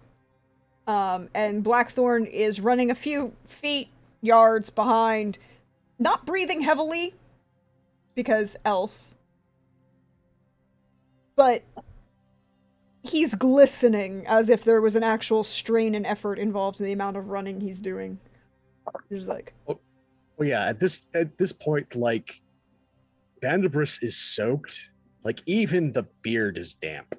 And Blackthorn is running a few feet, yards behind, not breathing heavily, because elf. But he's glistening as if there was an actual strain and effort involved in the amount of running he's doing. He's like, Well, yeah, at this point, like, Bandibris is soaked. Like, even the beard is damp.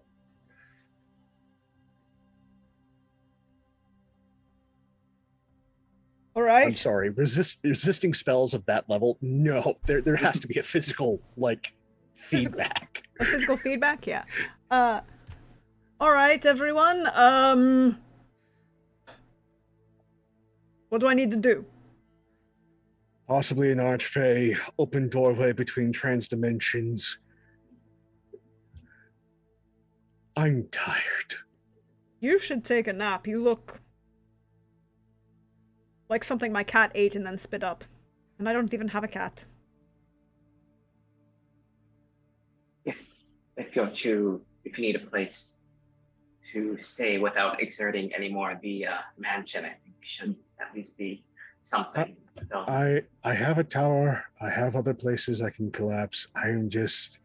all right. I'm sorry, resisting spells of that level? No, there has to be a physical, like, feedback. A physical feedback? Yeah. All right, everyone. What do I need to do? Possibly an archfey, open doorway between transdimensions. I'm tired. You should take a nap. You look like something my cat ate and then spit up. And I don't even have a cat. If you need a place to stay without exerting any more of the mansion, I think should at least be something. So I have a tower. I have other places I can collapse. I am just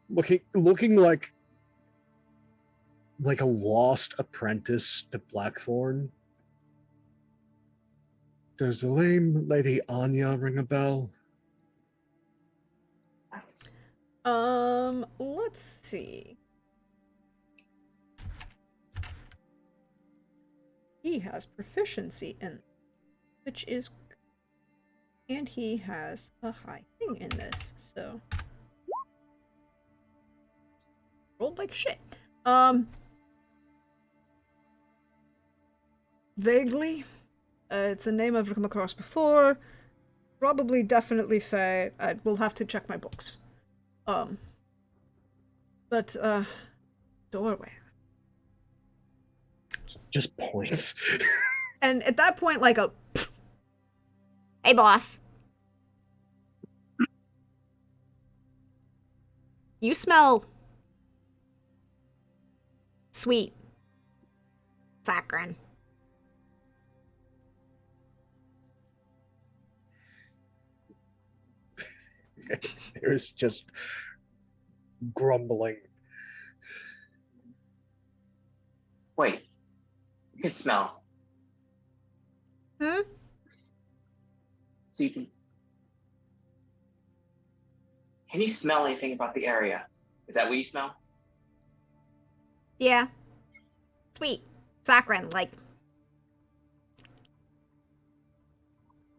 looking like a lost apprentice to Blackthorn. Does the lame Lady Anya ring a bell? nice. Let's see. He has proficiency in, which is, and he has a high thing in this, so rolled like shit. Vaguely, it's a name I've come across before. Probably, definitely Fae. I will have to check my books. But, doorway. Just points. And at that point, like a, hey boss. You smell sweet. Saccharin. There's just grumbling. Wait, you can smell. Hmm? So you can. Can you smell anything about the area? Is that what you smell? Yeah. Sweet. Saccharin, like.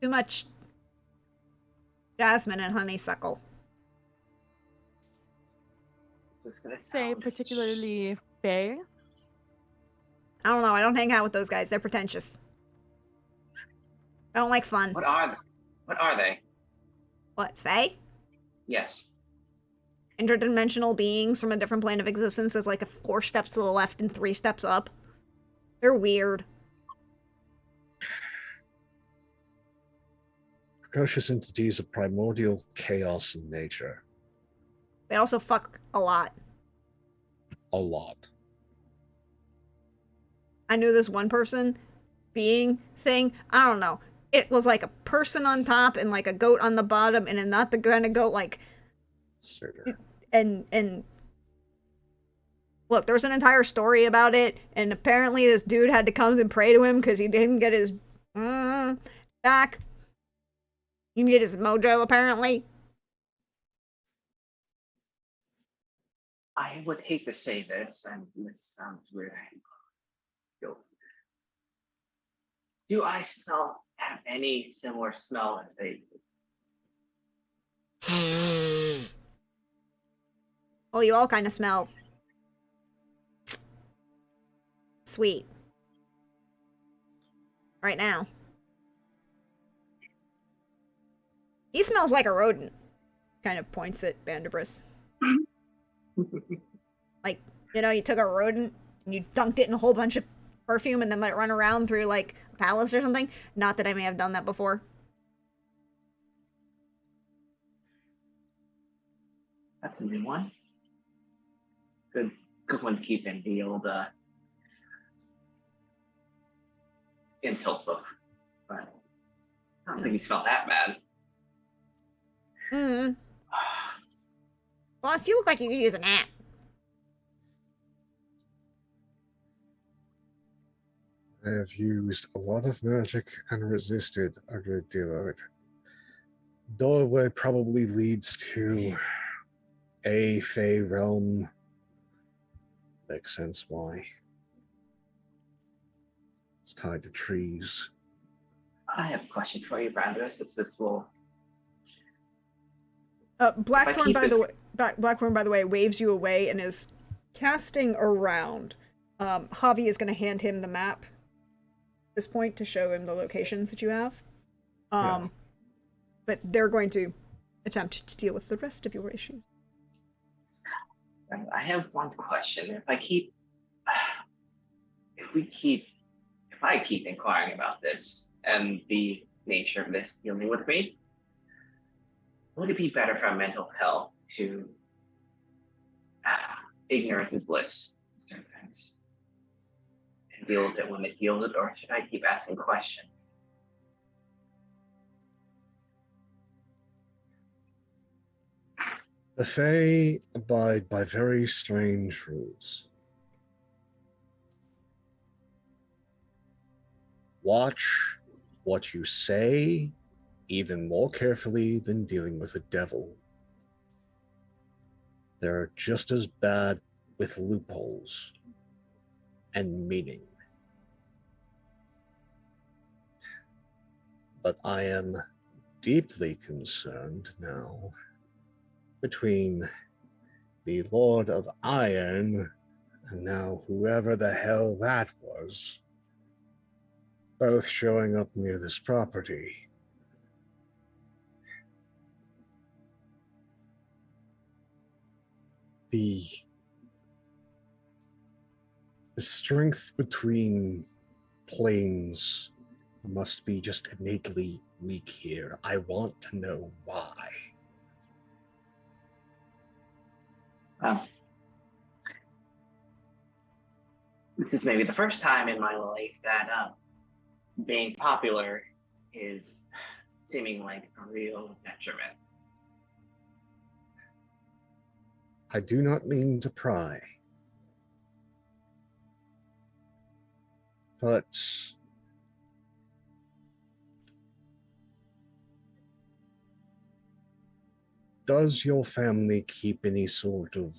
Too much jasmine and honeysuckle. Is this gonna Say sound particularly Faye. I don't know. I don't hang out with those guys. They're pretentious. I don't like fun. What are they? What, Fae? Yes. Interdimensional beings from a different plane of existence is like 4 steps to the left and 3 steps up. They're weird. Precocious entities of primordial chaos in nature. They also fuck a lot. A lot. I knew this one person being thing. I don't know. It was like a person on top and like a goat on the bottom, and not the kind of goat like. Certain. And look, there was an entire story about it, and apparently this dude had to come and pray to him because he didn't get his back. He didn't get his mojo, apparently. I would hate to say this, and this sounds weird. Do I have any similar smell as they do? Oh, you all kind of smell sweet right now. He smells like a rodent. Kind of points at Bandibris. Like, you know, you took a rodent and you dunked it in a whole bunch of perfume and then let it run around through like a palace or something. Not that I may have done that before. That's a new one. Good one to keep in the old insult book. But I don't think you smell that bad. Boss, you look like you could use a nap. I have used a lot of magic and resisted a good deal of it. Doorway probably leads to a Fey realm. Makes sense why. It's tied to trees. I have a question for you, Brandis. If this will. Blackthorn, by the way, waves you away and is casting around. Javi is going to hand him the map at this point to show him the locations that you have. But they're going to attempt to deal with the rest of your issues. I have one question. If I keep inquiring about this and the nature of this dealing with me, would it be better for our mental health to ignorance is bliss sometimes and deal with it when it heals it, or should I keep asking questions? The Fae abide by very strange rules. Watch what you say even more carefully than dealing with a devil. They're just as bad with loopholes and meaning. But I am deeply concerned now between the Lord of Iron and now whoever the hell that was, both showing up near this property. the strength between planes must be just innately weak here. I want to know why. This is maybe the first time in my life that being popular is seeming like a real detriment. I do not mean to pry, but does your family keep any sort of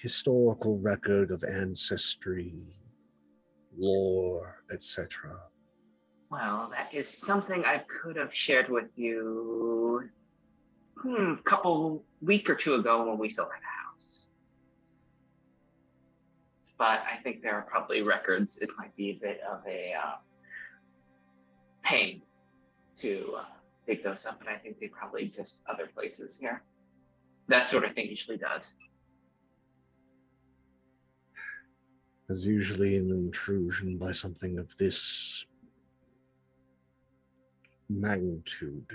historical record of ancestry, lore, etc.? Well, that is something I could have shared with you a week or two ago when we still had a house. But I think there are probably records. It might be a bit of a pain to dig those up, but I think they probably just other places here. That sort of thing usually does. As usually an intrusion by something of this magnitude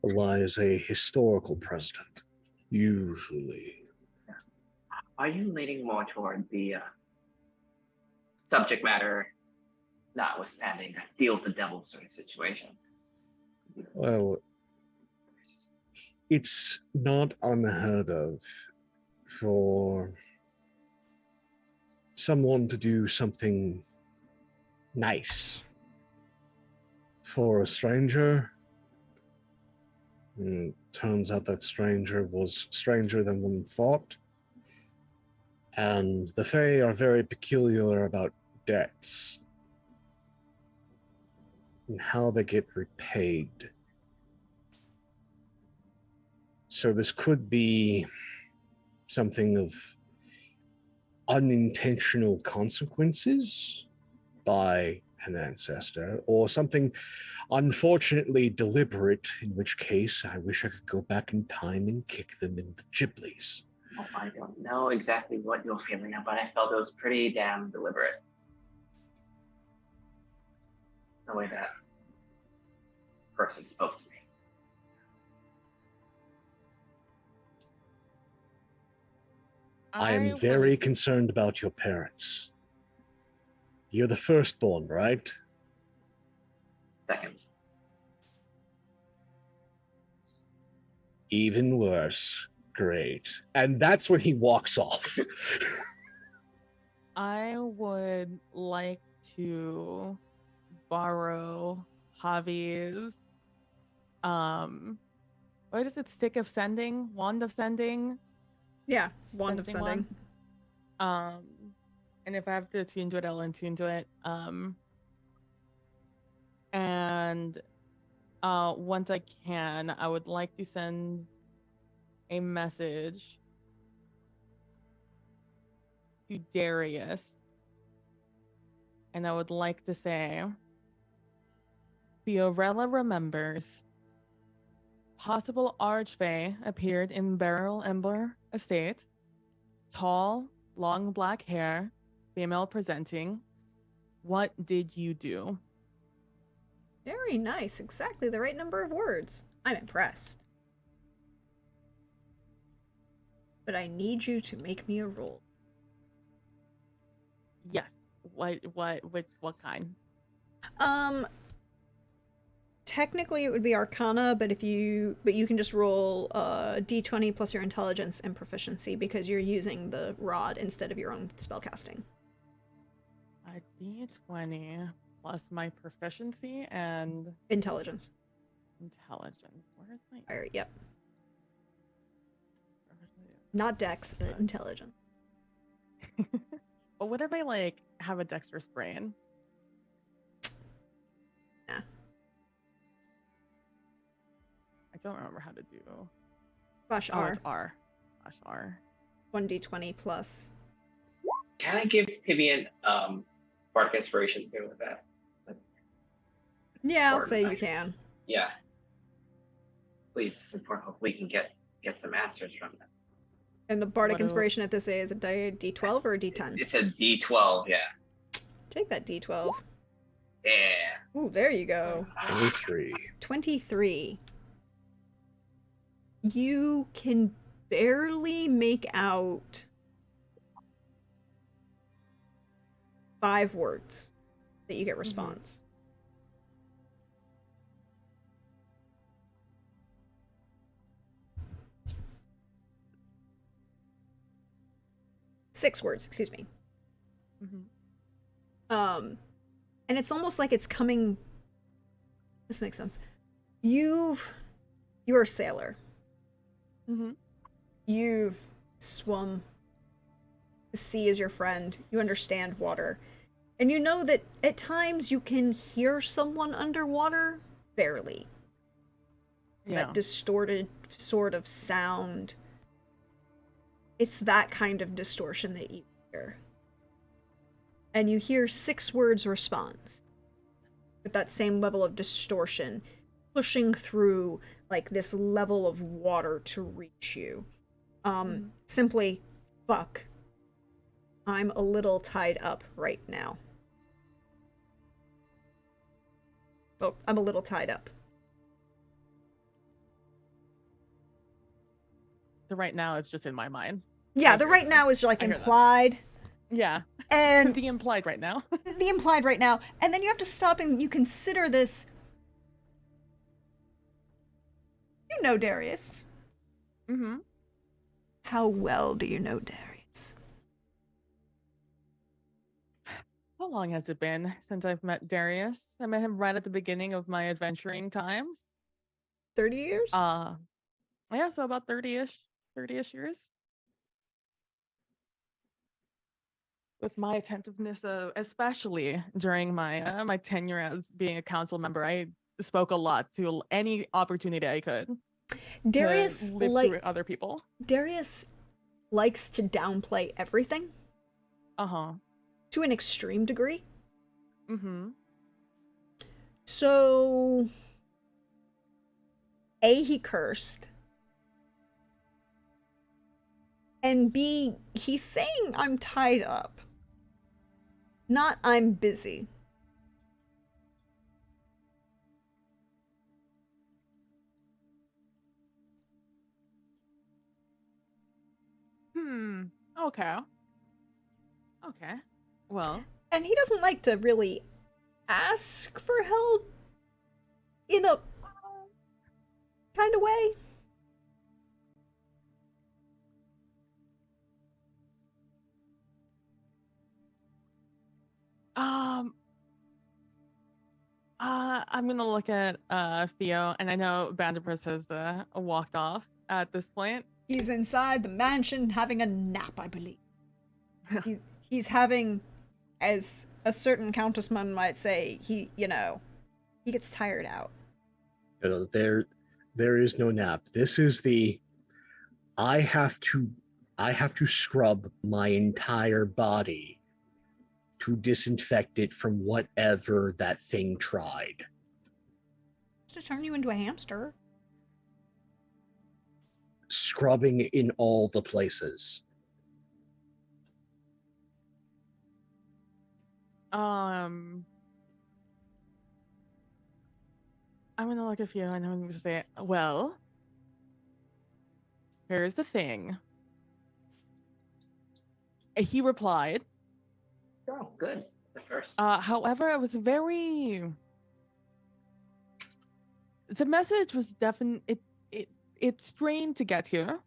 lies a historical precedent, usually. Are you leaning more toward the subject matter, notwithstanding deal with the devil sort of situation? Well, it's not unheard of for someone to do something nice for a stranger. And turns out that stranger was stranger than one thought. And the Fae are very peculiar about debts and how they get repaid. So this could be something of unintentional consequences by an ancestor, or something unfortunately deliberate, in which case I wish I could go back in time and kick them in the giblies. Oh, I don't know exactly what you're feeling, but I felt it was pretty damn deliberate. The way that person spoke to me. I am very concerned about your parents. You're the firstborn, right? Second. Even worse. Great. And that's when he walks off. I would like to borrow Javi's what is it? Stick of sending? Wand of sending? Yeah, wand of sending. And if I have to attune to it, I'll attune to it. And once I can, I would like to send a message to Darius. And I would like to say, Fiorella remembers possible Archfey appeared in Beryl Ember Estate. Tall, long black hair, female presenting. What did you do? Very nice. Exactly the right number of words. I'm impressed. But I need you to make me a roll. Yes. What kind? Technically it would be Arcana, but you can just roll D20 plus your intelligence and proficiency because you're using the rod instead of your own spellcasting. A D20 plus my proficiency and Intelligence. Where's my? Alright, yep. Not dex, but intelligence. But what if I like have a dexterous brain? Nah. I don't remember how to do. Slash Oh, R. it's R. Slash R. 1d20 plus. Can I give Pibian Bardic Inspiration to go with that? Yeah, I'll Or say I- you can. Yeah. Please support. Hopefully we can get some answers from them. And the bardic What do- inspiration at this is a D12 or a D10? It's a D12, yeah. Take that D12. Yeah. Ooh, there you go. 23. 23. You can barely make out 5 words that you get response. 6 words, excuse me. And it's almost like it's coming. This makes sense. You're a sailor. You've swum. The sea is your friend. You understand water. And you know that at times you can hear someone underwater, barely. Yeah. That distorted sort of sound. It's that kind of distortion that you hear. And you hear 6 words response. With that same level of distortion, pushing through like this level of water to reach you. Simply, fuck. I'm a little tied up right now. Oh, I'm a little tied up. The right now is just in my mind. Yeah, I the hear right that. now is like I hear that. implied. Yeah. And The implied right now. the implied right now. And then you have to stop and you consider this. You know Darius. How well do you know Darius? How long has it been since I've met Darius? I met him right at the beginning of my adventuring times. 30 years? Yeah, so about 30-ish years. With my attentiveness, especially during my my tenure as being a council member, I spoke a lot to any opportunity I could Darius to live through other people. Darius likes to downplay everything to an extreme degree. So A, he cursed. And B, he's saying I'm tied up. Not I'm busy. Okay. Well. And he doesn't like to really ask for help in a kind of way. I'm gonna look at Theo, and I know Vanderpris has walked off at this point. He's inside the mansion having a nap, I believe. He's having, as a certain countessman might say, he gets tired out. There is no nap. This is the I have to scrub my entire body to disinfect it from whatever that thing tried. To turn you into a hamster. Scrubbing in all the places. I'm gonna look at you and I'm gonna say, well, here's the thing. He replied. Oh, good. The first. However, it was the message was definitely it strained to get here.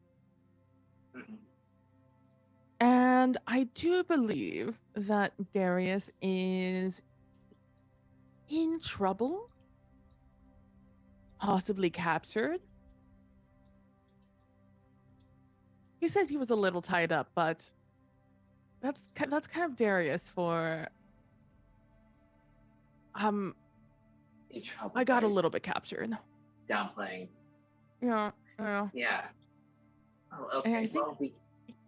And I do believe that Darius is in trouble, possibly captured. He said he was a little tied up, but that's kind of Darius for. I got a little bit captured. Downplaying. Yeah. Yeah. Oh, okay. And I think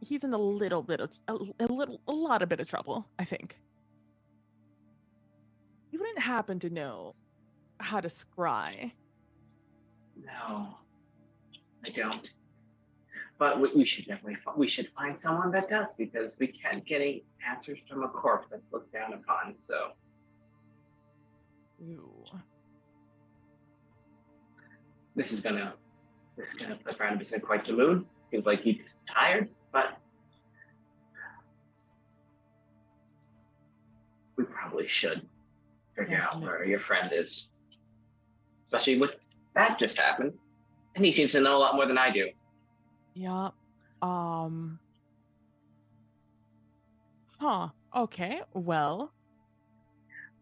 he's in a little bit of a lot of bit of trouble, I think. You wouldn't happen to know how to scry? No, I don't. But we should definitely we should find someone that does, because we can't get any answers from a corpse that's looked down upon. So Ooh. this is gonna put Barnabas in quite the mood. Feels like he's tired, but we probably should figure out where your friend is, especially with that just happened, and he seems to know a lot more than I do. Yeah. Huh. Okay. Well.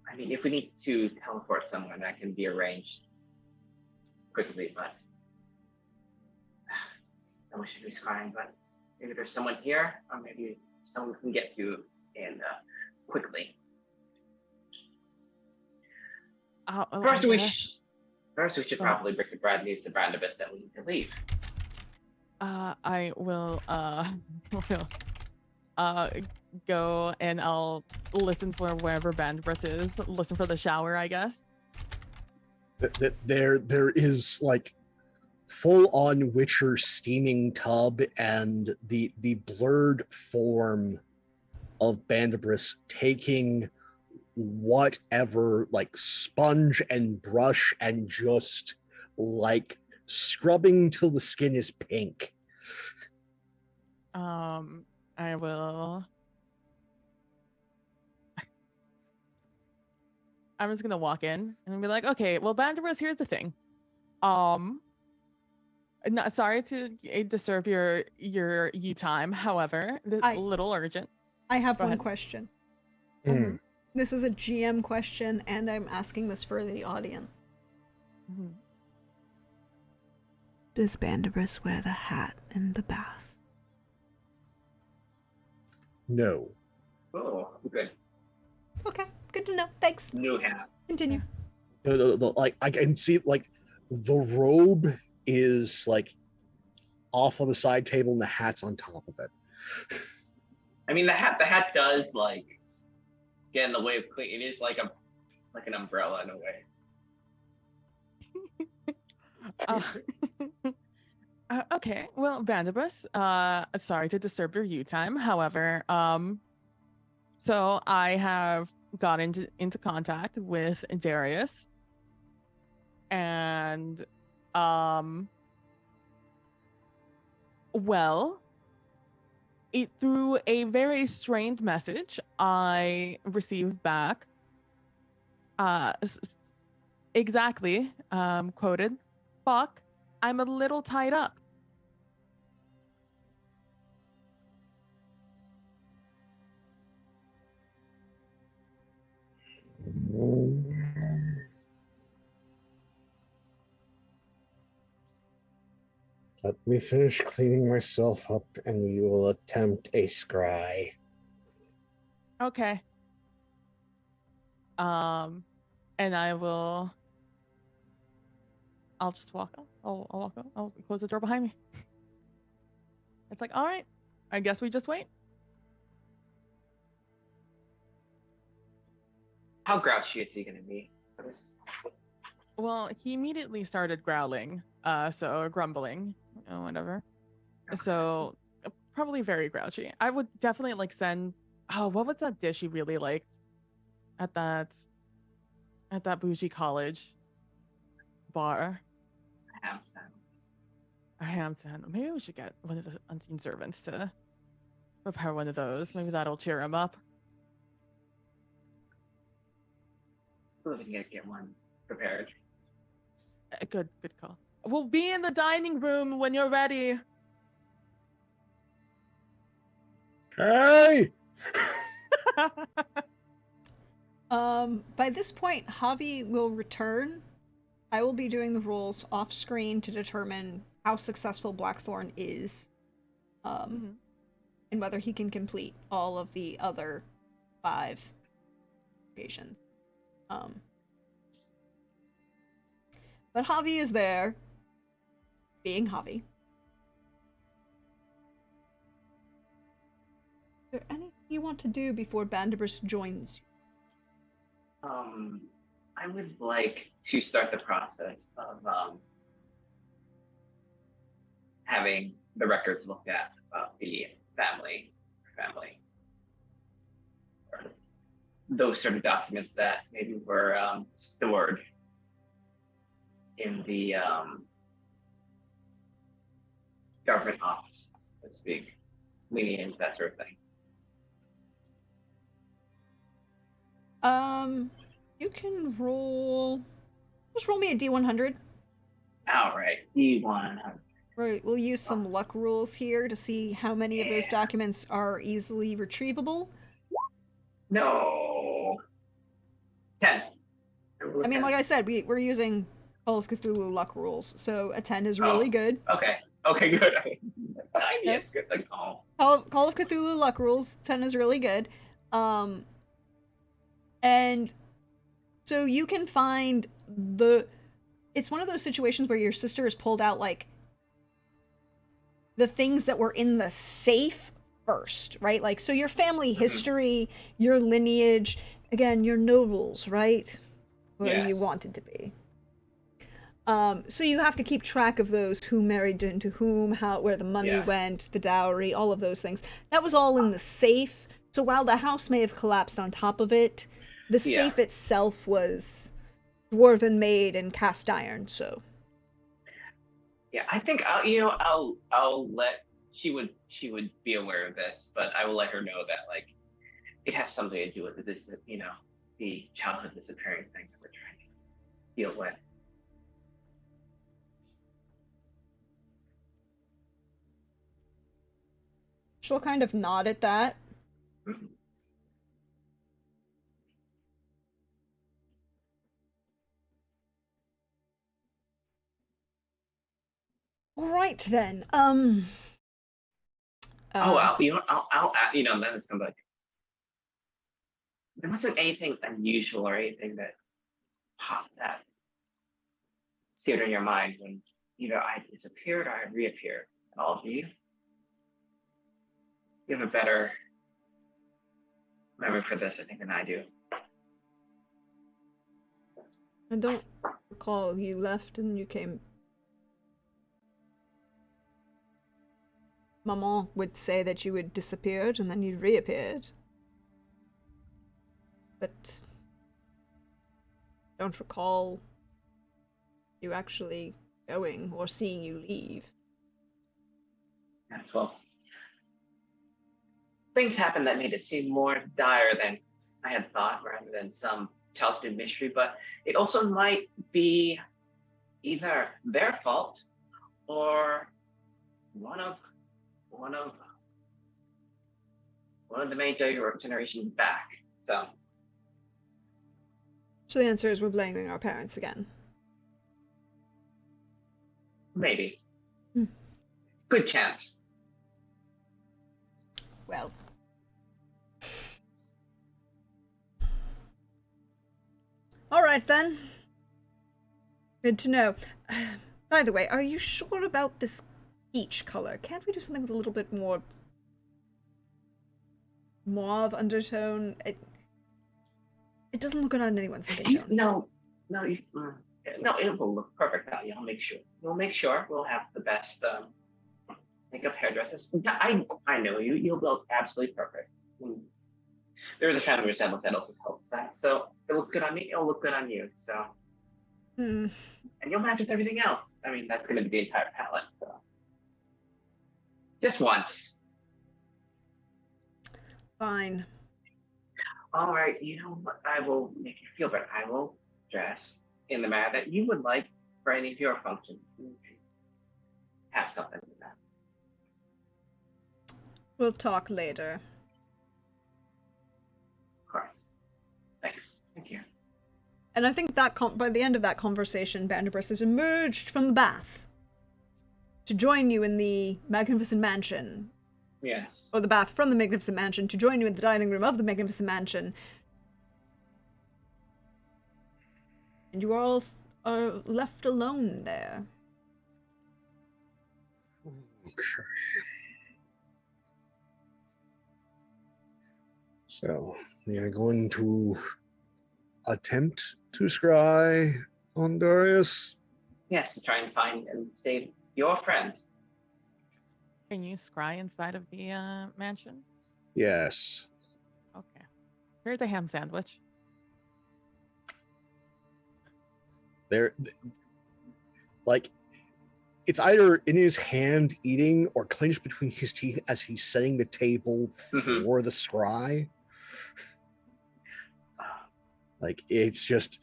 I mean, if we need to teleport somewhere, that can be arranged quickly, but I wish he'd be crying, but maybe there's someone here, or maybe someone we can get to and quickly. Well, First, I we guess, should probably break the bad news to Barnabas that we need to leave. I will will go and I'll listen for wherever Bandbrush is. Listen for the shower, I guess. There is like full-on Witcher steaming tub, and the blurred form of Bandabris taking whatever like sponge and brush and just like scrubbing till the skin is pink. I will. I'm just gonna walk in and be like, okay, well, Bandabris, here's the thing. Not sorry to disturb your you time. However, this I- a little urgent. I have Go one ahead. question. Mm-hmm. This is a GM question, and I'm asking this for the audience. Mm-hmm. Does Bandabris wear the hat in the bath? No. Oh, good. Okay, good to know. Thanks. New hat. Continue. No, like I can see like the robe is like off on the side table and the hat's on top of it. I mean, the hat does like get in the way of clean. It is like an umbrella in a way. Okay, well, Bandabus, sorry to disturb your you time. However, so I have got into contact with Darius, and well, through a very strange message I received back, exactly, quoted, "Fuck, I'm a little tied up." Let me finish cleaning myself up and we will attempt a scry. Okay. And I'll just walk out. I'll walk out. I'll close the door behind me. It's like, all right, I guess we just wait. How grouchy is he gonna be for this? Well, he immediately started growling, so grumbling, whatever. So probably very grouchy. I would definitely like send. Oh, what was that dish he really liked at that bougie college bar? A ham sandwich. Maybe we should get one of the unseen servants to prepare one of those. Maybe that'll cheer him up. We'll get one prepared. Good call. We'll be in the dining room when you're ready. Hey! By this point, Javi will return. I will be doing the rolls off screen to determine how successful Blackthorn is, and whether he can complete all of the other 5 locations. But Javi is there, being Javi. Is there anything you want to do before Bandabris joins you? I would like to start the process of having the records looked at about the family, or those sort of documents that maybe were stored in the government office, so to speak, leaning into that sort of thing. You can roll. Just roll me a D100. All right, D1. Right, we'll use some luck rules here to see how many of those Yeah. documents are easily retrievable. No. 10. I mean, like I said, we're using Call of Cthulhu luck rules, so a 10 is really Oh. good. Okay. Okay, good. Yeah, Yep. it's good. Like, oh. Call of Cthulhu luck rules, 10 is really good. And so you can find it's one of those situations where your sister has pulled out, like, the things that were in the safe first, right? Like, so your family history, your lineage, again, your nobles, right? Where you Yes. wanted to be. So you have to keep track of those, who married into whom, where the money Yeah. went, the dowry, all of those things. That was all in the safe. So while the house may have collapsed on top of it, the Yeah. safe itself was dwarven made and cast iron. So Yeah, I think I'll let she would be aware of this, but I will let her know that like it has something to do with this, the childhood disappearing thing that we're trying to deal with. she'll kind of nod at that. All right then. Oh, I'll then it's gonna be like there wasn't anything unusual or anything that popped that seared in your mind when either I disappeared or I reappeared. All of you have a better memory for this, I think, than I do. I don't recall. You left and you came. Maman would say that you had disappeared and then you reappeared. But don't recall you actually going or seeing you leave. Yes, well, things happened that made it seem more dire than I had thought, rather than some childhood mystery. But it also might be either their fault or one of the main generations back. So So the answer is we're blaming our parents again. maybe. Hmm. Good chance. Well. Alright then. Good to know. By the way, are you sure about this peach color? Can't we do something with a little bit more mauve undertone? It doesn't look good on anyone's skin tone. No, it will look perfect on you. I'll make sure. We'll make sure we'll have the best makeup hairdressers. I know you. You'll look absolutely perfect. There is a family resemblance that also helps that. So if it looks good on me, it'll look good on you. So and you'll match with everything else. I mean, that's going to be the entire palette. So just once. Fine. All right, you know what? I will make you feel better. I will dress in the manner that you would like for any of your functions. Have something like that. We'll talk later. Of course. Thanks. Thank you. And I think that by the end of that conversation, Vanderbrist has emerged from the bath to join you in the Magnificent Mansion. Yes. Or the bath from the Magnificent Mansion to join you in the dining room of the Magnificent Mansion. And you all are left alone there. Okay. So we are going to attempt to scry on Darius. Yes, to try and find and save your friends. Can you scry inside of the mansion? Yes. Okay. Here's a ham sandwich. There, like, it's either in his hand eating or clenched between his teeth as he's setting the table Mhm. for the scry. Like, it's just.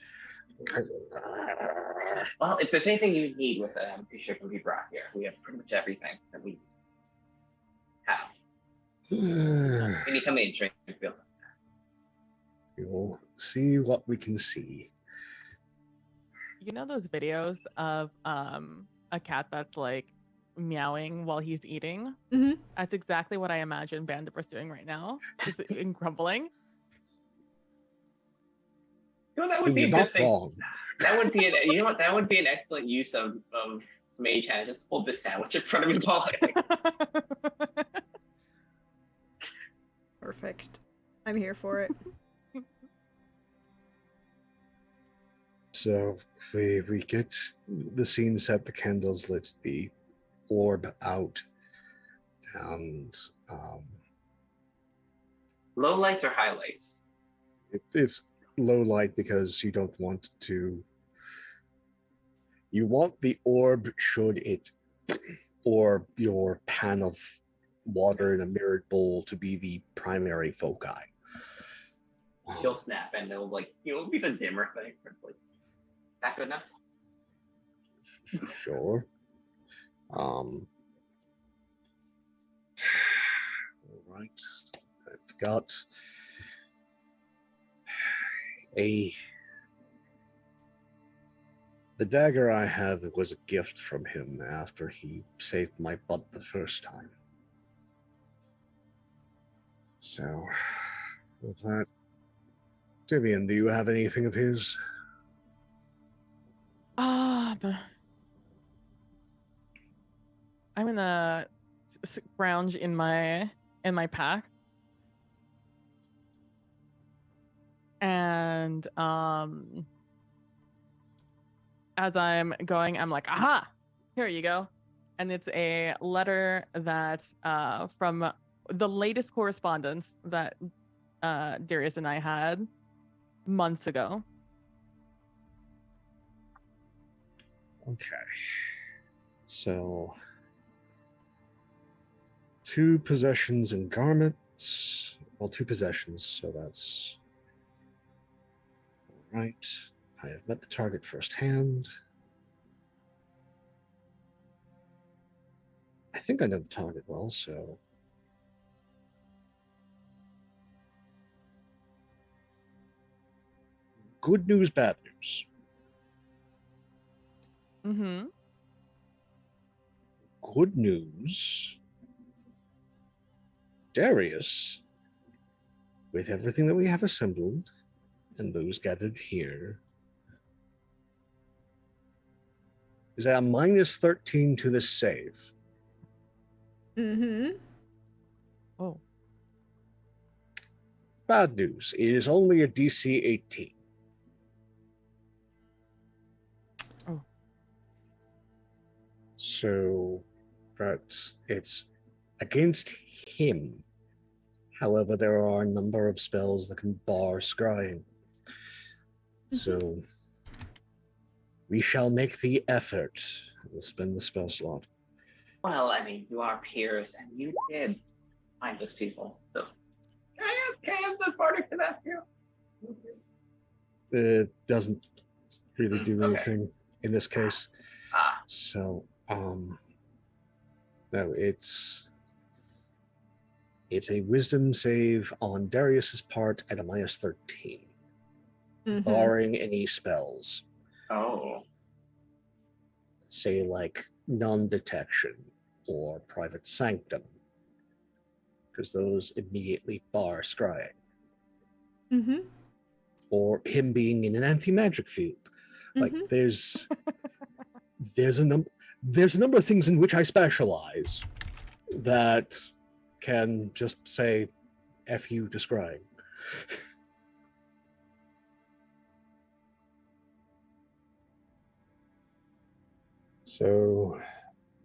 Well, if there's anything you need with it, I'm pretty sure it can be brought here. We have pretty much everything that we have. We need something to drink. We'll see what we can see. You know those videos of a cat that's like meowing while he's eating? Mm-hmm. That's exactly what I imagine Vandiverse doing right now. Just in grumbling. You know, that would be You're a good not thing. wrong. That would be you know what? That would be an excellent use of Mage Hand. Just hold this sandwich in front of me while I Perfect. I'm here for it. So we get the scene set, the candles lit, the orb out, and low lights or highlights. it's low light because you don't want to. You want the orb, should it, or your pan of water in a mirrored bowl, to be the primary foci. He'll snap and it'll it'll be the dimmer thing. Like, that good enough? Sure. All right. I've got the dagger I have was a gift from him after he saved my butt the first time. So, with that, Tivian, do you have anything of his? I'm gonna scrounge in my pack, and as I'm going, I'm like, aha, here you go. And it's a letter that from the latest correspondence that Darius and I had months ago. Okay. So, 2 possessions and garments. Well, 2 possessions, so that's all right. I have met the target firsthand. I think I know the target well, so. Good news, bad news. Mm-hmm. Good news. Darius, with everything that we have assembled and those gathered here, is at a minus 13 to this save. Mm-hmm. Oh. Bad news, it is only a DC 18. Oh. So, but it's against him. However, there are a number of spells that can bar scrying. So, we shall make the effort. We'll spend the spell slot. Well, I mean, you are peers, and you did find those people. So, can I have the bardic to that too? It doesn't really do Okay. anything in this case. Ah, So, no, it's a wisdom save on Darius's part at a minus 13, barring any spells. oh, Say like non-detection or private sanctum, because those immediately bar scrying. Mm-hmm. Or him being in an anti-magic field. Like there's a number of things in which I specialize that can just say F you to scrying. So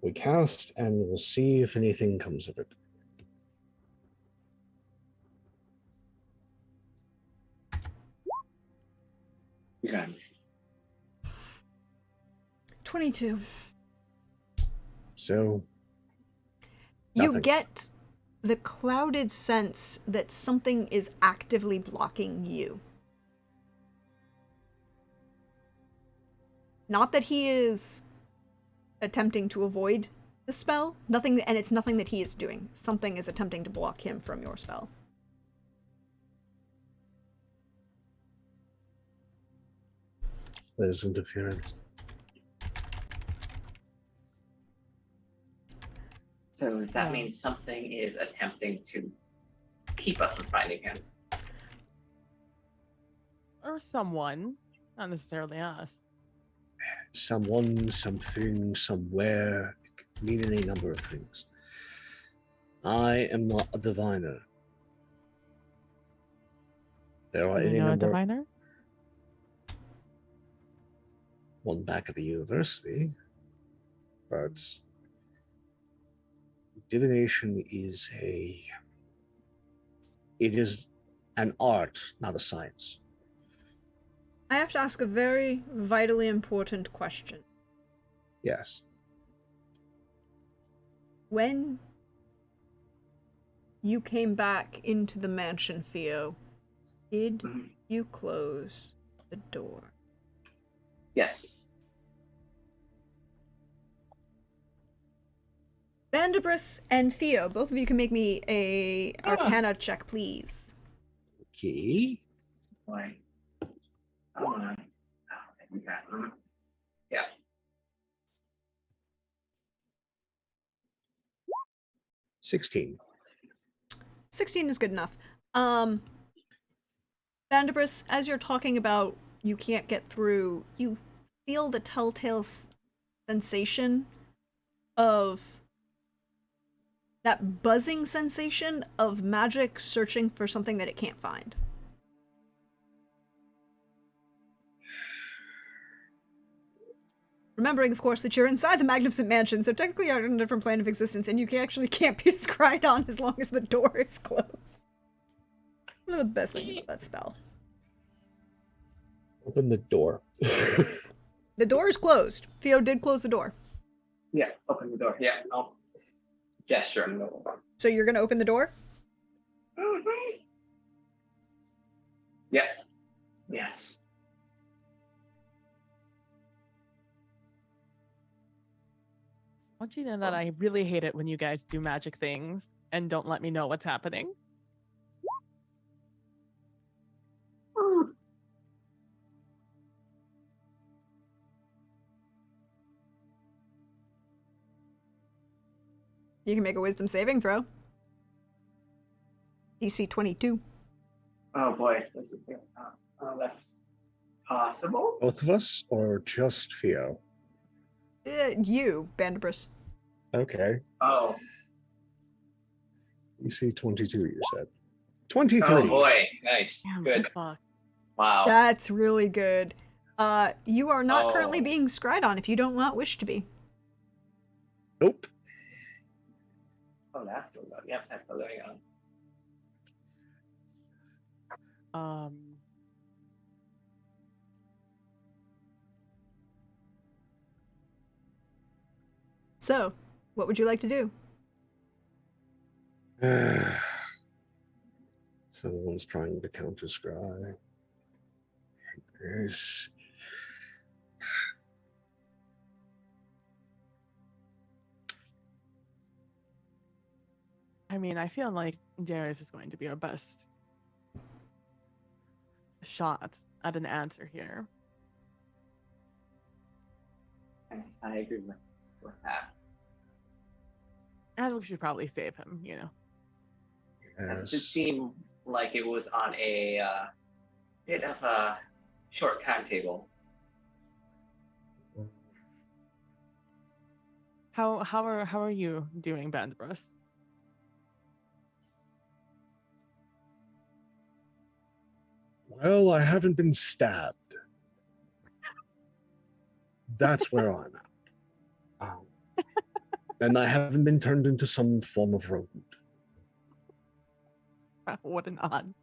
We cast, and we'll see if anything comes of it. Okay. 22. So, You nothing. get the clouded sense that something is actively blocking you. Not that he is attempting to avoid the spell, nothing, and it's nothing that he is doing. Something is attempting to block him from your spell. There's interference. So does that Yeah. mean something is attempting to keep us from finding him? Or someone, not necessarily us. Someone, something, somewhere. It could mean any number of things. I am not a diviner. There are Do we any know a number diviner? one back at the university, but divination is it is an art, not a science. I have to ask a very vitally important question. Yes. When you came back into the mansion, Theo, did Mhm. you close the door? Yes. Vandabris and Theo, both of you can make me a Arcana check, please. Okay. Why? Oh, yeah. 16. 16 is good enough. Vandabris, as you're talking about you can't get through, you feel the telltale sensation of that buzzing sensation of magic searching for something that it can't find. Remembering, of course, that you're inside the Magnificent Mansion, so technically you're in a different plane of existence, and you actually can't be scryed on as long as the door is closed. One of the best things about that spell. Open the door. The door is closed. Theo did close the door. Yeah, open the door. Yeah, I'll gesture and go. So you're gonna open the door? Yeah. Yes. I want you to know that I really hate it when you guys do magic things and don't let me know what's happening. You can make a wisdom saving throw. DC 22. Oh boy, that's possible. Both of us, or just Theo? You, Bandabris. Okay. Oh. You see 22, you said. 23. Oh boy, nice. Damn, Good. fuck. Wow. That's really good. You are not currently Oh. being scryed on if you don't not wish to be. Nope. Oh, that's still going. Yep, that's still going on. So, what would you like to do? Someone's trying to counter scry. There's I mean, I feel like Darius is going to be our best shot at an answer here. I agree with that. And we should probably save him, you know. That did yes. seem like it was on a bit of a short timetable. How are you doing, Bandabris? Well, I haven't been stabbed. That's where I'm at. And I haven't been turned into some form of rodent. What an odd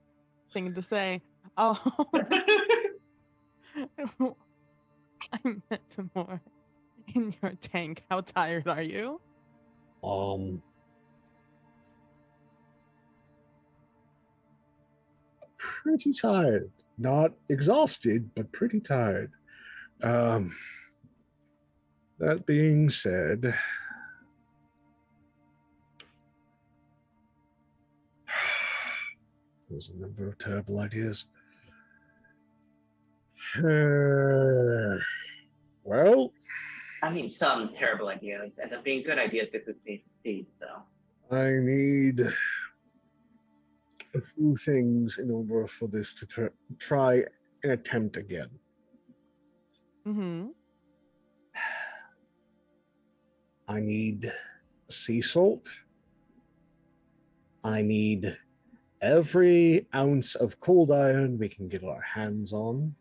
thing to say. Oh, I meant to more in your tank. How tired are you? Pretty tired. Not exhausted, but pretty tired. That being said, there's a number of terrible ideas. Well, I mean, some terrible ideas end up being good ideas if we succeed. So I need a few things in order for this to try and attempt again. Mm-hmm. I need sea salt. I need every ounce of cold iron we can get our hands on.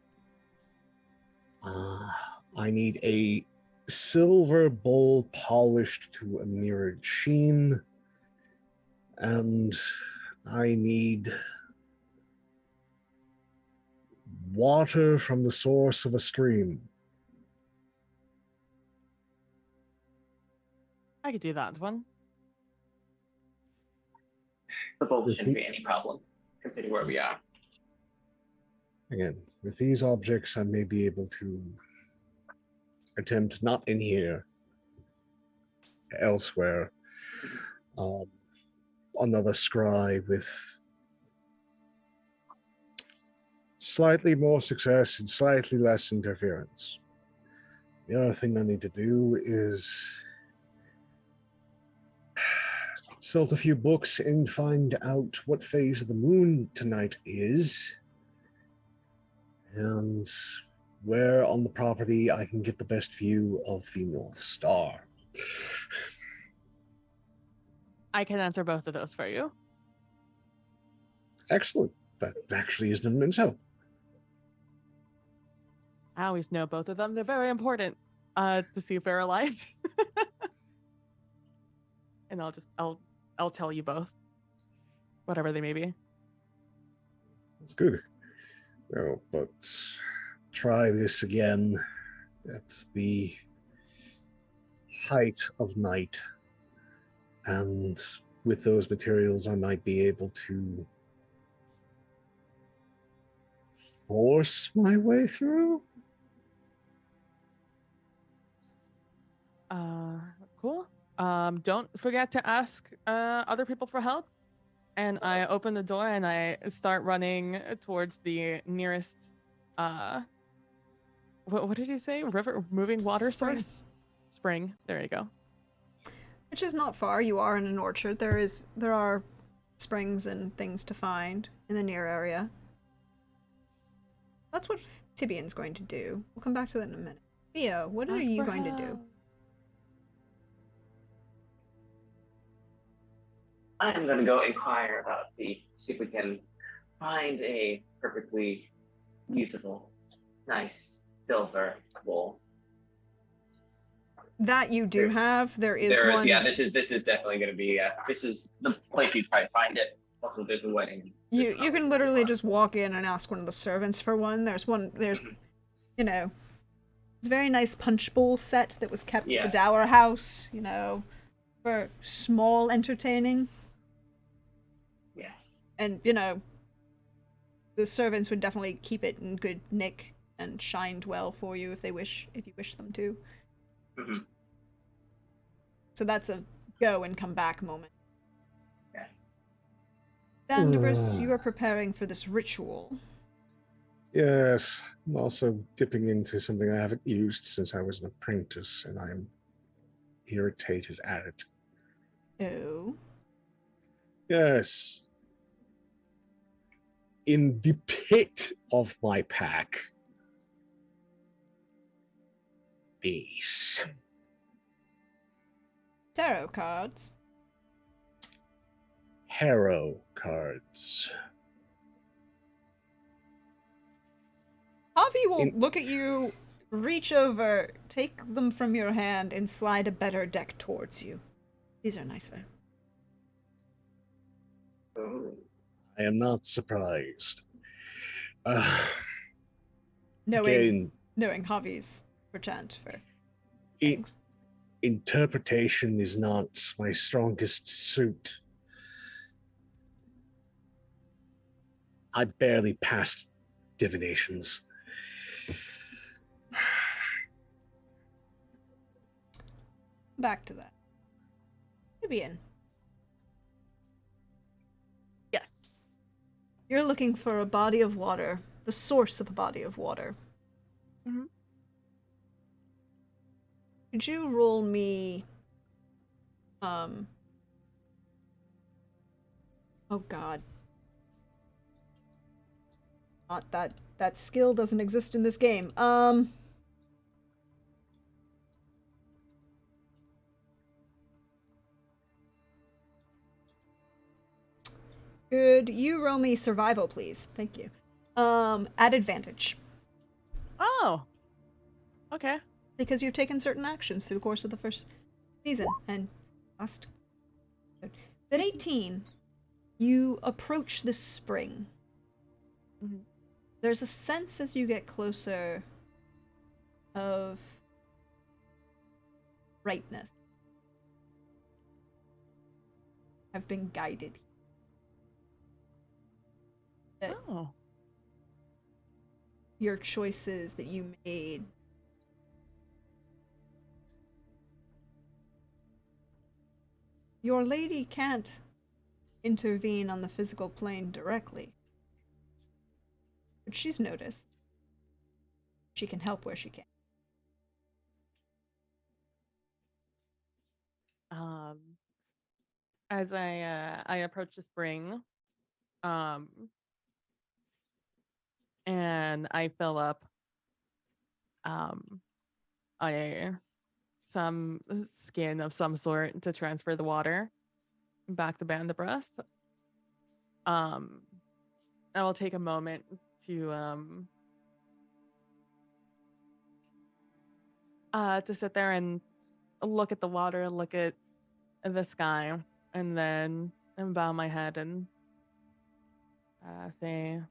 I need a silver bowl polished to a mirrored sheen. And I need water from the source of a stream. I could do that one. the boat shouldn't be any problem, considering where we are. Again, with these objects, I may be able to attempt not in here, elsewhere. Another scry with slightly more success and slightly less interference. The other thing I need to do is consult a few books and find out what phase of the moon tonight is, and where on the property I can get the best view of the North Star. I can answer both of those for you. Excellent. That actually is an immense help. I always know both of them. They're very important to see if they're alive. And I'll tell you both, whatever they may be. That's good. No, but try this again at the height of night, and with those materials I might be able to force my way through. Cool. Don't forget to ask other people for help. And I open the door and I start running towards the nearest what did he say? River, moving water Spring. source? Spring. There you go. Which is not far. You are in an orchard. There are springs and things to find in the near area. That's what Tibian's going to do. We'll come back to that in a minute. Theo, what are Ask you for going to do? help. I'm gonna go inquire about see if we can find a perfectly usable, nice silver bowl. That you do have. There is one. Yeah. This is definitely gonna be. This is the place you try to find it. Also, there's a wedding. You can literally just walk in and ask one of the servants for one. There's you know, it's a very nice punch bowl set that was kept at the Yes. Dower House, for small entertaining. Yes. And, the servants would definitely keep it in good nick and shined well for you if you wish them to. Mm-hmm. So that's a go and come back moment. Yeah. Vandivers, you are preparing for this ritual. Yes, I'm also dipping into something I haven't used since I was an apprentice, and I'm irritated at it. Oh. Yes. In the pit of my pack, these Tarot cards. Harrow cards. Avi will look at you reach over, take them from your hand, and slide a better deck towards you. These are nicer. Oh. I am not surprised. Knowing Again, hobbies, perchance, for it, things. interpretation is not my strongest suit. I barely passed divinations. Back to that. Vivian, Yes. you're looking for a body of water, the source of a body of water. Mm-hmm. Could you roll me, oh god. Not that skill doesn't exist in this game. Could you roll me survival, please? Thank you. At advantage. Oh. Okay. Because you've taken certain actions through the course of the first season and last. At 18, you approach the spring. Mm-hmm. There's a sense as you get closer of rightness. Have been guided. That Oh. your choices that you made your lady can't intervene on the physical plane directly, but she's noticed she can help where she can. As I approach the spring, and I fill up a some skin of some sort to transfer the water back to Bandabreast. I will take a moment to sit there and look at the water, look at the sky, and then bow my head and say,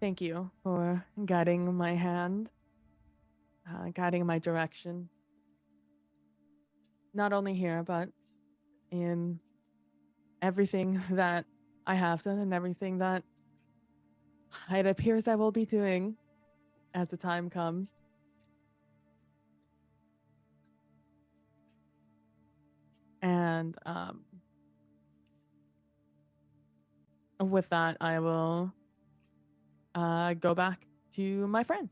thank you for guiding my hand, guiding my direction. Not only here, but in everything that I have done and everything that it appears I will be doing as the time comes. And with that, I will go back to my friends.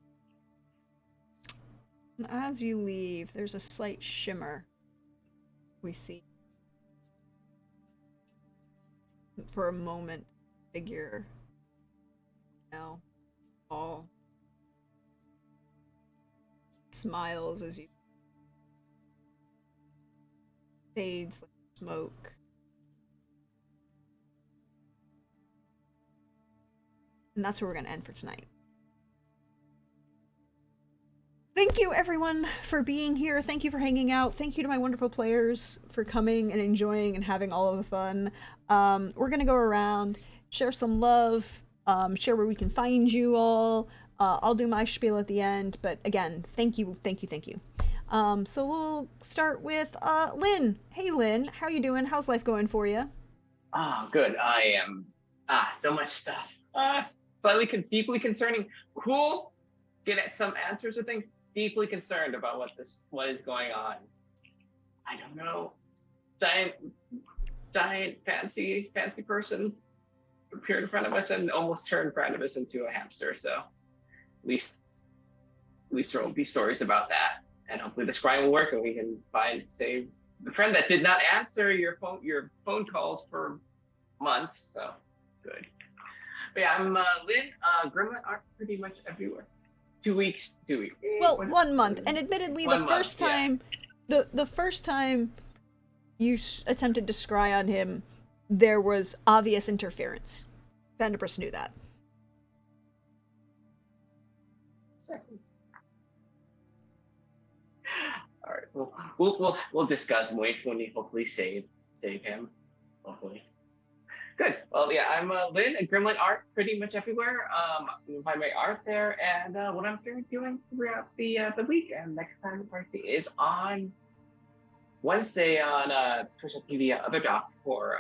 And as you leave, there's a slight shimmer we see. For a moment, figure now all smiles as you fades like smoke. And that's where we're gonna end for tonight. Thank you everyone for being here. Thank you for hanging out. Thank you to my wonderful players for coming and enjoying and having all of the fun. We're gonna go around, share some love, share where we can find you all. I'll do my spiel at the end, but again, thank you. So we'll start with Lynn. Hey Lynn, how you doing? How's life going for you? Oh, good. I am. So much stuff. Deeply concerning. Cool. Get at some answers to things. Deeply concerned about what is going on. I don't know. Giant fancy person appeared in front of us and almost turned Brandibus into a hamster. So at least there won't be stories about that. And hopefully the scrying will work and we can save the friend that did not answer your phone calls for months. So good. But yeah, I'm Lynn. Gremlin are pretty much everywhere. 2 weeks. Well, 1 month. And admittedly, the first time you attempted to scry on him, there was obvious interference. Vandabris knew that. We'll discuss Moish when you hopefully save him. Hopefully. Good. Well, yeah, I'm Lynn at Gremlin Art pretty much everywhere. You can find my art there, and what I'm doing throughout the week. And next time the party is on Wednesday on Twitch.tv other doc for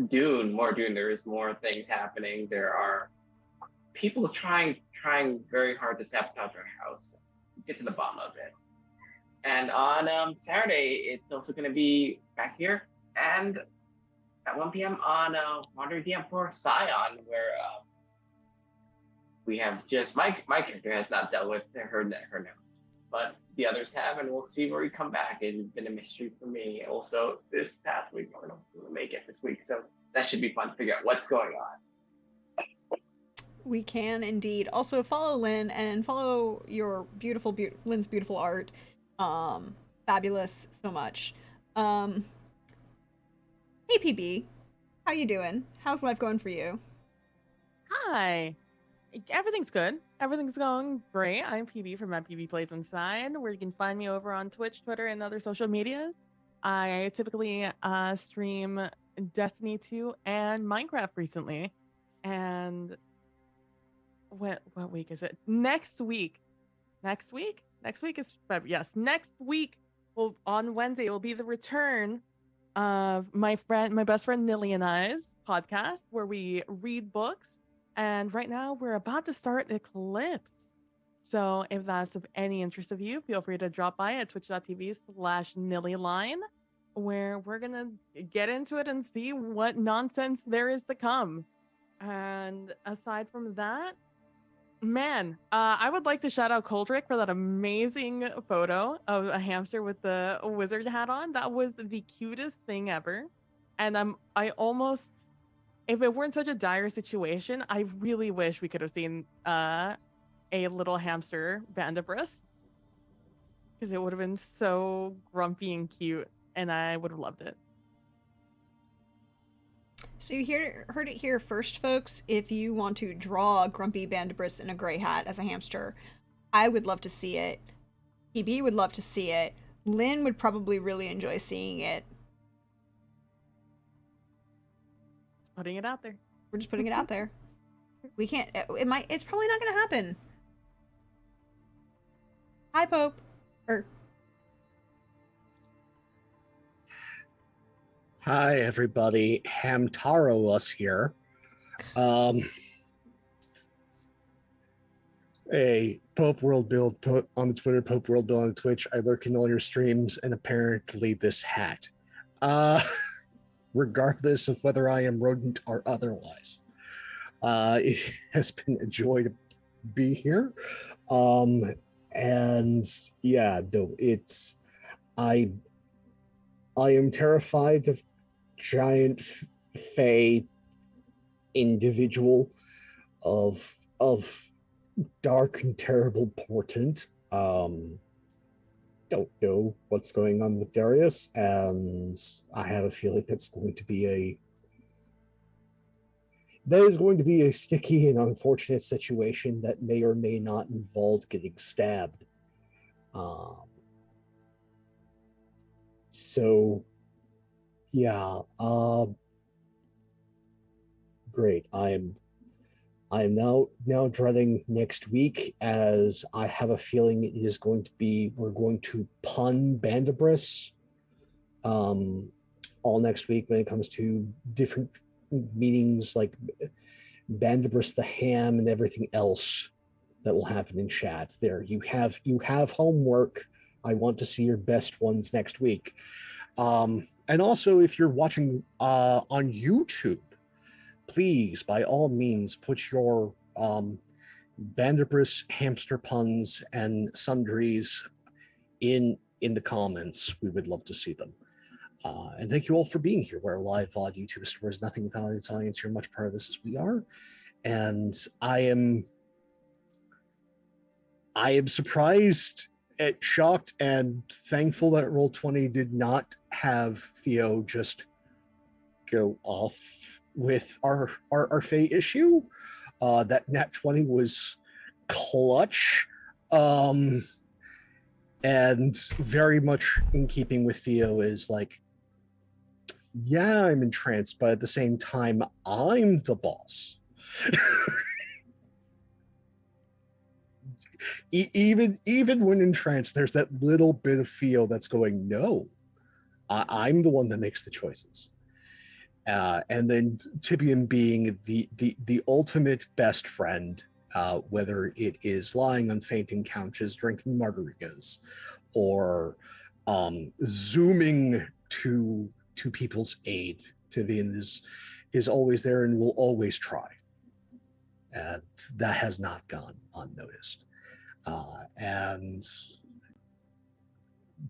Dune. More Dune. There is more things happening. There are people trying very hard to sabotage our house. Get to the bottom of it. And on Saturday, it's also going to be back here and at 1 p.m. on Wandering DM for Scion, where we have just my character has not dealt with her now, but the others have, and we'll see where we come back. It's been a mystery for me. Also, this past week, we're going to make it this week, so that should be fun to figure out what's going on. We can indeed. Also follow Lynn and follow your Lynn's beautiful art. Fabulous so much. Hey PB, how you doing? How's life going for you? Hi. Everything's good. Everything's going great. I'm PB from Mad PB Plays Inside, where you can find me over on Twitch, Twitter, and other social medias. I typically stream Destiny 2 and Minecraft recently. And what week is it? Next week is February. Yes, next week on Wednesday will be the return of my best friend Nilly and I's podcast, where we read books. And right now we're about to start Eclipse. So if that's of any interest of you, feel free to drop by at twitch.tv/NillyLine, where we're gonna get into it and see what nonsense there is to come. And aside from that, man, I would like to shout out Coldrick for that amazing photo of a hamster with the wizard hat on. That was the cutest thing ever. And I almost, if it weren't such a dire situation, I really wish we could have seen a little hamster Bandibris, because it would have been so grumpy and cute, and I would have loved it. So you heard it here first, folks. If you want to draw a grumpy Bandibris in a gray hat as a hamster, I would love to see it. PB would love to see it. Lynn would probably really enjoy seeing it. Putting it out there. We're just putting it out there. We can't. It's probably not going to happen. Hi, Pope. Hi, everybody. Hamtaro us here. Hey, Pope World Build on the Twitter, Pope World Build on the Twitch. I lurk in all your streams, and apparently this hat. Regardless of whether I am rodent or otherwise, it has been a joy to be here. And yeah, no, it's I am terrified of giant fey individual of dark and terrible portent. Don't know what's going on with Darius, and I have a feeling that is going to be a sticky and unfortunate situation that may or may not involve getting stabbed. So yeah, great. I am now dreading next week, as I have a feeling it is going to be, we're going to pun Bandibris all next week when it comes to different meanings like Bandibris the ham and everything else that will happen in chat. There, you have homework. I want to see your best ones next week. And also, if you're watching on YouTube, please, by all means, put your Bandibris hamster puns and sundries in the comments. We would love to see them. And thank you all for being here. Where live VOD YouTube store is nothing without its audience. You're much part of this as we are. And I am surprised, shocked, and thankful that Roll20 did not have Theo just go off with our Fae issue. That Nat 20 was clutch. And very much in keeping with Theo is like, yeah, I'm entranced, but at the same time, I'm the boss. Even when entranced, there's that little bit of feel that's going, no, I'm the one that makes the choices. And then Tibian being the ultimate best friend, whether it is lying on fainting couches, drinking margaritas, or zooming to people's aid. Tibian is always there and will always try. And that has not gone unnoticed. And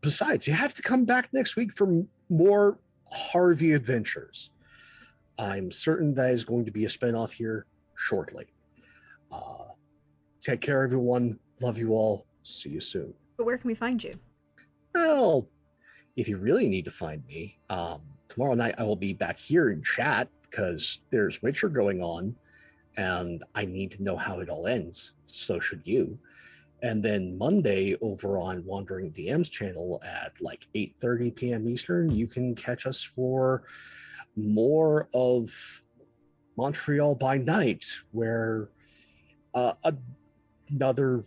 besides, you have to come back next week for more Harvey adventures. I'm certain that is going to be a spinoff here shortly. Take care, everyone. Love you all. See you soon. But where can we find you? Well, if you really need to find me, tomorrow night I will be back here in chat because there's Witcher going on, and I need to know how it all ends. So should you. And then Monday over on Wandering DM's channel at like 8:30 p.m. Eastern, you can catch us for more of Montreal by Night, where another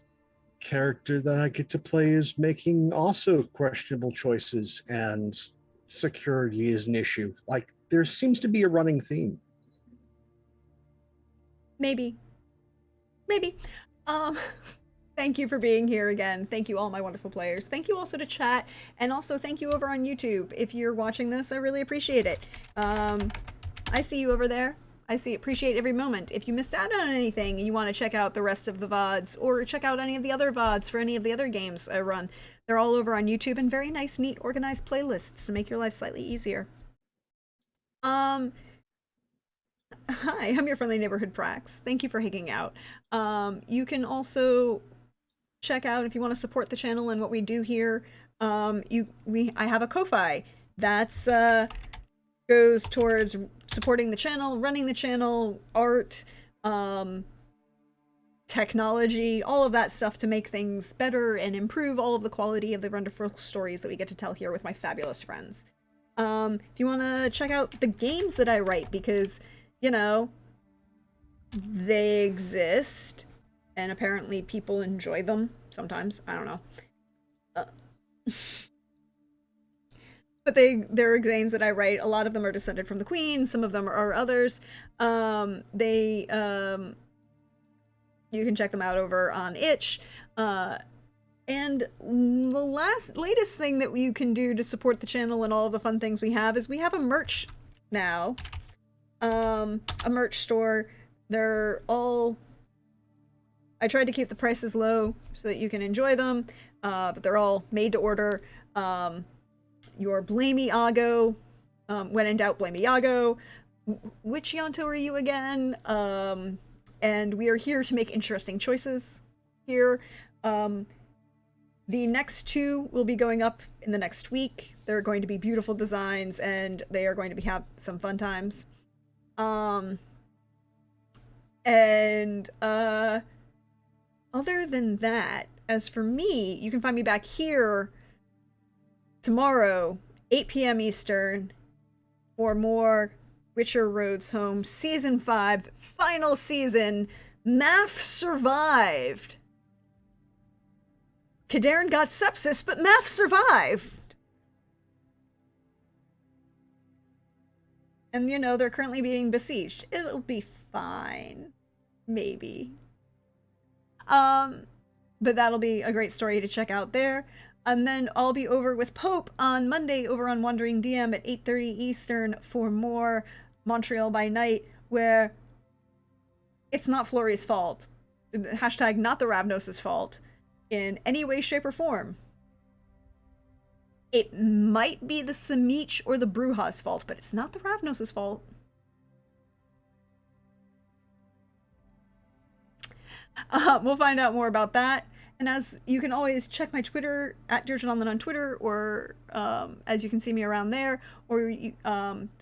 character that I get to play is making also questionable choices, and security is an issue. Like, there seems to be a running theme. Maybe. Thank you for being here again. Thank you all my wonderful players. Thank you also to chat, and also thank you over on YouTube. If you're watching this, I really appreciate it. I see you over there. Appreciate every moment. If you missed out on anything and you want to check out the rest of the VODs, or check out any of the other VODs for any of the other games I run, they're all over on YouTube in very nice, neat, organized playlists to make your life slightly easier. Hi, I'm your friendly neighborhood Prax. Thank you for hanging out. You can also check out, if you want to support the channel and what we do here, I have a Ko-Fi that's goes towards supporting the channel, running the channel, art, technology, all of that stuff to make things better and improve all of the quality of the wonderful stories that we get to tell here with my fabulous friends. If you want to check out the games that I write, because, you know, they exist, and apparently people enjoy them sometimes. I don't know. But there are games that I write. A lot of them are descended from the Queen. Some of them are others. You can check them out over on itch. And the latest thing that you can do to support the channel and all of the fun things we have is we have a merch now. A merch store. They're all... I tried to keep the prices low so that you can enjoy them, but they're all made to order. Your Blame Iago, when in doubt, blame Iago. Which Yonto are you again? And we are here to make interesting choices here. The next two will be going up in the next week. They're going to be beautiful designs, and they are going to have some fun times. Other than that, as for me, you can find me back here tomorrow, 8 p.m. Eastern, for more Witcher Roads Home Season 5, final season. Math survived. Kadarin got sepsis, but Math survived. And, you know, they're currently being besieged. It'll be fine. Maybe. But that'll be a great story to check out there. And then I'll be over with Pope on Monday over on Wandering DM at 8:30 Eastern for more Montreal by Night, where it's not Flori's fault. Hashtag not the Ravnos' fault in any way, shape, or form. It might be the Samich or the Bruja's fault, but it's not the Ravnos' fault. We'll find out more about that. And as you can always check my Twitter at DearJonathan on Twitter, or as you can see me around there, or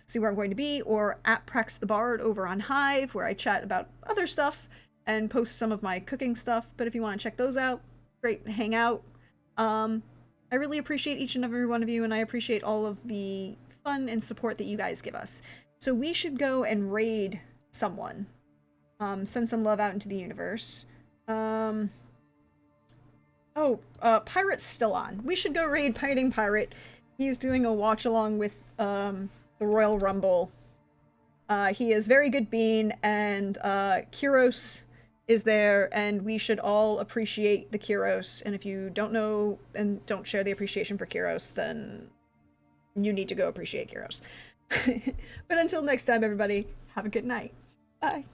see where I'm going to be, or at Prax the Bard over on Hive, where I chat about other stuff and post some of my cooking stuff. But if you want to check those out, great, hang out. I really appreciate each and every one of you, and I appreciate all of the fun and support that you guys give us. So we should go and raid someone. Send some love out into the universe. Pirate's still on. We should go raid Fighting Pirate. He's doing a watch along with the Royal Rumble. He is very good bean, and Kyros is there, and we should all appreciate the Kyros. And if you don't know and don't share the appreciation for Kyros, then you need to go appreciate Kyros. But until next time, everybody, have a good night. Bye.